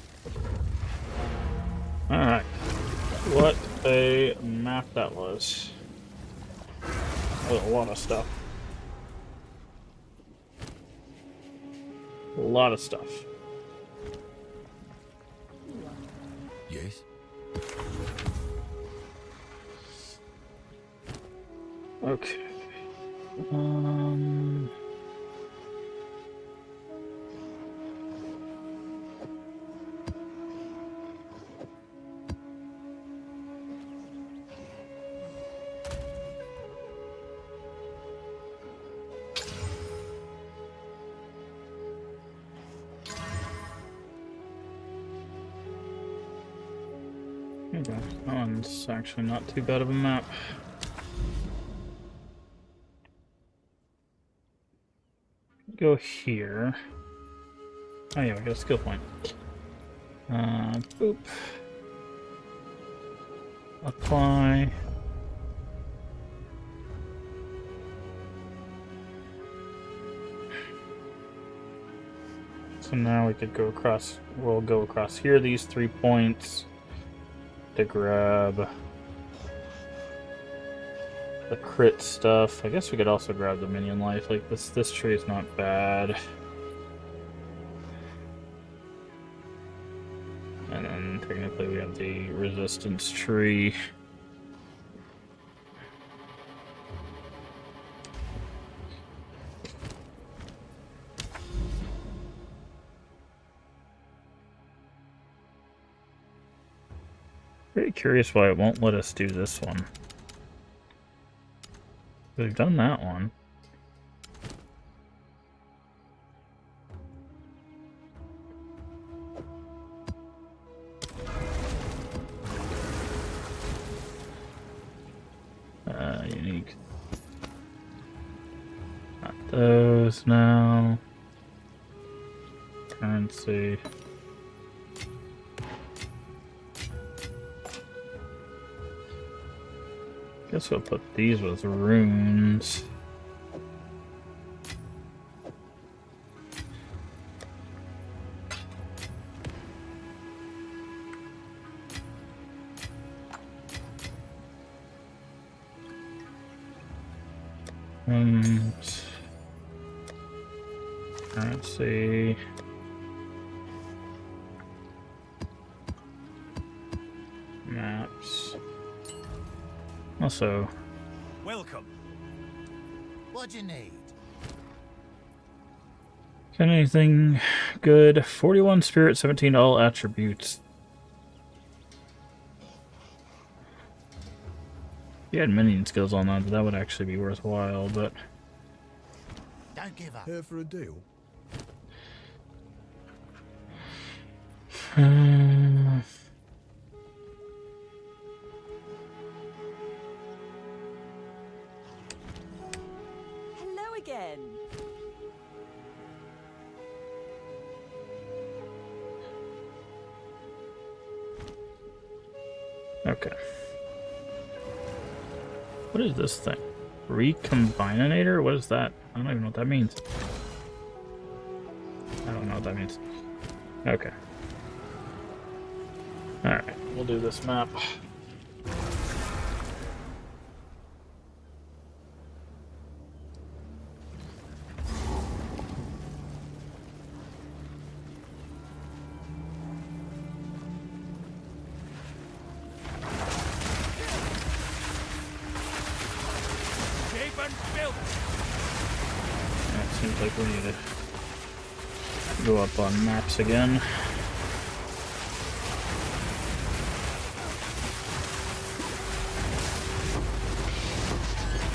Alright. What a map that was. That was a lot of stuff. A lot of stuff. Yes? Okay. Okay, that one's actually not too bad of a map. Go here. Oh yeah, we got a skill point. Boop. Apply. So now we could go across, we'll go across here, these 3 points, to grab the crit stuff. I guess we could also grab the minion life. Like this tree is not bad. And then technically we have the resistance tree. Very curious why it won't let us do this one. We've done that one. Unique. Not those now. Currency. Guess we'll put these with runes. Currency. Maps. Also, Welcome. What do you need? got anything good? 41 spirit, 17 all attributes. If you had minion skills on that would actually be worthwhile, but Don't give up. Here for a deal? Hello again. okay. What is this thing? Recombinator? What is that? I don't even know what that means. I don't know what that means. Okay. Alright, we'll do this map. Shape and build. It seems like we need to go up on maps again.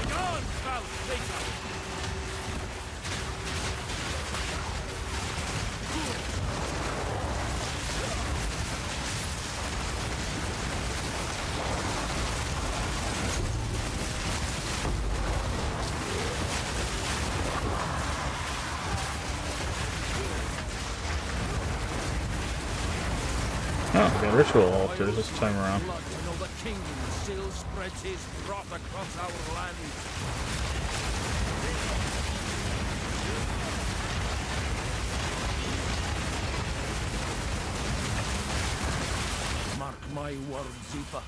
Gone, Val, later. Oh, we got ritual altars this time around. Blood to know the king still spreads his wrath across our land. my word, Zipa.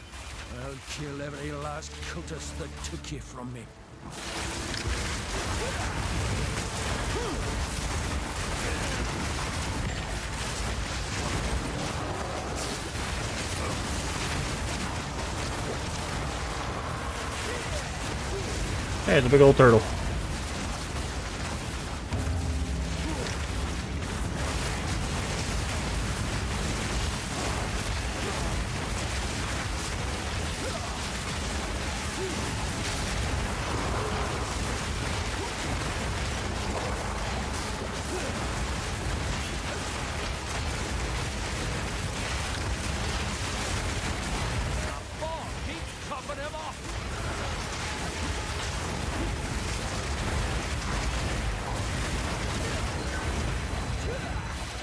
I'll kill every last cultist that took you from me. Hey, the big old turtle. Oh, keep chopping him off!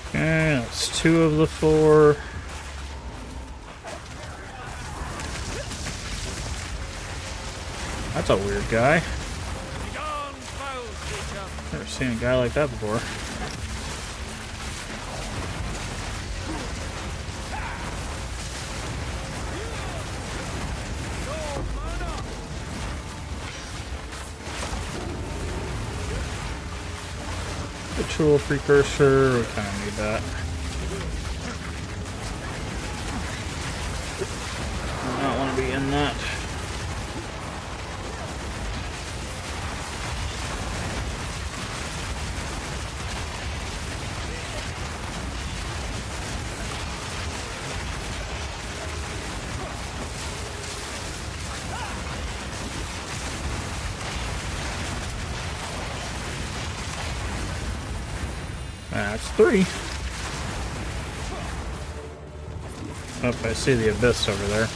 Okay, that's 2 of the 4. That's a weird guy. Begone, foul creature! Never seen a guy like that before. No mana! Ritual precursor, we kind of need that. I don't want to be in that. That's 3. Oh, I see the abyss over there.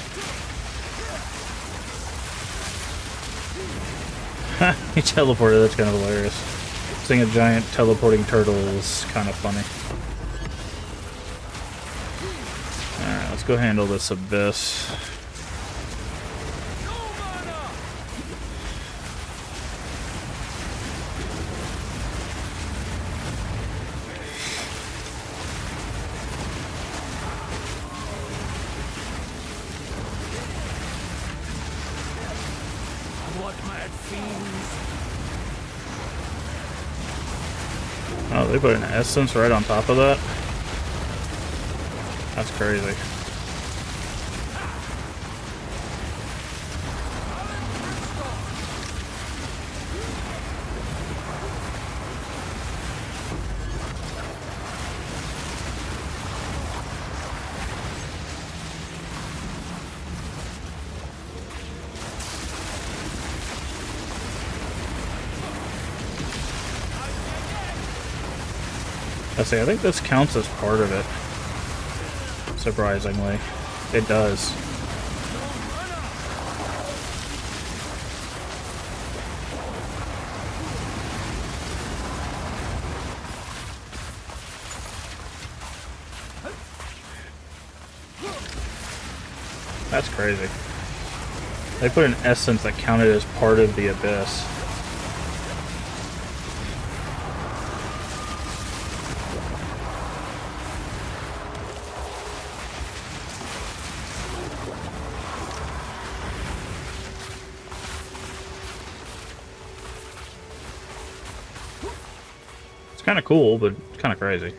Ha! He teleported, that's kind of hilarious. Seeing a giant teleporting turtle is kind of funny. Alright, let's go handle this abyss. No mana! What mad fiends! Oh, they put an essence right on top of that? That's crazy. I think this counts as part of it. Surprisingly. It does. That's crazy. They put an essence that counted as part of the abyss. Kind of cool, but kind of crazy.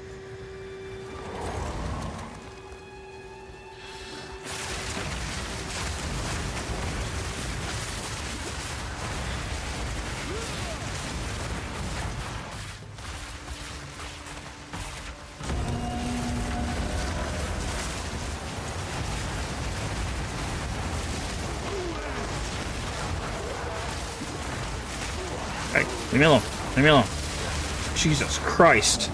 Hey, leave me alone. Leave me alone. Jesus Christ.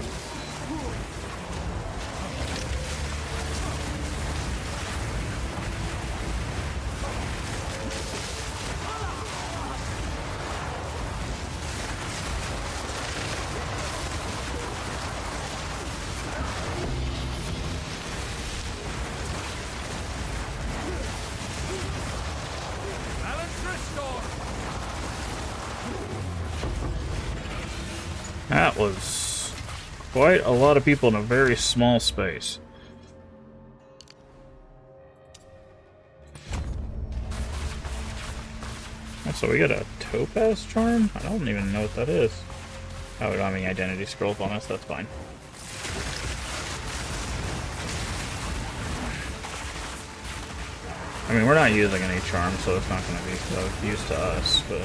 Balance restored! That was quite a lot of people in a very small space. So we got a topaz charm? I don't even know what that is. Oh, we don't have any identity scrolls on us, that's fine. I mean, we're not using any charms, so it's not going to be of use to us, but...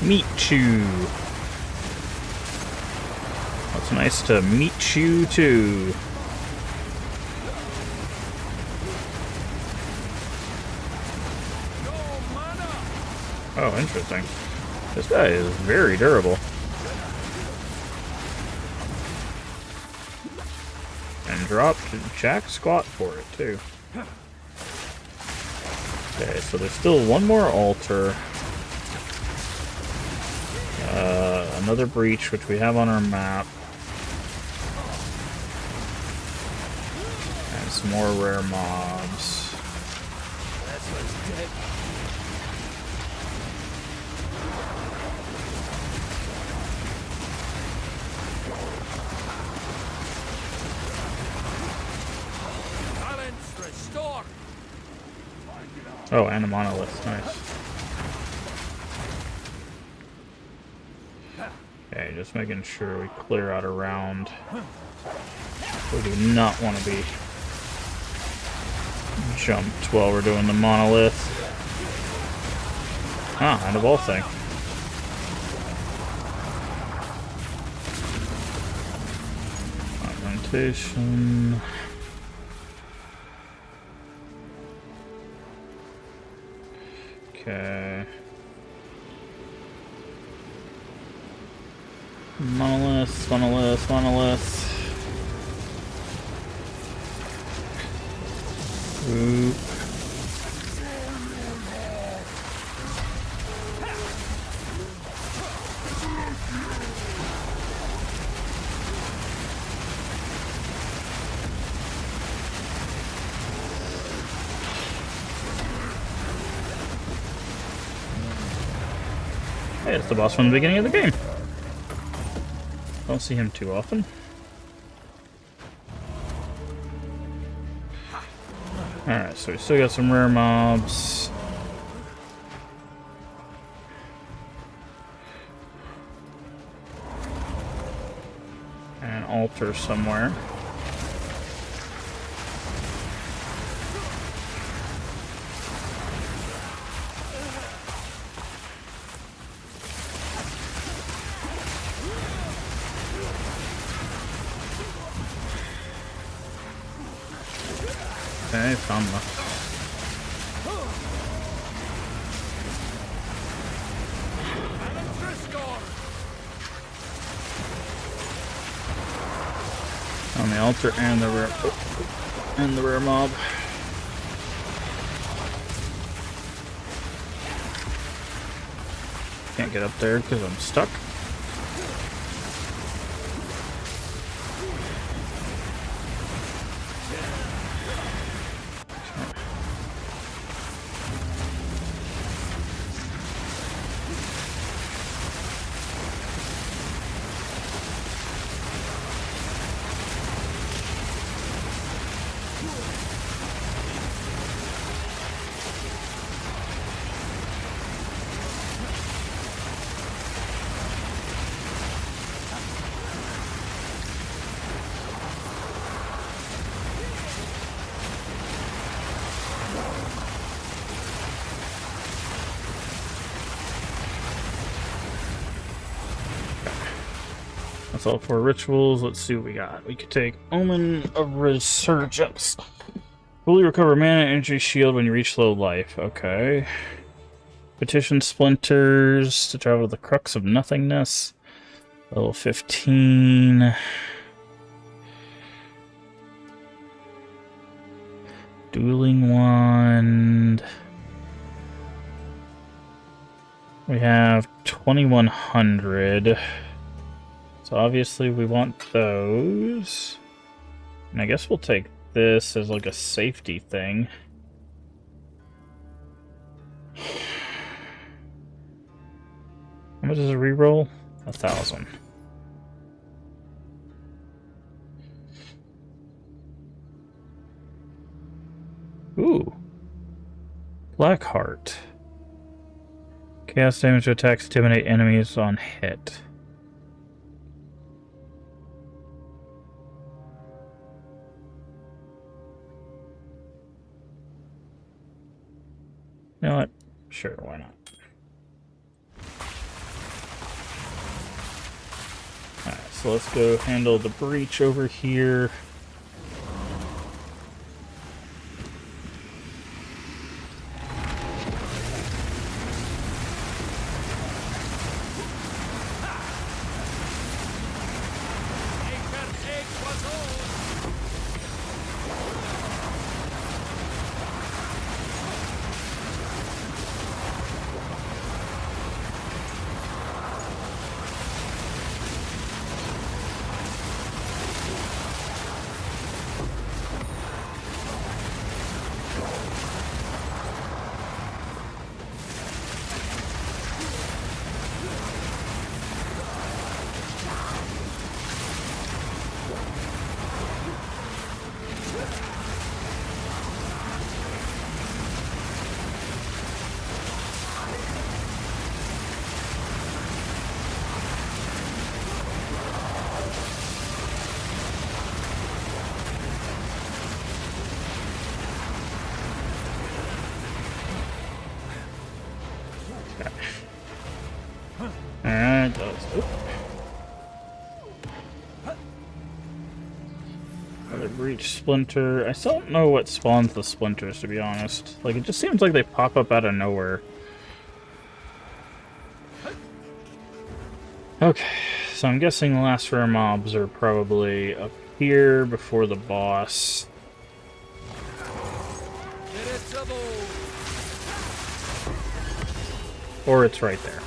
Meet you. It's nice to meet you too. Oh, interesting. This guy is very durable. And dropped jack squat for it too. Okay, so there's still one more altar. Another breach, which we have on our map. And some more rare mobs. This one's dead. Balance restored. Oh, and a monolith. Nice. Okay, just making sure we clear out a round. We do not want to be jumped while we're doing the monolith. Ah, and a ball thing. Augmentation. Okay. Monolith, monolith, monolith. Oop. Hey, it's the boss from the beginning of the game. Don't see him too often. Alright, so we still got some rare mobs. And an altar somewhere. Okay, found the... On the altar and the rare mob. Can't get up there because I'm stuck. That's all for rituals. Let's see what we got. We could take Omen of Resurgence. Fully recover mana, energy, shield when you reach low life. Okay. Petition Splinters to travel to the Crux of Nothingness. Level 15. Dueling Wand. We have 2100. So obviously we want those. And I guess we'll take this as like a safety thing. How much is a reroll? 1,000. Ooh. Blackheart. Chaos damage to attacks, intimidate enemies on hit. You know what? Sure, why not? Alright, so let's go handle the breach over here. Alright, another breach splinter. I still don't know what spawns the splinters, to be honest. Like, it just seems like they pop up out of nowhere. Okay, so I'm guessing the last rare mobs are probably up here before the boss. Or it's right there.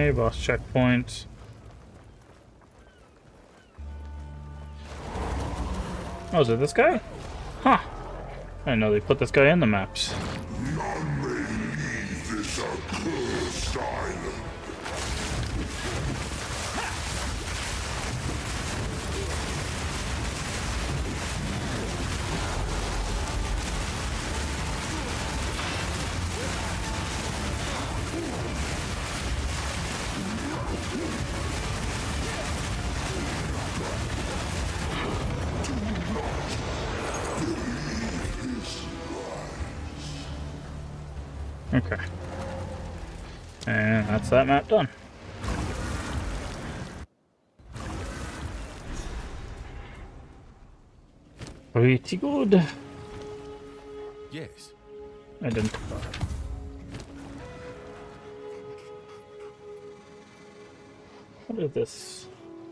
Okay, boss checkpoint. Oh, is it this guy? Huh. I didn't know they put this guy in the maps. None may leave this accursed island. Okay. And that's that map done. Pretty good. Yes. Identify. What are this?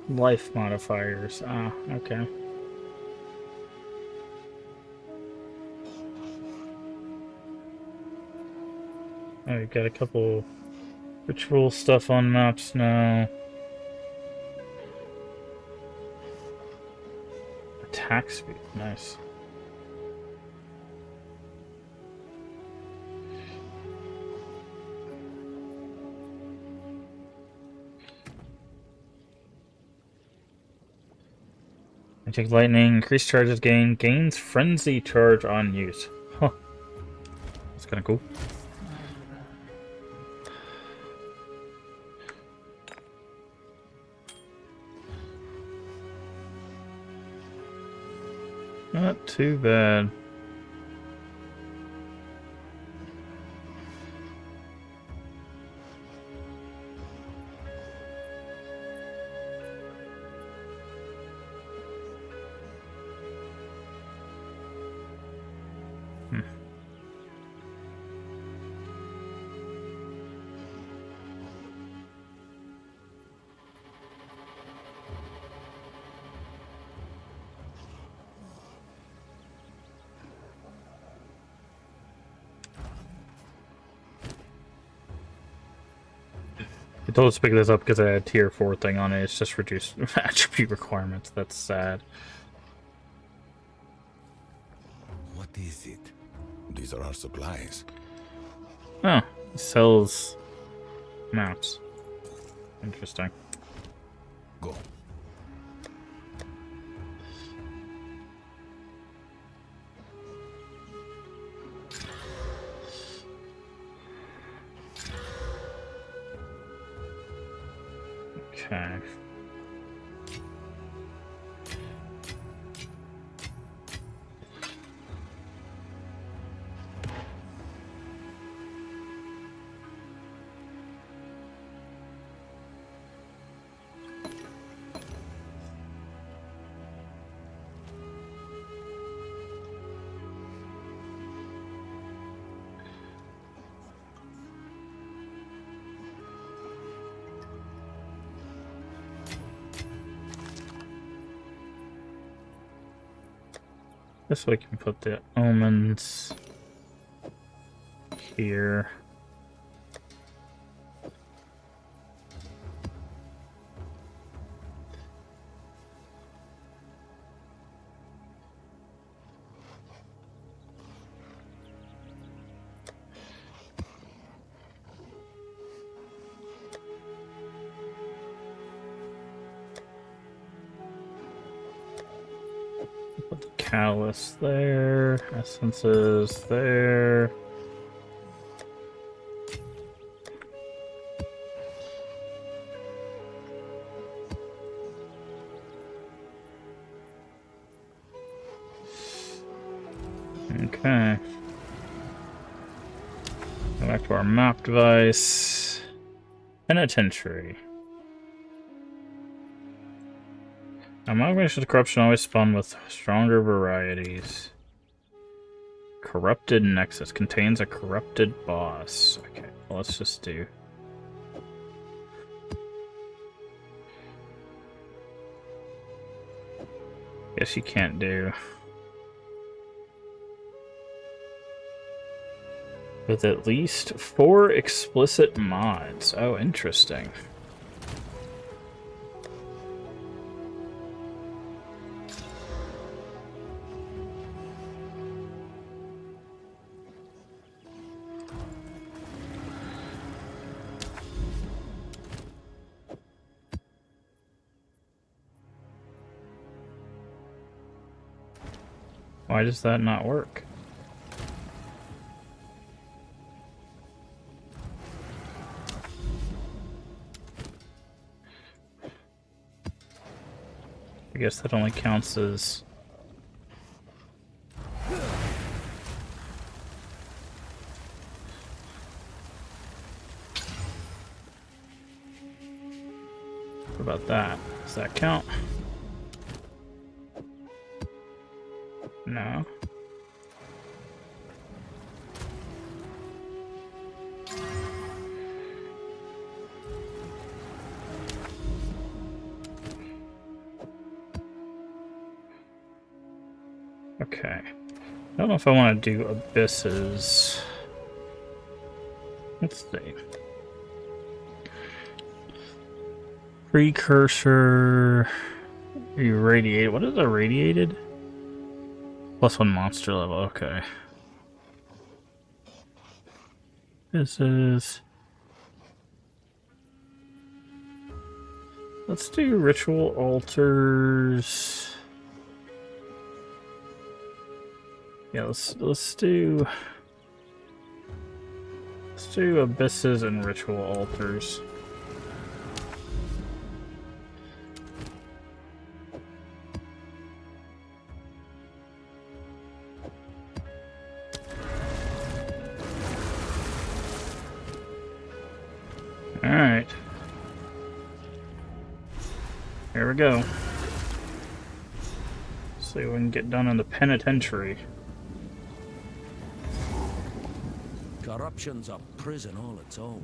Life modifiers. Ah, okay. Oh, we've got a couple ritual stuff on maps now. Attack speed, nice. I take lightning, increased charges gain, gains frenzy charge on use. Huh. That's kinda cool. Not too bad. I told us to pick this up because I had a tier 4 thing on it. It's just reduced attribute requirements. That's sad. What is it? These are our supplies. Oh, he sells maps. Interesting. Go. Okay. This way we can put the omens here. Put the callus there, essences there. Okay. Go back to our map device. Penitentiary. Amalgamation of corruption always spawn with stronger varieties. Corrupted Nexus contains a corrupted boss. Okay, well, let's just do. Guess you can't do. With at least 4 explicit mods. Oh, interesting. Why does that not work? I guess that only counts as... What about that? Does that count? No. Okay. I don't know if I want to do abysses. Let's see. Precursor. Irradiate. What is irradiated? +1 monster level. Okay. This is. Let's do ritual altars. Yeah, let's do abysses and ritual altars. we go. See what we can get done in the penitentiary. Corruption's a prison all its own.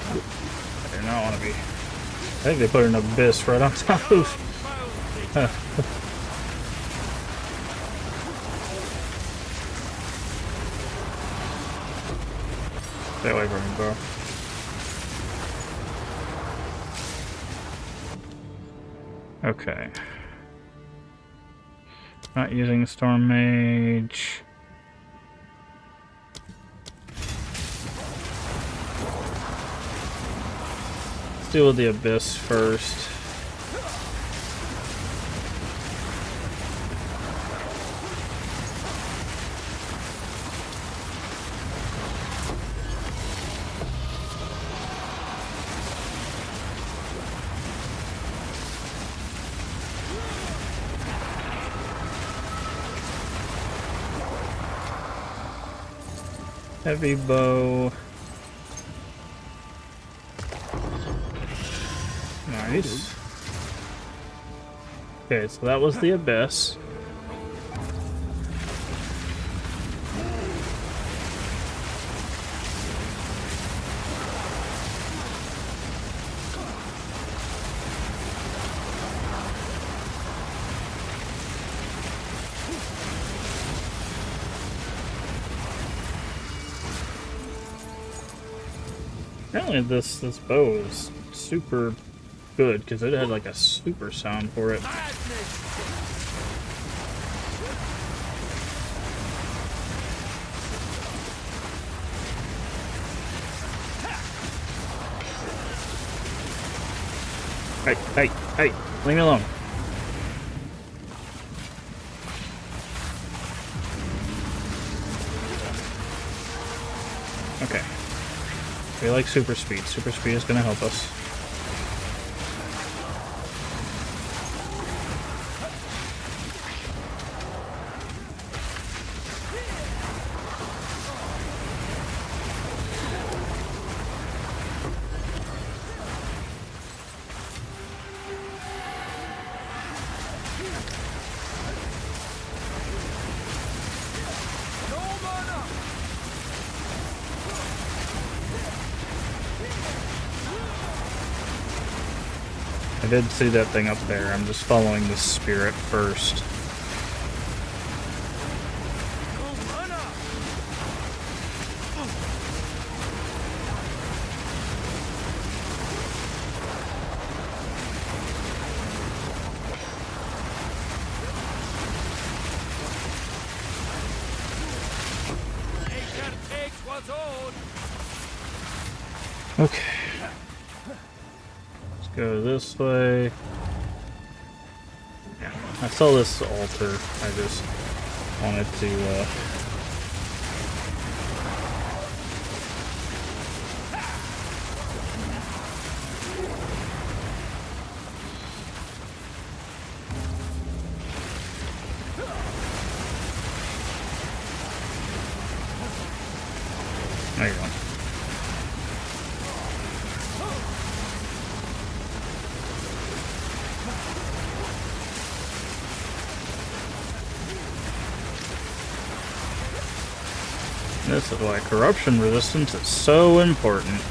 I do not want to be. I think they put an abyss right on top of. Stay away from me, bro. Okay. Not using Storm Mage. Let's deal with the Abyss first. Heavy bow. Nice. Okay, so that was the Abyss. Apparently this bow is super good because it had like a super sound for it. Hey, leave me alone. Okay. We like super speed. Super speed is going to help us. I did see that thing up there. I'm just following the spirit first. Okay. Go this way. Yeah, I saw this altar. I just wanted to there you go. This is why corruption resistance is so important.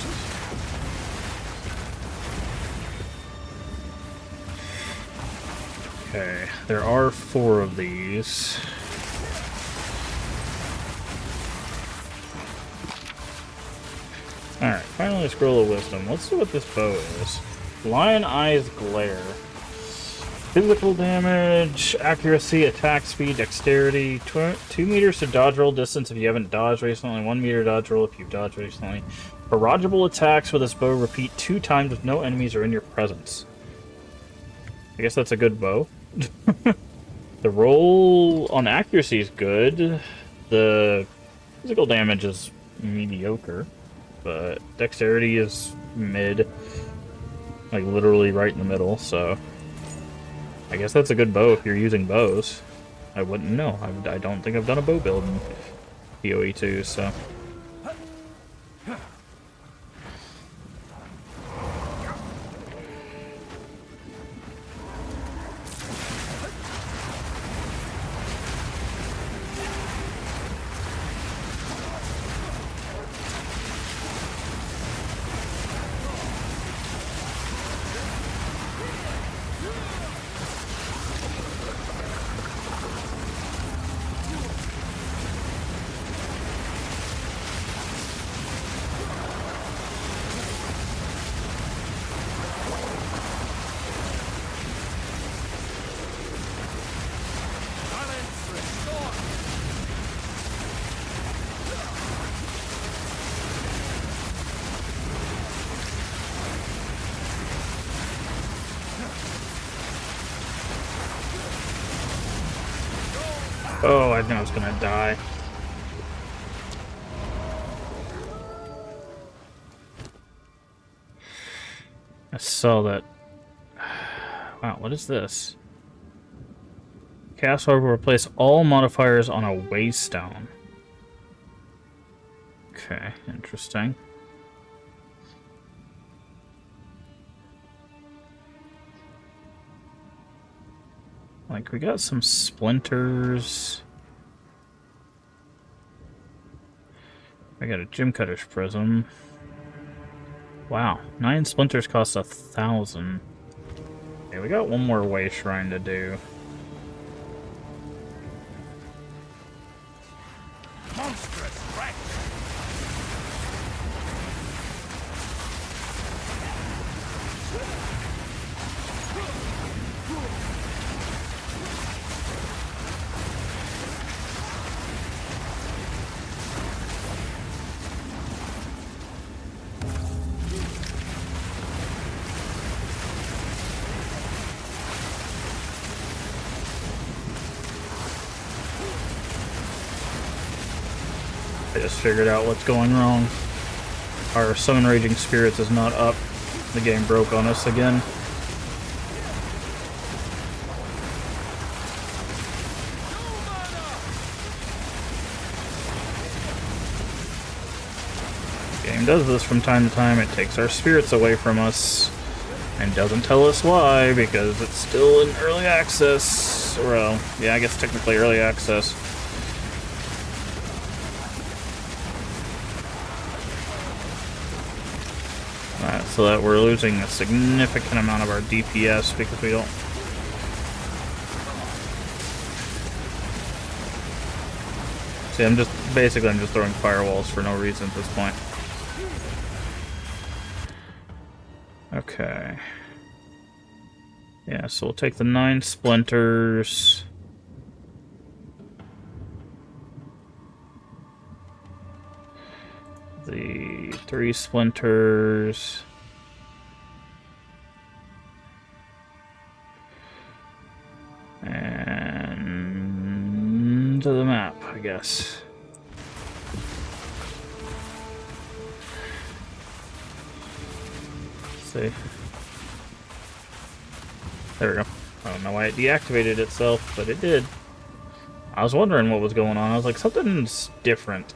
Okay, there are 4 of these. Alright, finally a scroll of wisdom. Let's see what this bow is. Lion Eyes Glare. Physical damage, accuracy, attack speed, dexterity, 2 meters to dodge roll distance if you haven't dodged recently, 1 meter dodge roll if you've dodged recently. Barrageable attacks with this bow repeat 2 times if no enemies are in your presence. I guess that's a good bow. The roll on accuracy is good. The physical damage is mediocre, but dexterity is mid. Like literally right in the middle, so I guess that's a good bow if you're using bows. I wouldn't know. I don't think I've done a bow build in PoE too, so. Balance restored. Oh, I knew I was gonna die. I saw that. Wow, what is this? Cast Orb will replace all modifiers on a waystone. Okay, interesting. Like, we got some splinters. I got a Gem Cutter's Prism. Wow, 9 splinters cost 1,000. Okay, we got one more way shrine to do. Monstrous wreck. I just figured out what's going wrong. Our Summon Raging Spirits is not up. The game broke on us again. The game does this from time to time. It takes our spirits away from us and doesn't tell us why, because it's still in early access. Well, yeah, I guess technically early access. So that we're losing a significant amount of our DPS because we don't... See, I'm just throwing firewalls for no reason at this point. Okay. Yeah, so we'll take the 9 splinters. The 3 splinters. And to the map, I guess. Let's see. There we go. I don't know why it deactivated itself, but it did. I was wondering what was going on. I was like, something's different.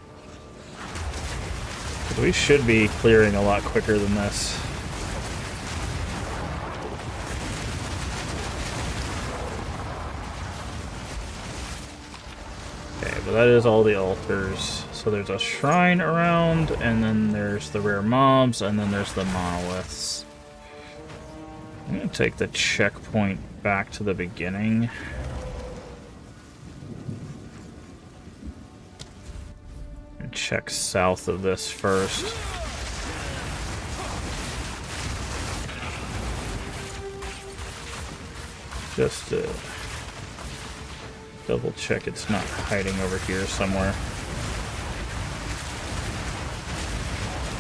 We should be clearing a lot quicker than this. Okay, but that is all the altars. So there's a shrine around, and then there's the rare mobs, and then there's the monoliths. I'm gonna take the checkpoint back to the beginning. And check south of this first. Just to double check it's not hiding over here somewhere.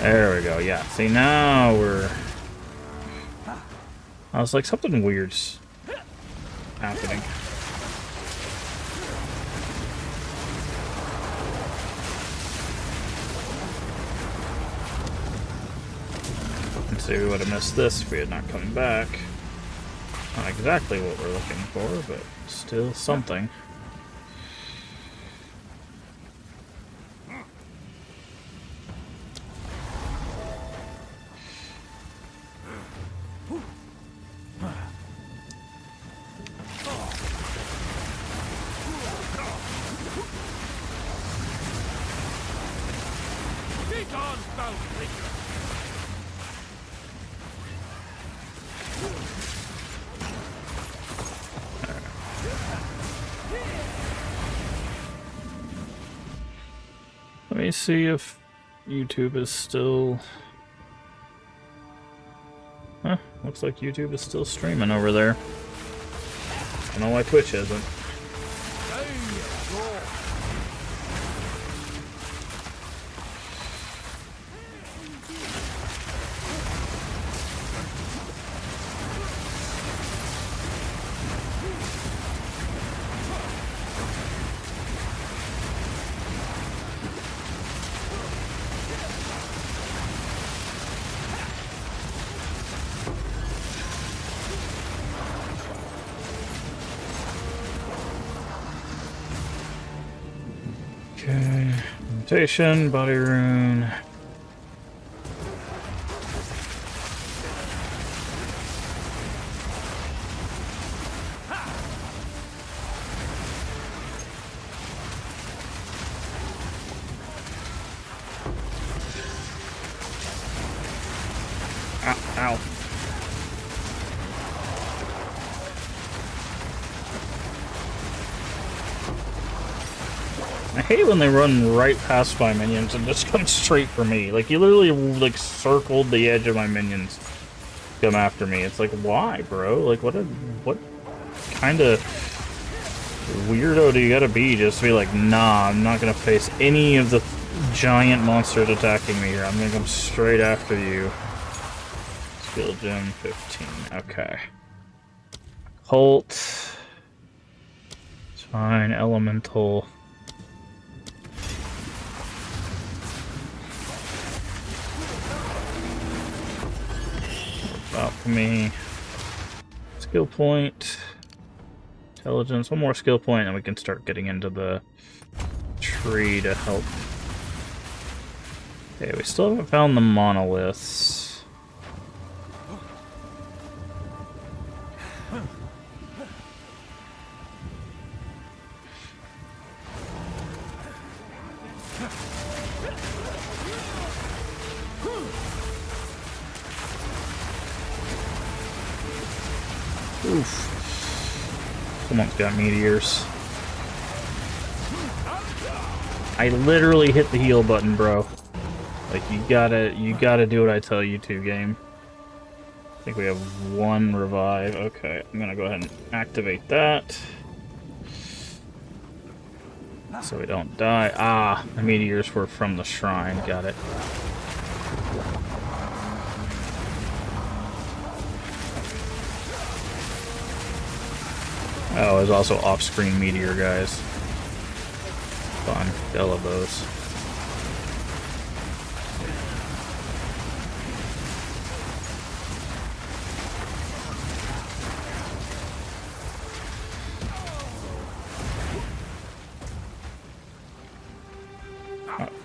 There we go, yeah. See, now we're... I was like, something weird's happening. Let's see, we would have missed this if we had not come back. Not exactly what we're looking for, but still something. me see if YouTube is still... Huh, looks like YouTube is still streaming over there. I don't know why Twitch isn't. Okay, mutation, body rune. Ow, ow. I hate when they run right past my minions and just come straight for me. Like, you literally, like, circled the edge of my minions to come after me. It's like, why, bro? Like, what kind of weirdo do you gotta be just to be like, nah, I'm not gonna face any of the giant monsters attacking me here. I'm gonna come straight after you. Skill gem 15. Okay. Cult. It's fine. Elemental. Alchemy. Skill point. Intelligence. One more skill point, and we can start getting into the tree to help. Okay, we still haven't found the monoliths. Oof. Someone's got meteors. I literally hit the heal button, bro. Like, you gotta do what I tell you to, game. I think we have one revive. Okay, I'm gonna go ahead and activate that. So we don't die. Ah, the meteors were from the shrine. Got it. Oh, there's also off-screen meteor guys. Fun. I love those.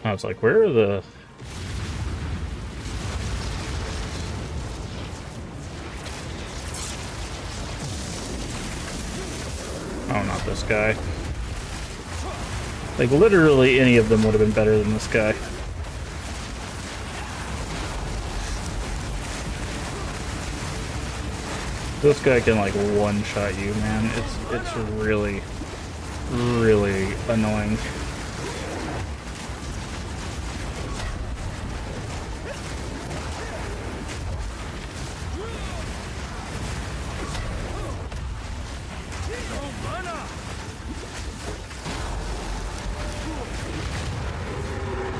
I was like, where are the... Oh, not this guy. Like, literally any of them would have been better than this guy. This guy can, like, one-shot you, man. It's really, really annoying.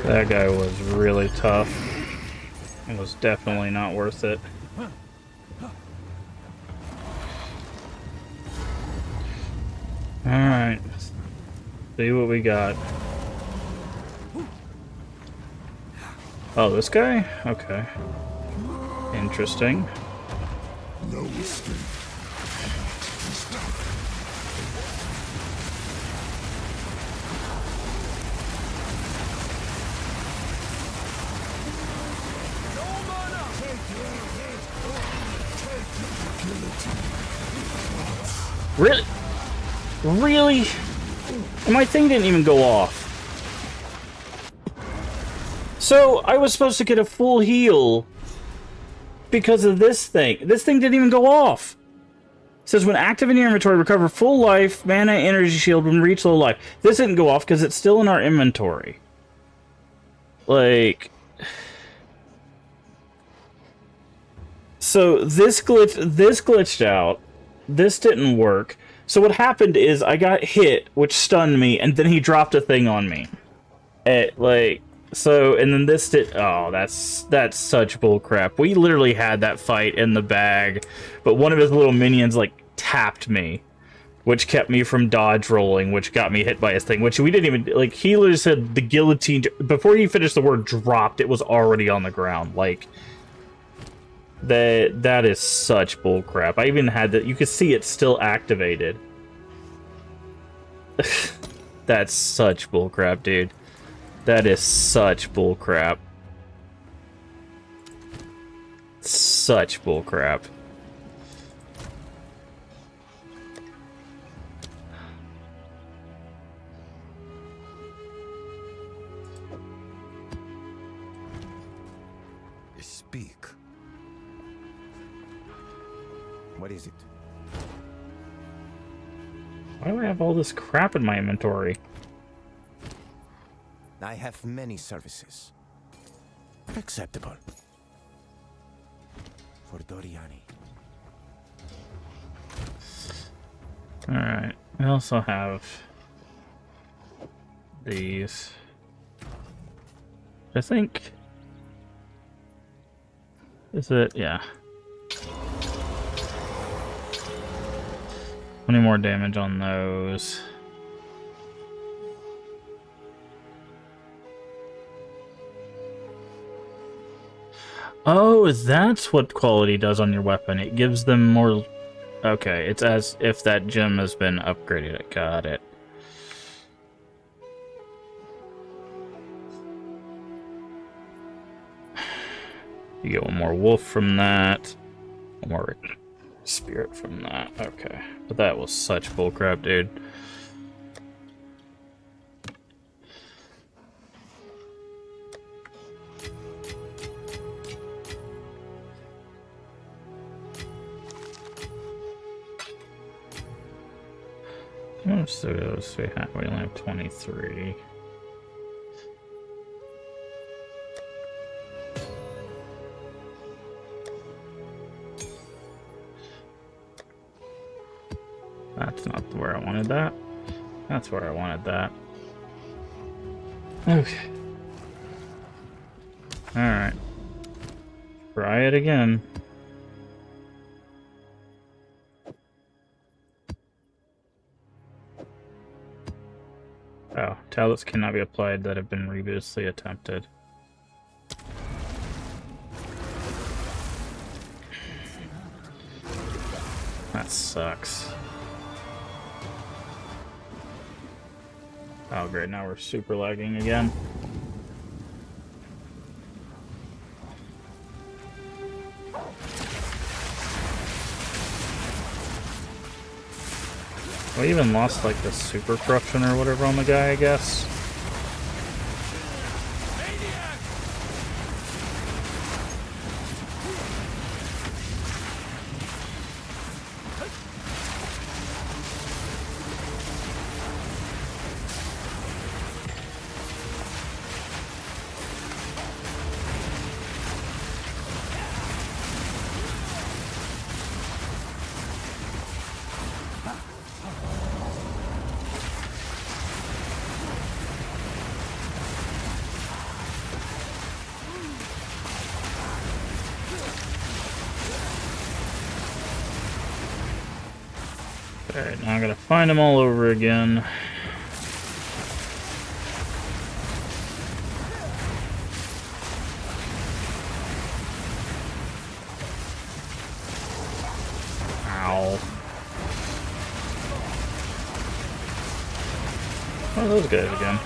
That guy was really tough. It was definitely not worth it. Alright. See what we got. Oh, this guy? Okay. Interesting. No escape. Really? Really? And my thing didn't even go off. So, I was supposed to get a full heal because of this thing. This thing didn't even go off. It says, when active in your inventory, recover full life, mana, energy shield when reach low life. This didn't go off because it's still in our inventory. like... So this glitched out. This didn't work. So what happened is I got hit, which stunned me, and then he dropped a thing on me. And then this did... Oh, that's such bullcrap. We literally had that fight in the bag, but one of his little minions, like, tapped me, which kept me from dodge rolling, which got me hit by his thing, which we didn't even... Like, he literally said the guillotine... Before he finished the word dropped, it was already on the ground. Like, that is such bullcrap. I even had that... You could see it still activated. That's such bullcrap, dude. That is such bullcrap. Such bullcrap. Speak. What is it? Why do I have all this crap in my inventory? I have many services. Acceptable. For Doriani. Alright. I also have these. I think... Is it? Yeah. 20 more damage on those. Oh, that's what quality does on your weapon. It gives them more... Okay, it's as if that gem has been upgraded. I got it. You get one more wolf from that. One more spirit from that. Okay. But that was such bullcrap, dude. Most of those we only have 23. That's not where I wanted that. That's where I wanted that. Okay. Alright. Try it again. Oh, tablets cannot be applied that have been previously attempted. That sucks. Oh great, now we're super lagging again. We even lost like the super corruption or whatever on the guy, I guess. Alright, now I gotta find them all over again. Ow. Oh, those guys again.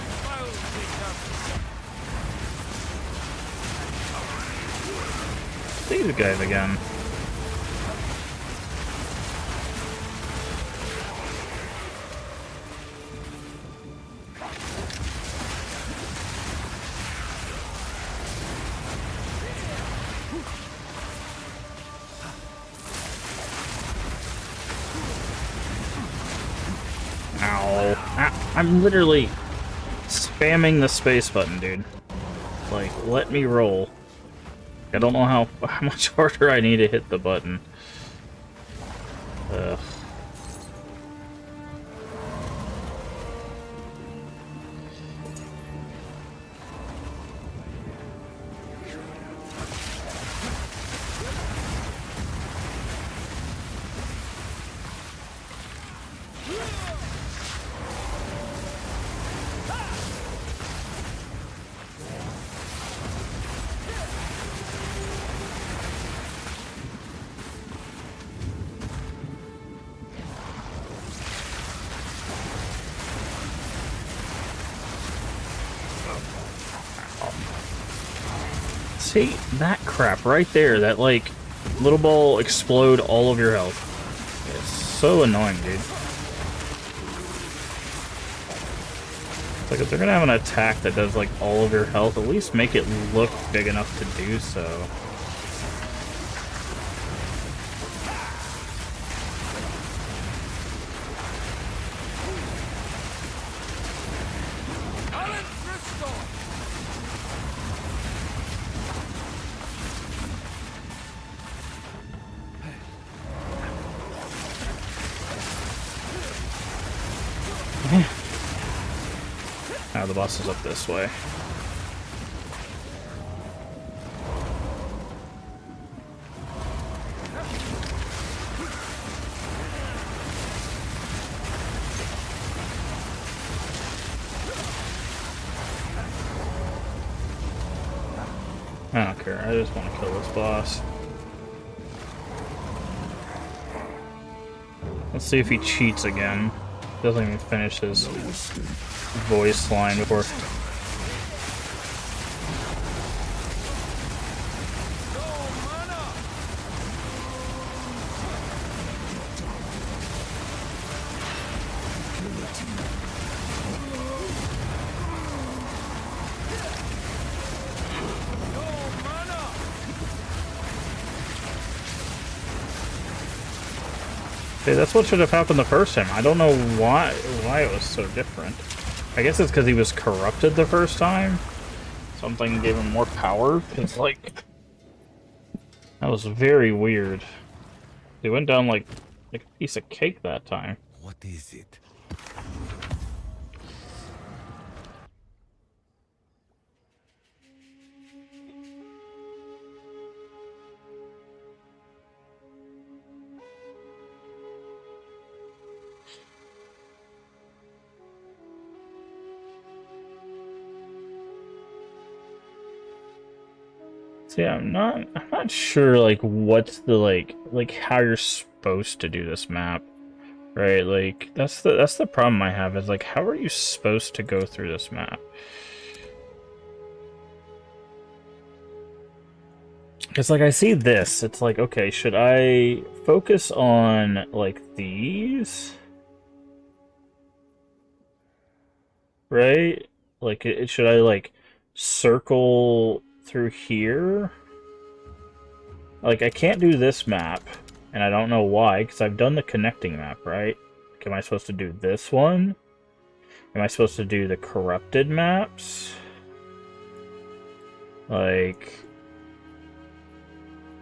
These guys again. Ow. I'm literally spamming the space button, dude. Like, let me roll. I don't know how much harder I need to hit the button. Ugh. See, that crap right there, that, like, little ball explode all of your health. It's so annoying, dude. It's like, if they're gonna have an attack that does, like, all of your health, at least make it look big enough to do so. Now the boss is up this way. I don't care, I just want to kill this boss. Let's see if he cheats again. Doesn't even finish his voice line before. Okay, that's what should have happened the first time. I don't know why it was so different. I guess it's because he was corrupted the first time. Something gave him more power. It's like, that was very weird. He went down like a piece of cake that time. What is it? Yeah, I'm not sure like what's the like how you're supposed to do this map, right? Like that's the problem I have is like how are you supposed to go through this map? Because like I see this, it's like okay, should I focus on like these, right? Like should I like circle through here? Like I can't do this map and I don't know why because I've done the connecting map, right? Like, am I supposed to do this one? Am I supposed to do the corrupted maps? Like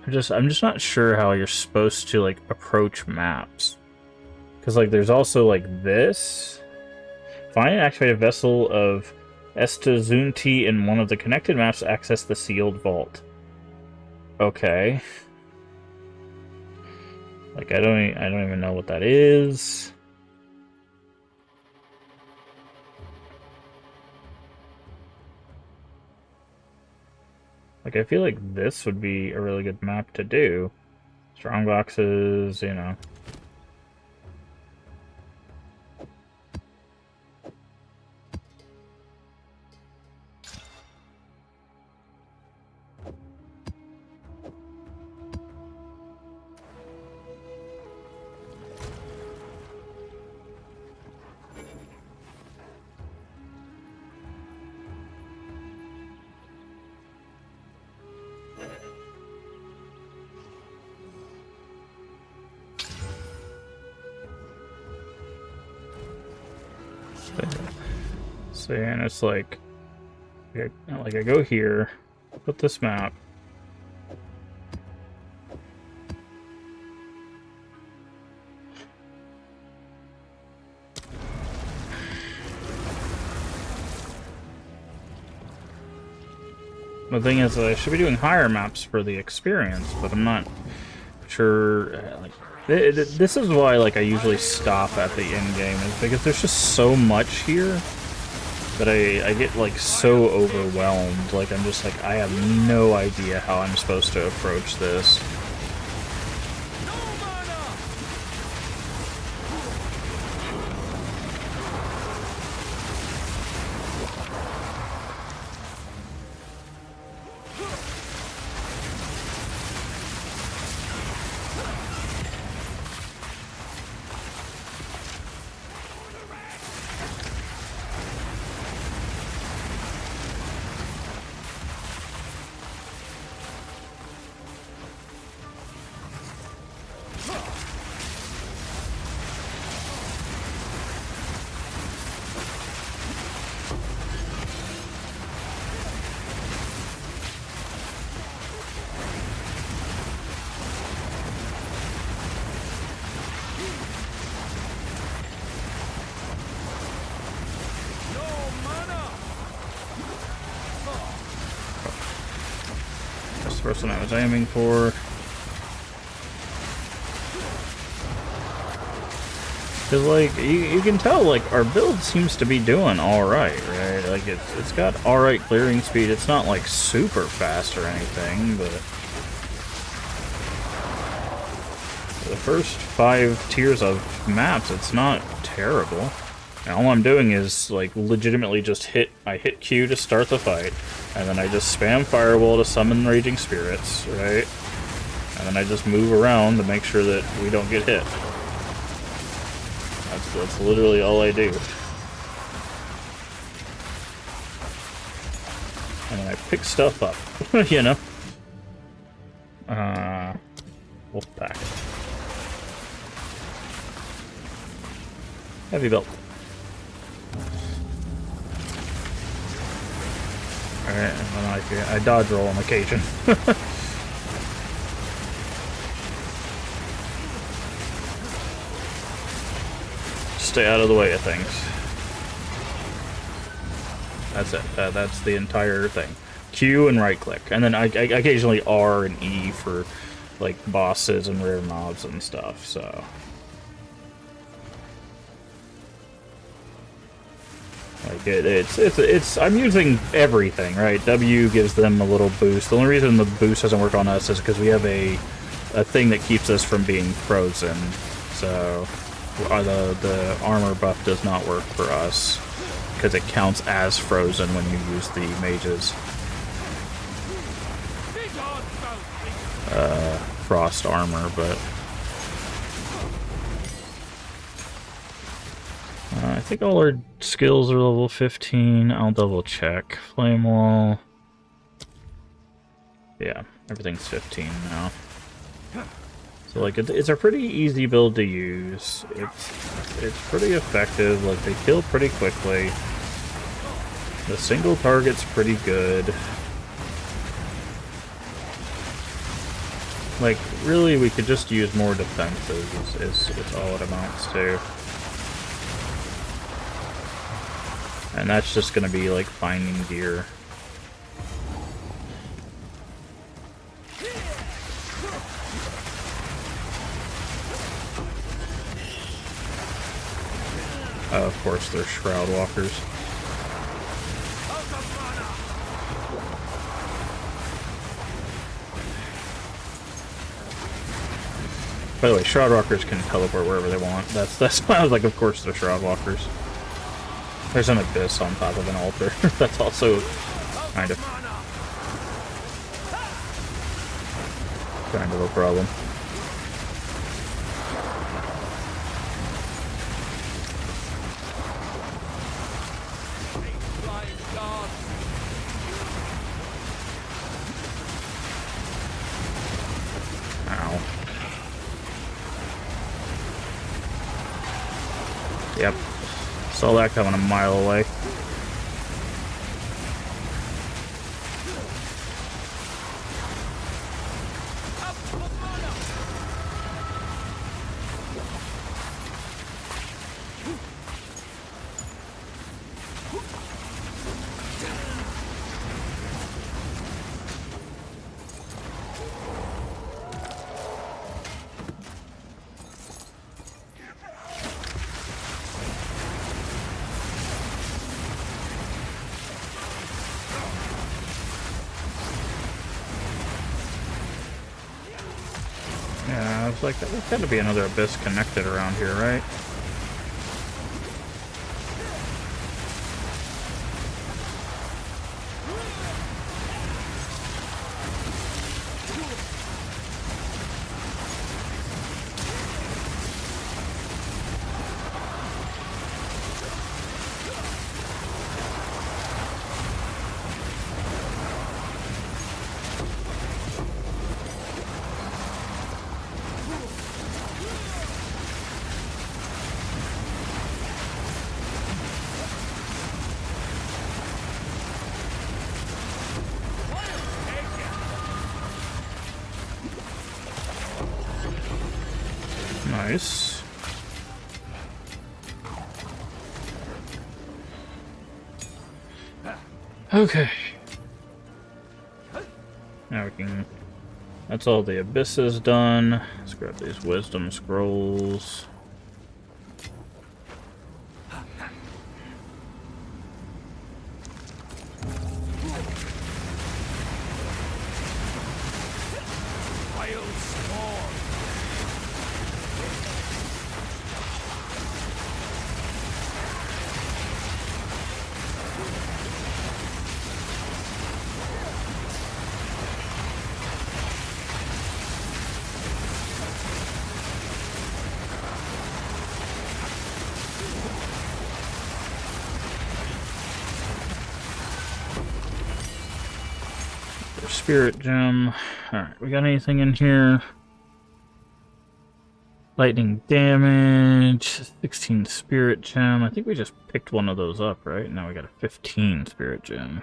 I'm just not sure how you're supposed to like approach maps. Because like there's also like this. Find and activate a vessel of Estazunti in one of the connected maps to access the sealed vault. Okay. Like I don't even know what that is. Like I feel like this would be a really good map to do. Strong boxes, you know. So, and it's like Like I go here, put this map. The thing is, I should be doing higher maps for the experience, but I'm not sure. Like, this is why, like, I usually stop at the end game, is because there's just so much here that I get like so overwhelmed. Like, I'm just like, I have no idea how I'm supposed to approach this. That's the person I was aiming for. Because, like, you can tell, like, our build seems to be doing alright, right? Like, it's got alright clearing speed. It's not, like, super fast or anything, but the first 5 tiers of maps, it's not terrible. And all I'm doing is, like, legitimately just I hit Q to start the fight, and then I just spam Firewall to summon Raging Spirits, right? And then I just move around to make sure that we don't get hit. That's literally all I do. And then I pick stuff up, you know? Wolfpack. Heavy belt. Alright, and then I dodge roll on occasion. Stay out of the way of things. That's it. That's the entire thing. Q and right click. And then I occasionally R and E for, like, bosses and rare mobs and stuff, so... Like, it's I'm using everything, right? W gives them a little boost. The only reason the boost doesn't work on us is because we have a thing that keeps us from being frozen. So the armor buff does not work for us because it counts as frozen when you use the mages. Frost armor, but I think all our skills are level 15. I'll double check. Flame wall. Yeah, everything's 15 now. So, like, it's a pretty easy build to use. It's pretty effective. Like, they kill pretty quickly. The single target's pretty good. Like, really, we could just use more defenses. Is all it amounts to. And that's just gonna be like finding gear. Of course, they're Shroud Walkers. By the way, Shroud Walkers can teleport wherever they want. That's why I was like, of course they're Shroud Walkers. There's an abyss on top of an altar. That's also kind of a problem. Ow. Yep. Saw that coming a mile away. Yeah, I was like, there's got to be another abyss connected around here, right? Nice. Okay. Now we can... That's all the abysses done. Let's grab these wisdom scrolls. Spirit gem. Alright, we got anything in here? Lightning damage, 16 spirit gem. I think we just picked one of those up, right? Now we got a 15 spirit gem.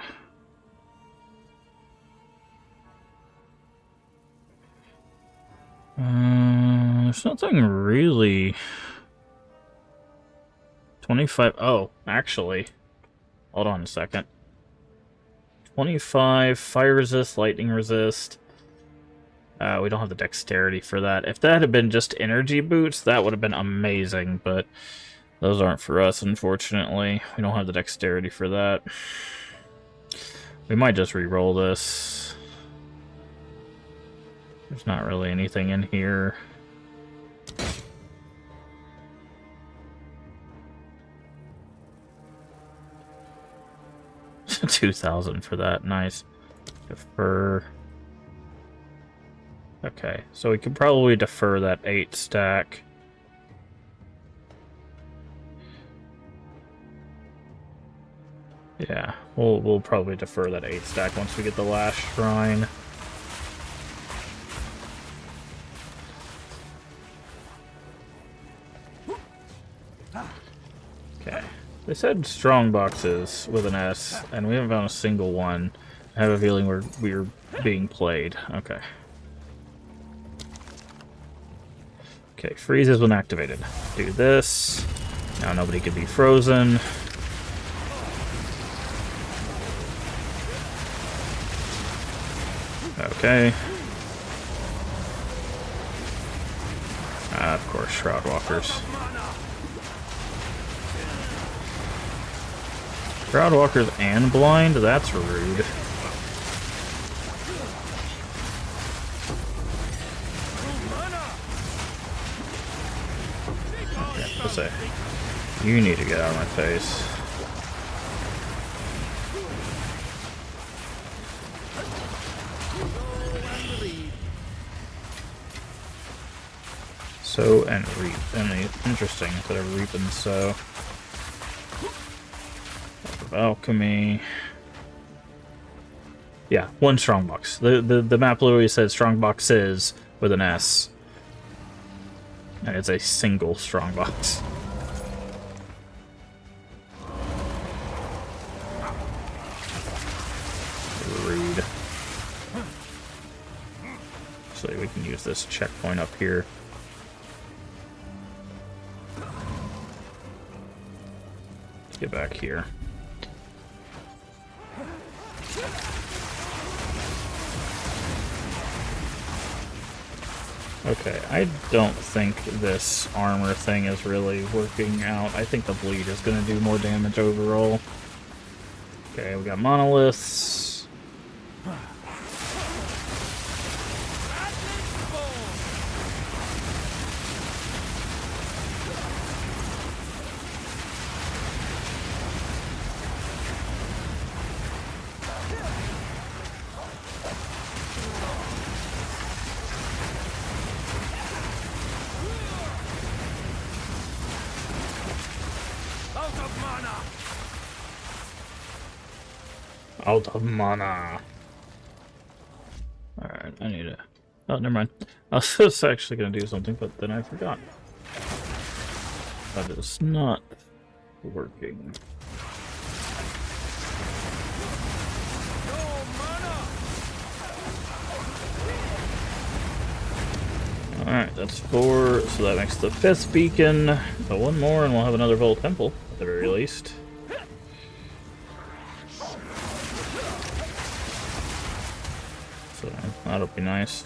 There's nothing really... 25... Oh, actually. Hold on a second. 25, fire resist, lightning resist. We don't have the dexterity for that. If that had been just energy boots, that would have been amazing, but those aren't for us, unfortunately. We don't have the dexterity for that. We might just re-roll this. There's not really anything in here. $2,000 for that. Nice. Defer. Okay, so we could probably defer that 8 stack. Yeah, we'll probably defer that 8 stack once we get the last shrine. Okay. They said strong boxes with an S, and we haven't found a single one. I have a feeling we're being played. Okay. Okay, freezes when activated. Do this. Now nobody can be frozen. Okay. Of course, Shroud Walkers. Shroud Walkers and blind? That's rude. Okay, let's say. You need to get out of my face. Sow and reap. Interesting, instead of reap and sow. Alchemy. Yeah, one strongbox. The map literally says strongboxes with an S. And it's a single strongbox. Rude. So we we can use this checkpoint up here. Let's get back here. Okay, I don't think this armor thing is really working out. I think the bleed is going to do more damage overall. Okay, we got monoliths. Out of mana. Alright, I need to... Oh, never mind. I was just actually going to do something, but then I forgot. That is not working. Alright, that's 4, so that makes the 5th beacon. So one more and we'll have another Volt Temple, at the very least. So that'll be nice.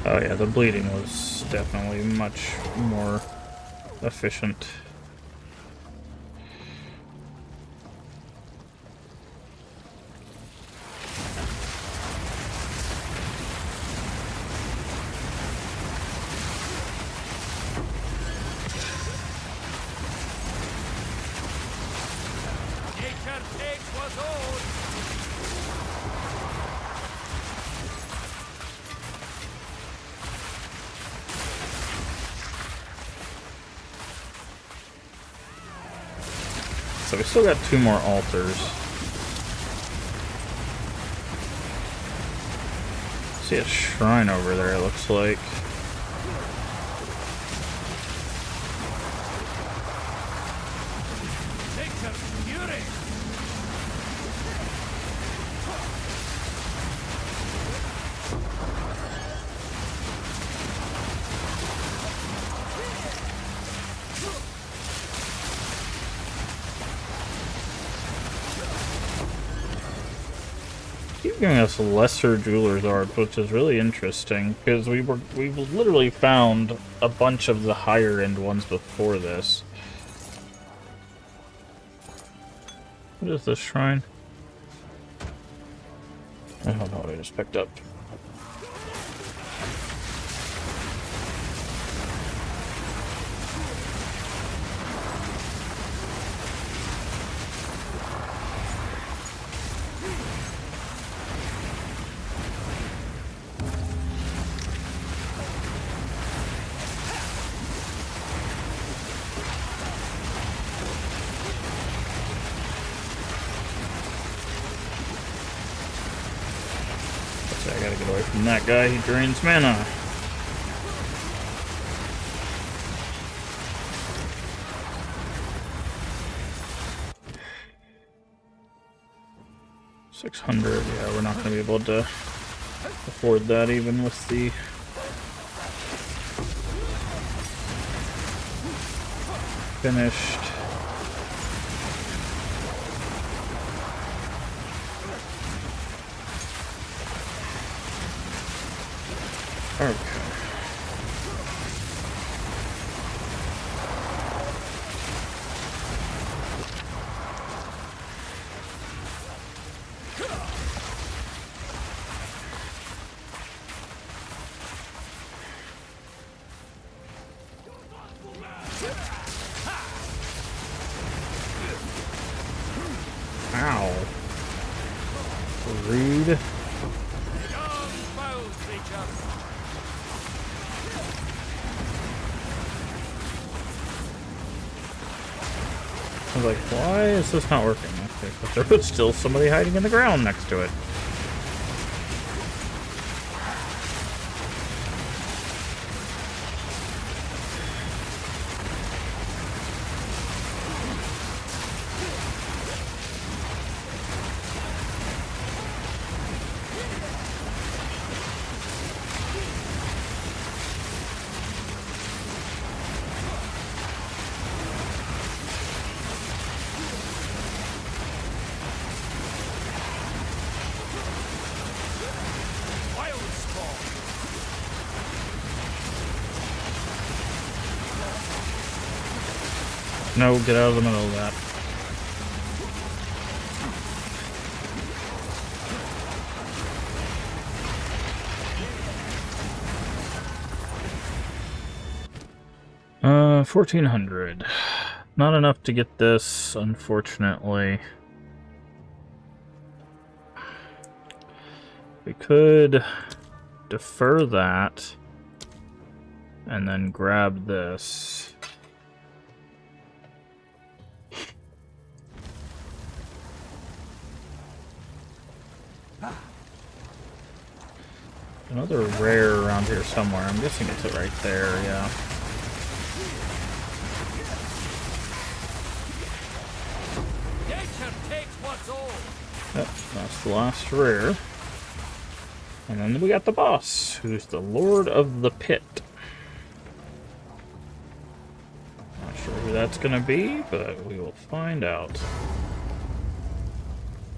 Oh yeah, the bleeding was definitely much more efficient. Nature takes what's old. So we still got 2 more altars. See a shrine over there, it looks like. Nature's fury. Keep giving us lesser jeweler's art, which is really interesting because we literally found a bunch of the higher end ones before this. What is this shrine? I don't know what I just picked up. I gotta get away from that guy, he drains mana. $600, yeah, we're not gonna be able to afford that even with the finished. Okay. Read. Young foes, creatures. I was like, why is this not working? Okay, but there was still somebody hiding in the ground next to it. No, get out of the middle of that. Uh, 1400. Not enough to get this, unfortunately. We could defer that and then grab this. Another rare around here somewhere. I'm guessing it's right there, yeah. Nature takes what's old. Yep, that's the last rare. And then we got the boss, who's the Lord of the Pit. Not sure who that's gonna be, but we will find out.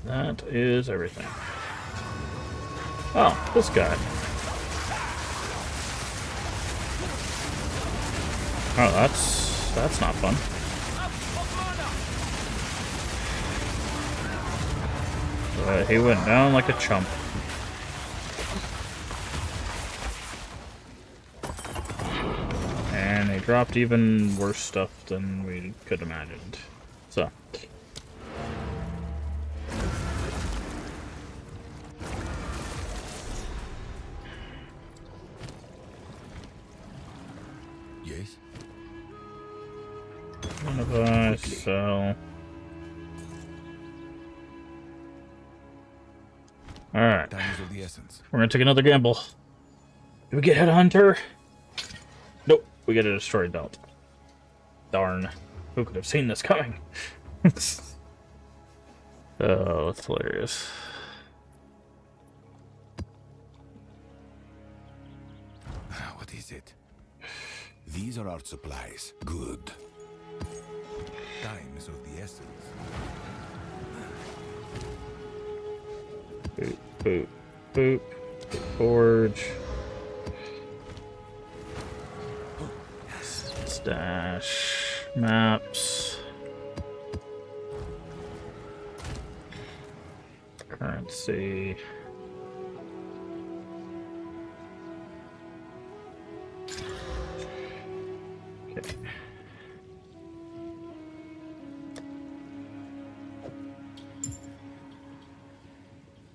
That is everything. Oh, this guy. Oh, that's not fun. But he went down like a chump. And they dropped even worse stuff than we could have imagined. So. Yes? One of us, so... Alright. Time is of the essence. We're gonna take another gamble. Do we get Headhunter? Nope, we get a Destroyed Belt. Darn. Who could have seen this coming? Oh, that's hilarious. What is it? These are our supplies. Good. Time is of the essence. Boop, boop, boop. Forge. Stash. Maps. Currency. Okay.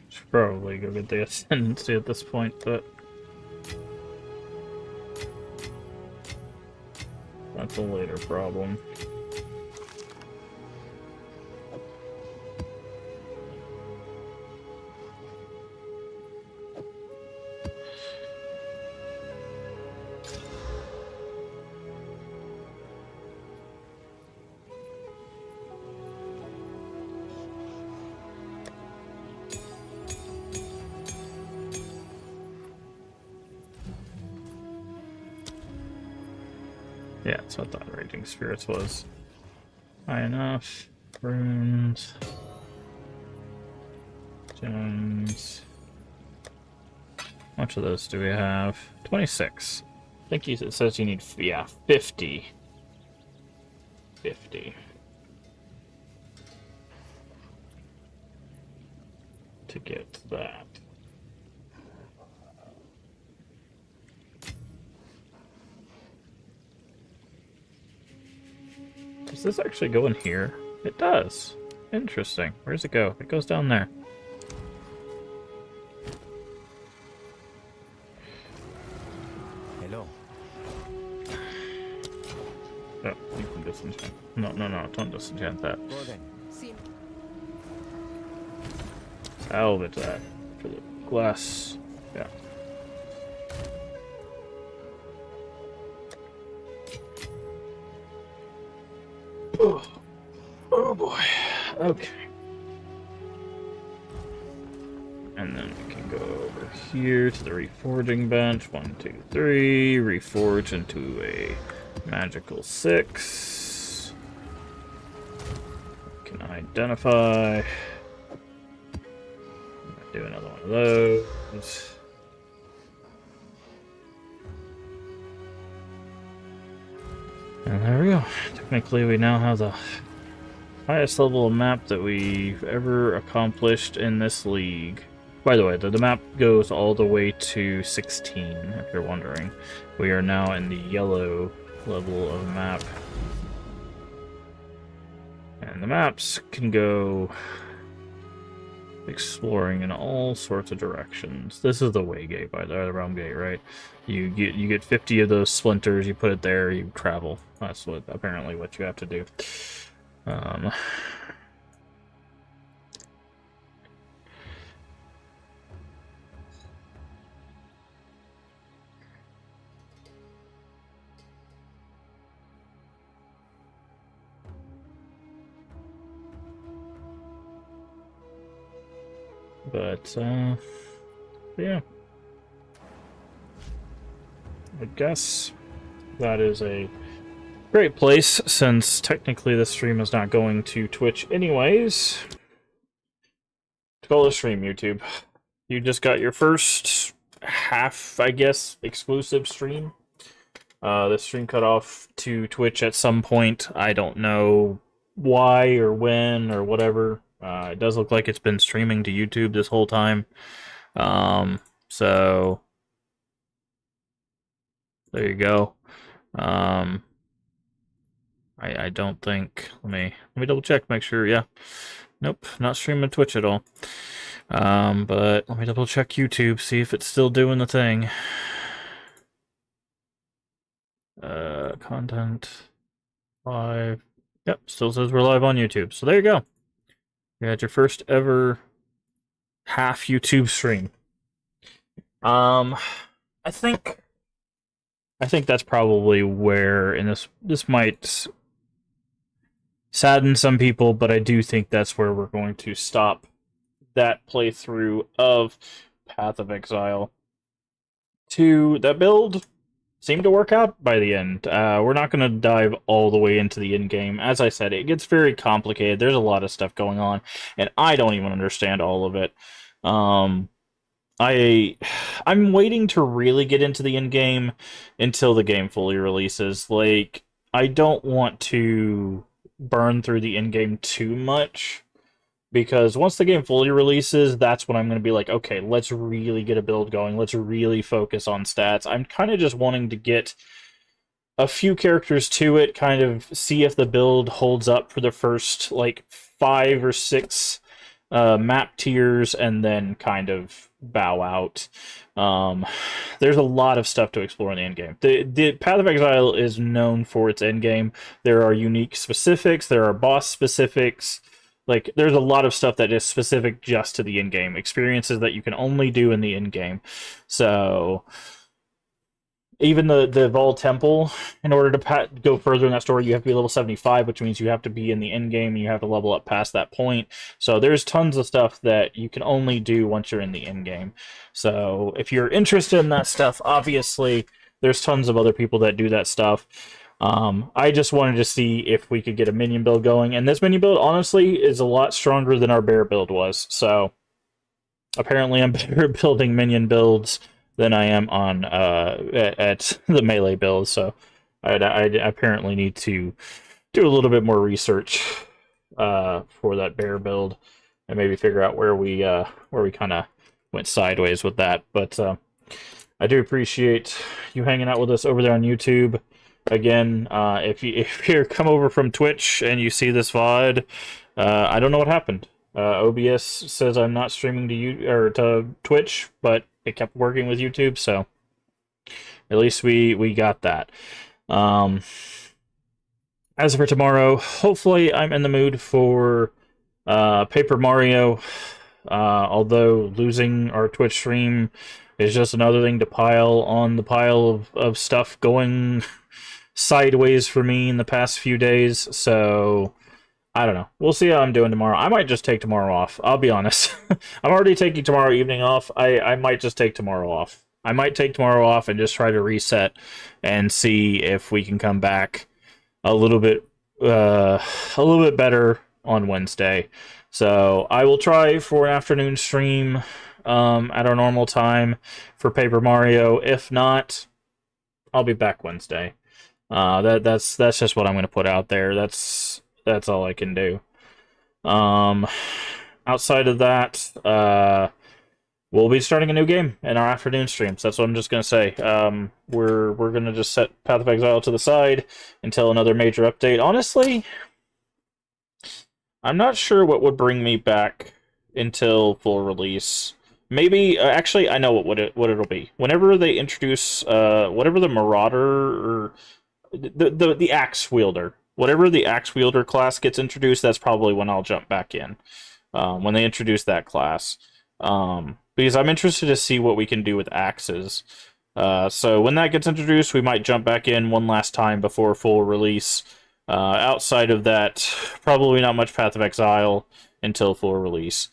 Should probably go get the ascendancy at this point, but that's a later problem. Yeah, that's what I thought Raging Spirits was. High enough. Runes. Gems. How much of those do we have? 26. I think it says you need, yeah, 50. 50. To get that. Does this actually go in here? It does. Interesting. Where does it go? It goes down there. no, don't disenchant that. Go then. See, Salvage that for the glass. Yeah. Oh boy. Okay. And then we can go over here to the reforging bench. 1, 2, 3. Reforge into a magical 6. Can identify. Do another one of those. And there we go. Technically, we now have the highest level of map that we've ever accomplished in this league. By the way, the map goes all the way to 16, if you're wondering. We are now in the yellow level of map. And the maps can go exploring in all sorts of directions. This is the way gate, by the realm gate, right? You get 50 of those splinters, you put it there, you travel. That's what apparently what you have to do. But yeah. I guess that is a great place, since technically this stream is not going to Twitch anyways. To call this stream, YouTube. You just got your first half, I guess, exclusive stream. The stream cut off to Twitch at some point. I don't know why or when or whatever. It does look like it's been streaming to YouTube this whole time. So there you go. I don't think. Let me double check, make sure. Yeah, nope, not streaming Twitch at all. But let me double check YouTube, see if it's still doing the thing. Content live. Yep, still says we're live on YouTube. So there you go. You had your first ever half YouTube stream. I think that's probably where, and this might sadden some people, but I do think that's where we're going to stop that playthrough of Path of Exile. That build seemed to work out by the end. We're not going to dive all the way into the end game. As I said, it gets very complicated. There's a lot of stuff going on, and I don't even understand all of it. I'm waiting to really get into the end game until the game fully releases. Like, I don't want to burn through the end game too much, because once the game fully releases, that's when I'm going to be like, okay, let's really get a build going. Let's really focus on stats. I'm kind of just wanting to get a few characters to it, kind of see if the build holds up for the first, like, 5 or 6 map tiers, and then kind of bow out. There's a lot of stuff to explore in the endgame. The Path of Exile is known for its endgame. There are unique specifics, there are boss specifics. Like, there's a lot of stuff that is specific just to the endgame. Experiences that you can only do in the endgame. So even the Vol Temple, in order to go further in that story, you have to be level 75, which means you have to be in the endgame and you have to level up past that point. So there's tons of stuff that you can only do once you're in the endgame. So if you're interested in that stuff, obviously there's tons of other people that do that stuff. I just wanted to see if we could get a minion build going, and this minion build, honestly, is a lot stronger than our bear build was. So apparently I'm better at building minion builds than I am on at the melee build. So I apparently need to do a little bit more research for that bear build, and maybe figure out where we kind of went sideways with that. But I do appreciate you hanging out with us over there on YouTube. Again, if you come over from Twitch and you see this VOD, I don't know what happened. OBS says I'm not streaming to you or to Twitch, but it kept working with YouTube, so at least we got that. as for tomorrow, hopefully I'm in the mood for Paper Mario. Although losing our Twitch stream is just another thing to pile on the pile of stuff going sideways for me in the past few days. So I don't know. We'll see how I'm doing tomorrow. I might just take tomorrow off. I'll be honest. I'm already taking tomorrow evening off. I might just take tomorrow off. I might take tomorrow off and just try to reset and see if we can come back a little bit better on Wednesday. So I will try for an afternoon stream at our normal time for Paper Mario. If not, I'll be back Wednesday. That's just what I'm going to put out there. That's all I can do. Outside of that, we'll be starting a new game in our afternoon streams. That's what I'm just gonna say. We're gonna just set Path of Exile to the side until another major update. Honestly, I'm not sure what would bring me back until full release. Maybe actually, I know what it'll be. Whenever they introduce whatever the Marauder or the Axe Wielder. Whatever the Axe Wielder class gets introduced, that's probably when I'll jump back in. When they introduce that class. Because I'm interested to see what we can do with axes. So when that gets introduced, we might jump back in one last time before full release. Outside of that, probably not much Path of Exile until full release.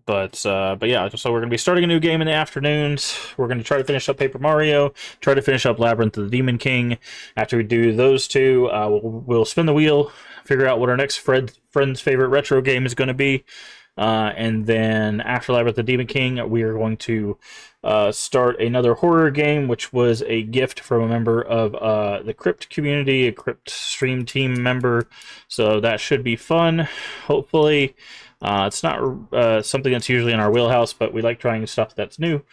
But yeah, so we're going to be starting a new game in the afternoons. We're going to try to finish up Paper Mario, try to finish up Labyrinth of the Demon King. After we do those two, we'll spin the wheel, figure out what our next friend's favorite retro game is going to be. And then after Labyrinth of the Demon King, we are going to start another horror game, which was a gift from a member of the Crypt community, a Crypt stream team member. So that should be fun, hopefully. It's not something that's usually in our wheelhouse, but we like trying stuff that's new.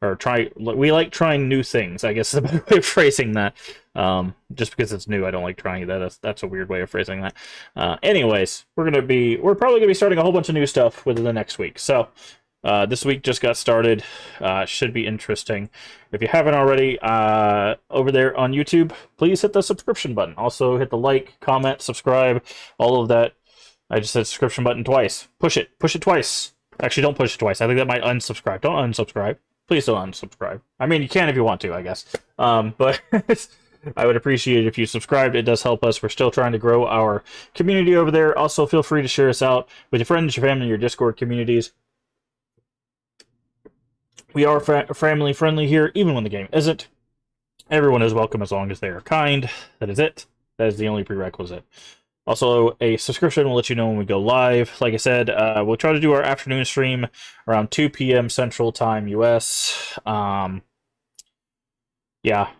We like trying new things, I guess is a better way of phrasing that. Just because it's new, I don't like trying that. That's a weird way of phrasing that. Anyways, we're probably gonna be starting a whole bunch of new stuff within the next week. So this week just got started. Should be interesting. If you haven't already, over there on YouTube, please hit the subscription button. Also hit the like, comment, subscribe, all of that. I just said subscription button twice. Push it twice. Actually, don't push it twice. I think that might unsubscribe. Don't unsubscribe. Please don't unsubscribe. I mean, you can if you want to, I guess. But I would appreciate it if you subscribed. It does help us. We're still trying to grow our community over there. Also, feel free to share us out with your friends, your family, your Discord communities. We are family friendly here, even when the game isn't. Everyone is welcome as long as they are kind. That is it. That is the only prerequisite. Also, a subscription will let you know when we go live. Like I said, we'll try to do our afternoon stream around 2 p.m. Central Time, US. Yeah,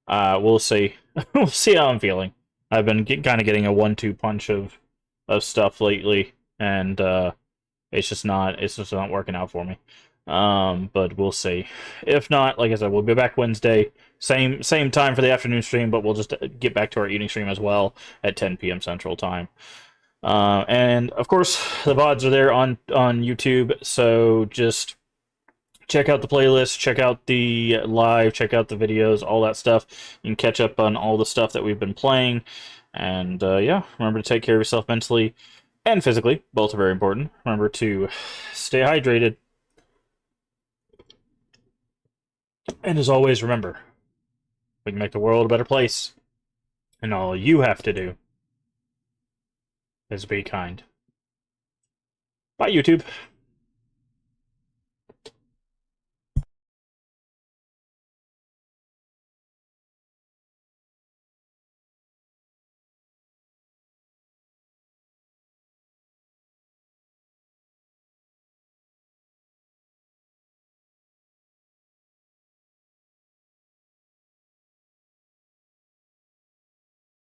we'll see. We'll see how I'm feeling. I've been kind of getting a 1-2 punch of stuff lately, and it's just not working out for me. But we'll see. If not, like I said, we'll be back Wednesday. Same time for the afternoon stream, but we'll just get back to our evening stream as well at 10 p.m. Central Time. And of course, the VODs are there on YouTube, so just check out the playlist, check out the live, check out the videos, all that stuff. You can catch up on all the stuff that we've been playing. And yeah, remember to take care of yourself mentally and physically. Both are very important. Remember to stay hydrated. And as always, remember, we can make the world a better place. And all you have to do is be kind. Bye, YouTube.